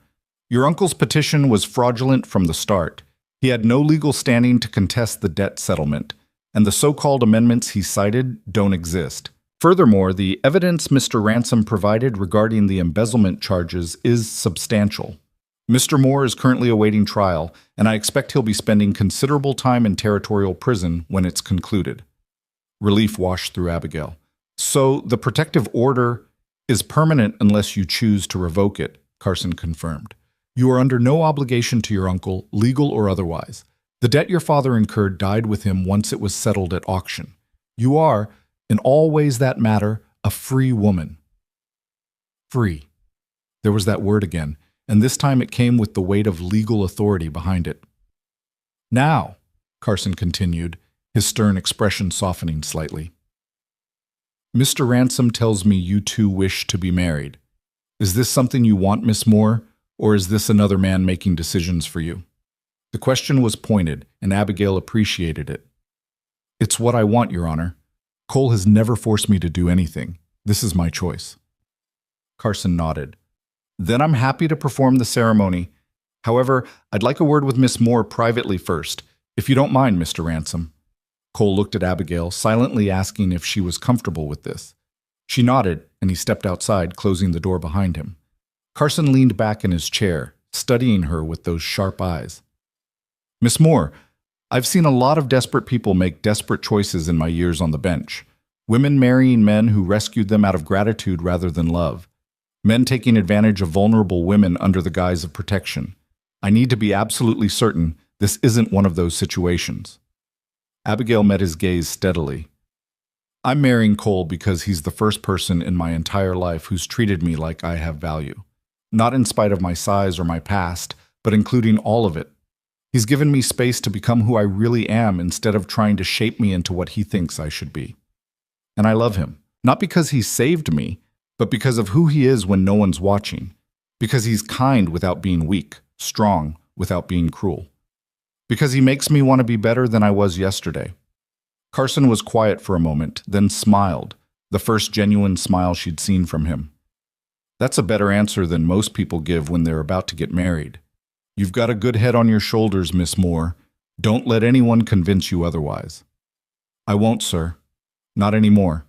Your uncle's petition was fraudulent from the start. He had no legal standing to contest the debt settlement, and the so-called amendments he cited don't exist. Furthermore, the evidence Mr. Ransom provided regarding the embezzlement charges is substantial. Mr. Moore is currently awaiting trial, and I expect he'll be spending considerable time in territorial prison when it's concluded." Relief washed through Abigail. "So the protective order is permanent unless you choose to revoke it," Carson confirmed. "You are under no obligation to your uncle, legal or otherwise. The debt your father incurred died with him once it was settled at auction. You are, in all ways that matter, a free woman." Free. There was that word again, and this time it came with the weight of legal authority behind it. "Now," Carson continued, his stern expression softening slightly, "Mr. Ransom tells me you two wish to be married. Is this something you want, Miss Moore, or is this another man making decisions for you?" The question was pointed, and Abigail appreciated it. "It's what I want, Your Honor. Cole has never forced me to do anything. This is my choice." Carson nodded. "Then I'm happy to perform the ceremony. However, I'd like a word with Miss Moore privately first, if you don't mind, Mr. Ransom." Cole looked at Abigail, silently asking if she was comfortable with this. She nodded, and he stepped outside, closing the door behind him. Carson leaned back in his chair, studying her with those sharp eyes. "Miss Moore, I've seen a lot of desperate people make desperate choices in my years on the bench. Women marrying men who rescued them out of gratitude rather than love. Men taking advantage of vulnerable women under the guise of protection. I need to be absolutely certain this isn't one of those situations." Abigail met his gaze steadily. "I'm marrying Cole because he's the first person in my entire life who's treated me like I have value. Not in spite of my size or my past, but including all of it. He's given me space to become who I really am instead of trying to shape me into what he thinks I should be. And I love him, not because he saved me, but because of who he is when no one's watching. Because he's kind without being weak, strong without being cruel. Because he makes me want to be better than I was yesterday." Carson was quiet for a moment, then smiled, the first genuine smile she'd seen from him. "That's a better answer than most people give when they're about to get married. You've got a good head on your shoulders, Miss Moore. Don't let anyone convince you otherwise." "I won't, sir. Not anymore."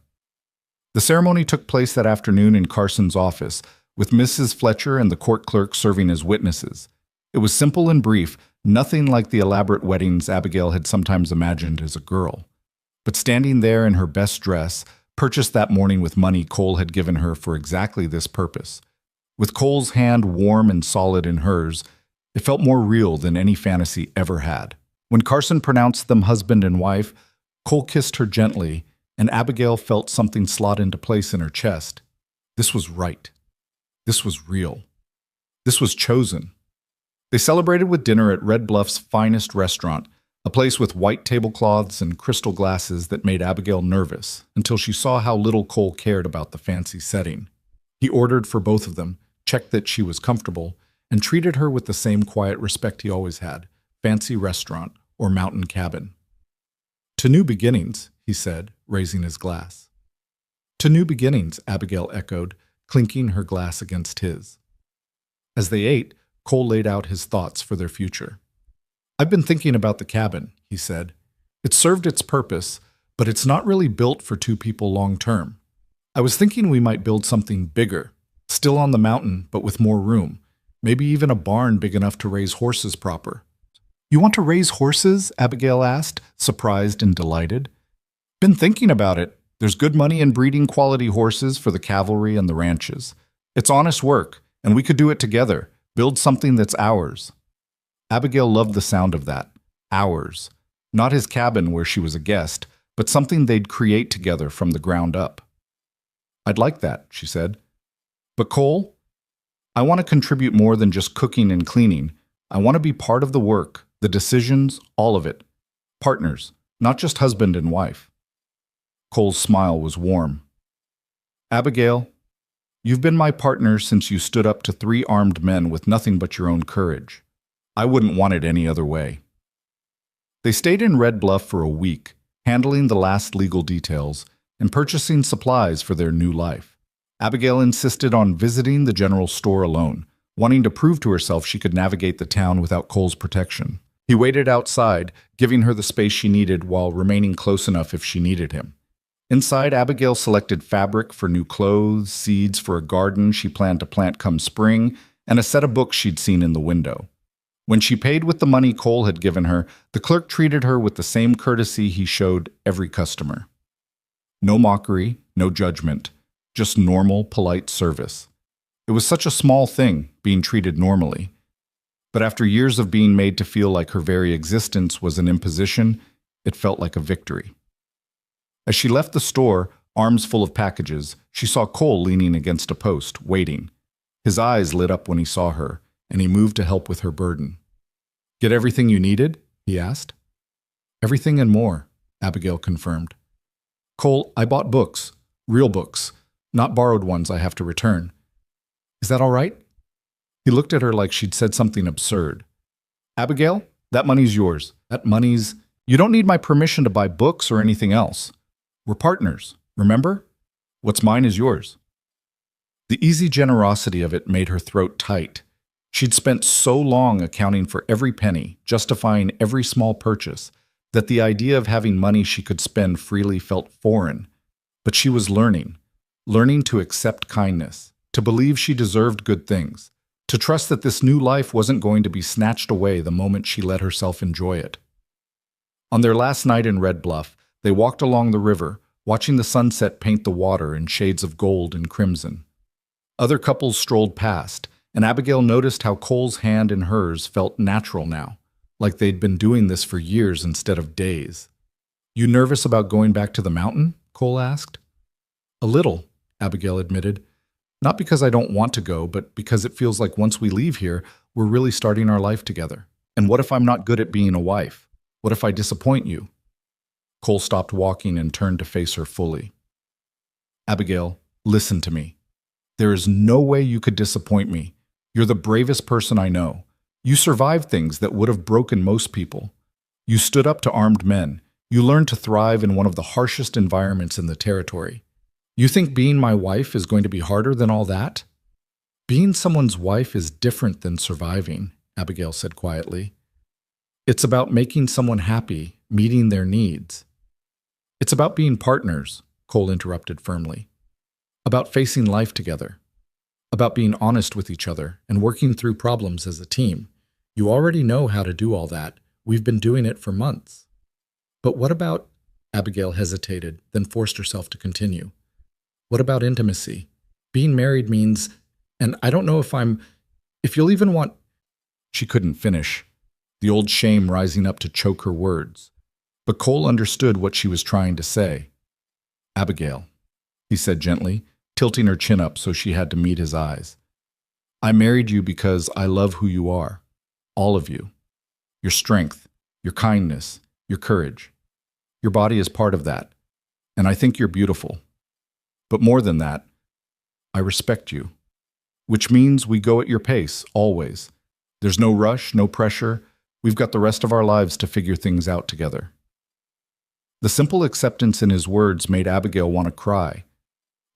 The ceremony took place that afternoon in Carson's office, with Mrs. Fletcher and the court clerk serving as witnesses. It was simple and brief, nothing like the elaborate weddings Abigail had sometimes imagined as a girl. But standing there in her best dress, purchased that morning with money Cole had given her for exactly this purpose, with Cole's hand warm and solid in hers, it felt more real than any fantasy ever had. When Carson pronounced them husband and wife, Cole kissed her gently, and Abigail felt something slot into place in her chest. This was right. This was real. This was chosen. They celebrated with dinner at Red Bluff's finest restaurant, a place with white tablecloths and crystal glasses that made Abigail nervous until she saw how little Cole cared about the fancy setting. He ordered for both of them, checked that she was comfortable, and treated her with the same quiet respect he always had, fancy restaurant or mountain cabin. "To new beginnings," he said, raising his glass. "To new beginnings," Abigail echoed, clinking her glass against his. As they ate, Cole laid out his thoughts for their future. "I've been thinking about the cabin," he said. It served its purpose, but it's not really built for two people long term. I was thinking we might build something bigger, still on the mountain, but with more room. Maybe even a barn big enough to raise horses proper. You want to raise horses? Abigail asked, surprised and delighted. Been thinking about it. There's good money in breeding quality horses for the cavalry and the ranches. It's honest work, and we could do it together, build something that's ours. Abigail loved the sound of that. Ours. Not his cabin where she was a guest, but something they'd create together from the ground up. I'd like that, she said. But Cole, I want to contribute more than just cooking and cleaning. I want to be part of the work, the decisions, all of it. Partners, not just husband and wife. Cole's smile was warm. Abigail, you've been my partner since you stood up to 3 armed men with nothing but your own courage. I wouldn't want it any other way. They stayed in Red Bluff for a week, handling the last legal details and purchasing supplies for their new life. Abigail insisted on visiting the general store alone, wanting to prove to herself she could navigate the town without Cole's protection. He waited outside, giving her the space she needed while remaining close enough if she needed him. Inside, Abigail selected fabric for new clothes, seeds for a garden she planned to plant come spring, and a set of books she'd seen in the window. When she paid with the money Cole had given her, the clerk treated her with the same courtesy he showed every customer. No mockery, no judgment, just normal, polite service. It was such a small thing, being treated normally. But after years of being made to feel like her very existence was an imposition, it felt like a victory. As she left the store, arms full of packages, she saw Cole leaning against a post, waiting. His eyes lit up when he saw her, and he moved to help with her burden. Get everything you needed? He asked. Everything and more, Abigail confirmed. Cole, I bought books, real books, not borrowed ones I have to return. Is that all right? He looked at her like she'd said something absurd. Abigail, that money's yours. That money's... You don't need my permission to buy books or anything else. We're partners, remember? What's mine is yours. The easy generosity of it made her throat tight. She'd spent so long accounting for every penny, justifying every small purchase, that the idea of having money she could spend freely felt foreign. But she was learning to accept kindness, to believe she deserved good things, to trust that this new life wasn't going to be snatched away the moment she let herself enjoy it. On their last night in Red Bluff, they walked along the river, watching the sunset paint the water in shades of gold and crimson. Other couples strolled past, and Abigail noticed how Cole's hand in hers felt natural now, like they'd been doing this for years instead of days. You nervous about going back to the mountain? Cole asked. A little, Abigail admitted. Not because I don't want to go, but because it feels like once we leave here, we're really starting our life together. And what if I'm not good at being a wife? What if I disappoint you? Cole stopped walking and turned to face her fully. Abigail, listen to me. There is no way you could disappoint me. You're the bravest person I know. You survived things that would have broken most people. You stood up to armed men. You learned to thrive in one of the harshest environments in the territory. You think being my wife is going to be harder than all that? Being someone's wife is different than surviving, Abigail said quietly. It's about making someone happy, meeting their needs. It's about being partners, Cole interrupted firmly. About facing life together. About being honest with each other and working through problems as a team. You already know how to do all that. We've been doing it for months. But what about... Abigail hesitated, then forced herself to continue. What about intimacy? Being married means... And I don't know if you'll even want... She couldn't finish, the old shame rising up to choke her words. But Cole understood what she was trying to say. Abigail, he said gently, tilting her chin up so she had to meet his eyes. I married you because I love who you are. All of you. Your strength, your kindness, your courage. Your body is part of that, and I think you're beautiful. But more than that, I respect you. Which means we go at your pace, always. There's no rush, no pressure. We've got the rest of our lives to figure things out together. The simple acceptance in his words made Abigail want to cry.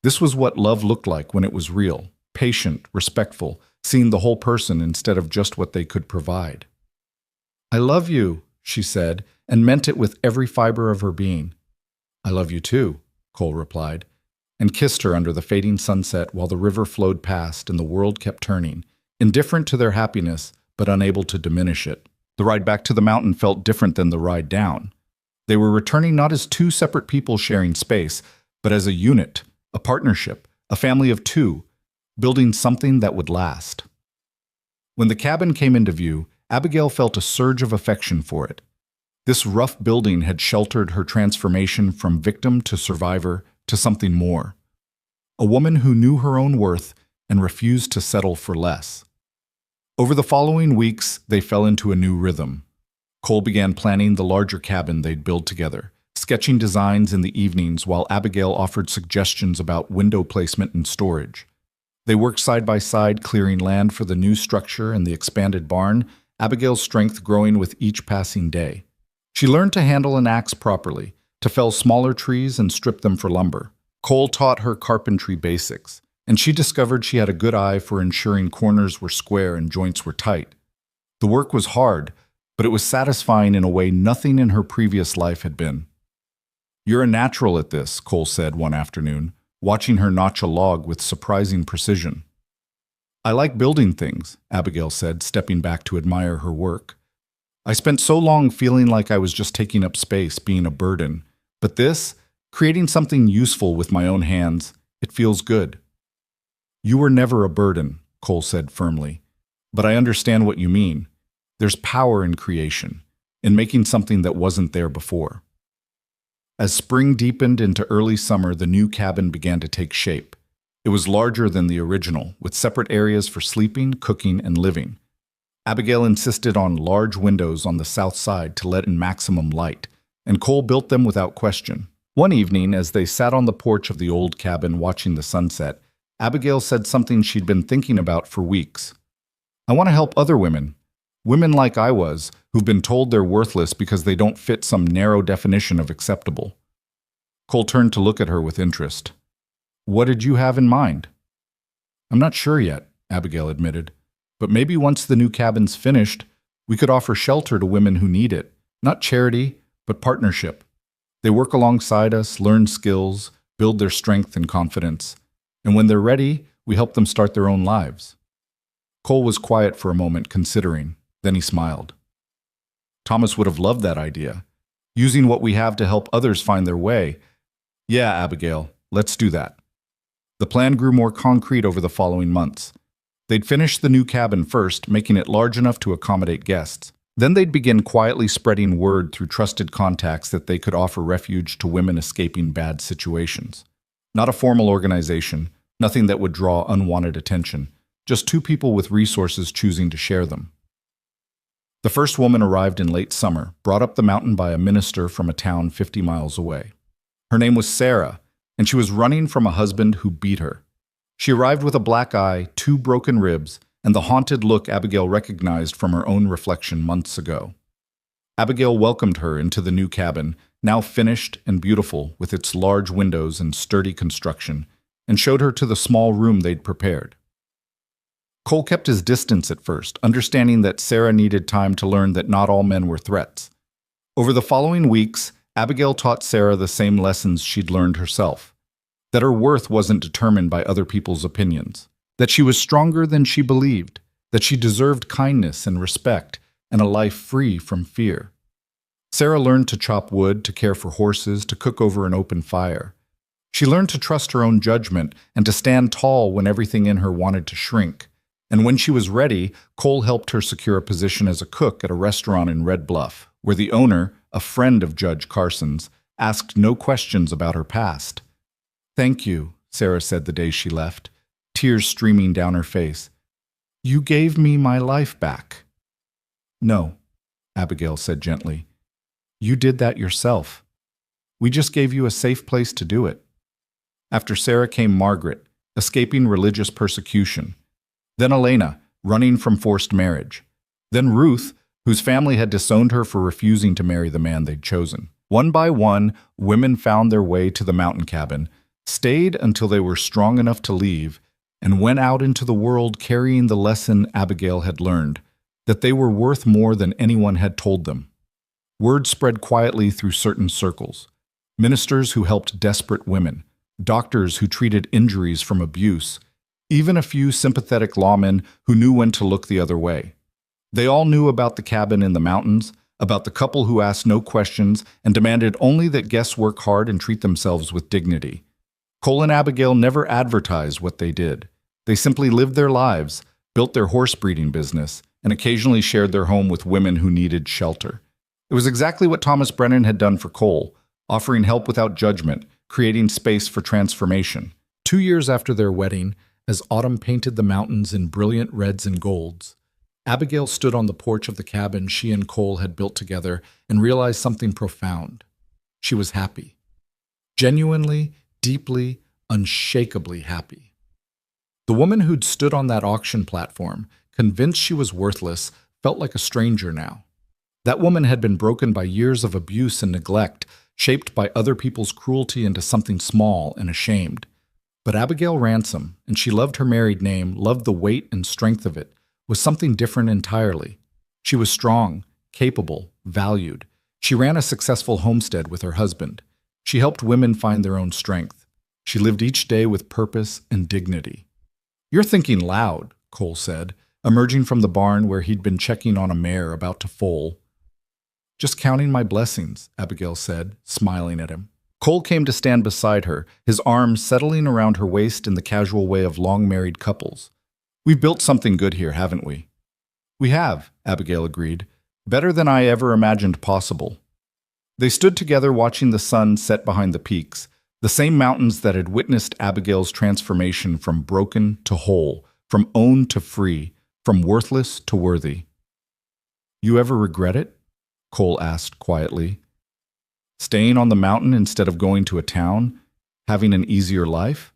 This was what love looked like when it was real, patient, respectful, seeing the whole person instead of just what they could provide. I love you, she said, and meant it with every fiber of her being. I love you too, Cole replied, and kissed her under the fading sunset while the river flowed past and the world kept turning, indifferent to their happiness but unable to diminish it. The ride back to the mountain felt different than the ride down. They were returning not as two separate people sharing space, but as a unit, a partnership, a family of two, building something that would last. When the cabin came into view, Abigail felt a surge of affection for it. This rough building had sheltered her transformation from victim to survivor to something more. A woman who knew her own worth and refused to settle for less. Over the following weeks, they fell into a new rhythm. Cole began planning the larger cabin they'd build together, sketching designs in the evenings while Abigail offered suggestions about window placement and storage. They worked side by side, clearing land for the new structure and the expanded barn, Abigail's strength growing with each passing day. She learned to handle an axe properly, to fell smaller trees and strip them for lumber. Cole taught her carpentry basics, and she discovered she had a good eye for ensuring corners were square and joints were tight. The work was hard, but it was satisfying in a way nothing in her previous life had been. "You're a natural at this," Cole said one afternoon, watching her notch a log with surprising precision. "I like building things," Abigail said, stepping back to admire her work. "I spent so long feeling like I was just taking up space, being a burden. But this, creating something useful with my own hands, it feels good." "You were never a burden," Cole said firmly. "But I understand what you mean. There's power in creation, in making something that wasn't there before." As spring deepened into early summer, the new cabin began to take shape. It was larger than the original, with separate areas for sleeping, cooking, and living. Abigail insisted on large windows on the south side to let in maximum light, and Cole built them without question. One evening, as they sat on the porch of the old cabin watching the sunset, Abigail said something she'd been thinking about for weeks. "I want to help other women. Women like I was, who've been told they're worthless because they don't fit some narrow definition of acceptable." Cole turned to look at her with interest. "What did you have in mind?" "I'm not sure yet," Abigail admitted. "But maybe once the new cabin's finished, we could offer shelter to women who need it. Not charity, but partnership. They work alongside us, learn skills, build their strength and confidence. And when they're ready, we help them start their own lives." Cole was quiet for a moment, considering. Then he smiled. "Thomas would have loved that idea. Using what we have to help others find their way. Yeah, Abigail, let's do that." The plan grew more concrete over the following months. They'd finish the new cabin first, making it large enough to accommodate guests. Then they'd begin quietly spreading word through trusted contacts that they could offer refuge to women escaping bad situations. Not a formal organization, nothing that would draw unwanted attention, just two people with resources choosing to share them. The first woman arrived in late summer, brought up the mountain by a minister from a town 50 miles away. Her name was Sarah, and she was running from a husband who beat her. She arrived with a black eye, 2 broken ribs, and the haunted look Abigail recognized from her own reflection months ago. Abigail welcomed her into the new cabin, now finished and beautiful with its large windows and sturdy construction, and showed her to the small room they'd prepared. Cole kept his distance at first, understanding that Sarah needed time to learn that not all men were threats. Over the following weeks, Abigail taught Sarah the same lessons she'd learned herself. That her worth wasn't determined by other people's opinions. That she was stronger than she believed. That she deserved kindness and respect and a life free from fear. Sarah learned to chop wood, to care for horses, to cook over an open fire. She learned to trust her own judgment and to stand tall when everything in her wanted to shrink. And when she was ready, Cole helped her secure a position as a cook at a restaurant in Red Bluff, where the owner, a friend of Judge Carson's, asked no questions about her past. "Thank you," Sarah said the day she left, tears streaming down her face. "You gave me my life back." "No," Abigail said gently. "You did that yourself. We just gave you a safe place to do it." After Sarah came Margaret, escaping religious persecution. Then Elena, running from forced marriage. Then Ruth, whose family had disowned her for refusing to marry the man they'd chosen. One by one, women found their way to the mountain cabin, stayed until they were strong enough to leave, and went out into the world carrying the lesson Abigail had learned, that they were worth more than anyone had told them. Word spread quietly through certain circles. Ministers who helped desperate women, doctors who treated injuries from abuse, even a few sympathetic lawmen who knew when to look the other way. They all knew about the cabin in the mountains, about the couple who asked no questions and demanded only that guests work hard and treat themselves with dignity. Cole and Abigail never advertised what they did. They simply lived their lives, built their horse breeding business, and occasionally shared their home with women who needed shelter. It was exactly what Thomas Brennan had done for Cole, offering help without judgment, creating space for transformation. 2 years after their wedding, as autumn painted the mountains in brilliant reds and golds, Abigail stood on the porch of the cabin she and Cole had built together and realized something profound. She was happy. Genuinely, deeply, unshakably happy. The woman who'd stood on that auction platform, convinced she was worthless, felt like a stranger now. That woman had been broken by years of abuse and neglect, shaped by other people's cruelty into something small and ashamed. But Abigail Ransom, and she loved her married name, loved the weight and strength of it, was something different entirely. She was strong, capable, valued. She ran a successful homestead with her husband. She helped women find their own strength. She lived each day with purpose and dignity. "You're thinking loud," Cole said, emerging from the barn where he'd been checking on a mare about to foal. "Just counting my blessings," Abigail said, smiling at him. Cole came to stand beside her, his arms settling around her waist in the casual way of long-married couples. "We've built something good here, haven't we?" "We have," Abigail agreed. "Better than I ever imagined possible." They stood together watching the sun set behind the peaks, the same mountains that had witnessed Abigail's transformation from broken to whole, from owned to free, from worthless to worthy. "You ever regret it?" Cole asked quietly. "Staying on the mountain instead of going to a town? Having an easier life?"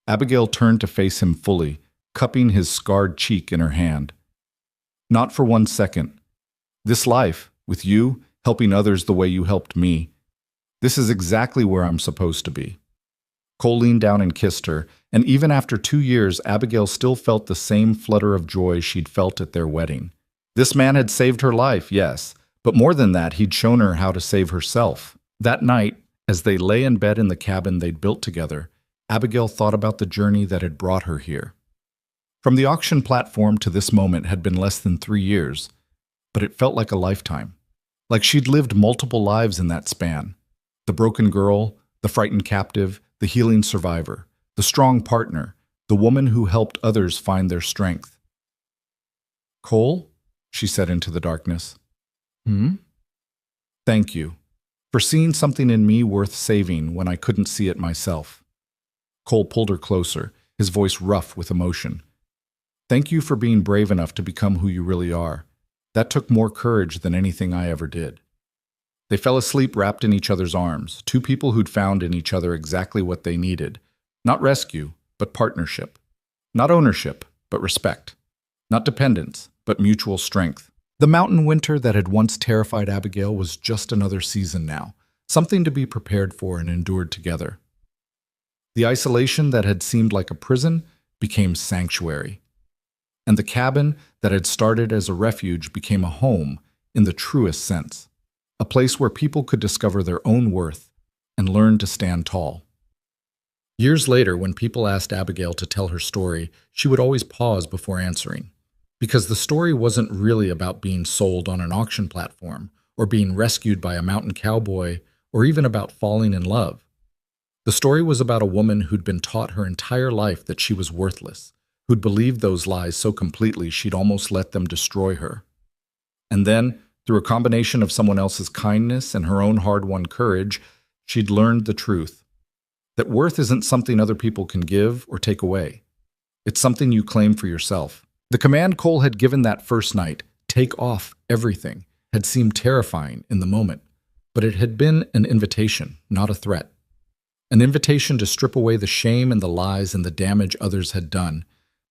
Abigail turned to face him fully, cupping his scarred cheek in her hand. "Not for 1 second. This life, with you, helping others the way you helped me, this is exactly where I'm supposed to be." Cole leaned down and kissed her, and even after 2 years, Abigail still felt the same flutter of joy she'd felt at their wedding. This man had saved her life, yes, but more than that, he'd shown her how to save herself. That night, as they lay in bed in the cabin they'd built together, Abigail thought about the journey that had brought her here. From the auction platform to this moment had been less than 3 years, but it felt like a lifetime. Like she'd lived multiple lives in that span. The broken girl, the frightened captive, the healing survivor, the strong partner, the woman who helped others find their strength. "Cole?" she said into the darkness. "Thank you for seeing something in me worth saving when I couldn't see it myself." Cole pulled her closer, his voice rough with emotion. "Thank you for being brave enough to become who you really are. That took more courage than anything I ever did." They fell asleep wrapped in each other's arms, two people who'd found in each other exactly what they needed. Not rescue, but partnership. Not ownership, but respect. Not dependence, but mutual strength. The mountain winter that had once terrified Abigail was just another season now, something to be prepared for and endured together. The isolation that had seemed like a prison became sanctuary. And the cabin that had started as a refuge became a home in the truest sense, a place where people could discover their own worth and learn to stand tall. Years later, when people asked Abigail to tell her story, she would always pause before answering. Because the story wasn't really about being sold on an auction platform, or being rescued by a mountain cowboy, or even about falling in love. The story was about a woman who'd been taught her entire life that she was worthless, who'd believed those lies so completely she'd almost let them destroy her. And then, through a combination of someone else's kindness and her own hard-won courage, she'd learned the truth. That worth isn't something other people can give or take away. It's something you claim for yourself. The command Cole had given that first night, "Take off everything," had seemed terrifying in the moment, but it had been an invitation, not a threat. An invitation to strip away the shame and the lies and the damage others had done,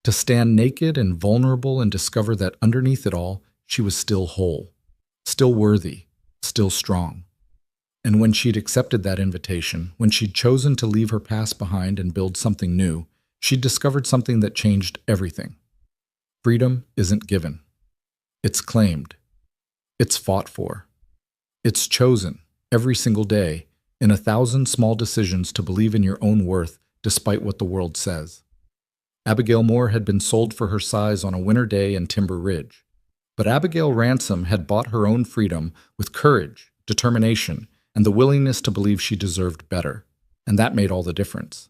to stand naked and vulnerable and discover that underneath it all, she was still whole, still worthy, still strong. And when she'd accepted that invitation, when she'd chosen to leave her past behind and build something new, she'd discovered something that changed everything. Freedom isn't given. It's claimed. It's fought for. It's chosen, every single day, in 1,000 small decisions to believe in your own worth despite what the world says. Abigail Moore had been sold for her size on a winter day in Timber Ridge. But Abigail Ransom had bought her own freedom with courage, determination, and the willingness to believe she deserved better. And that made all the difference.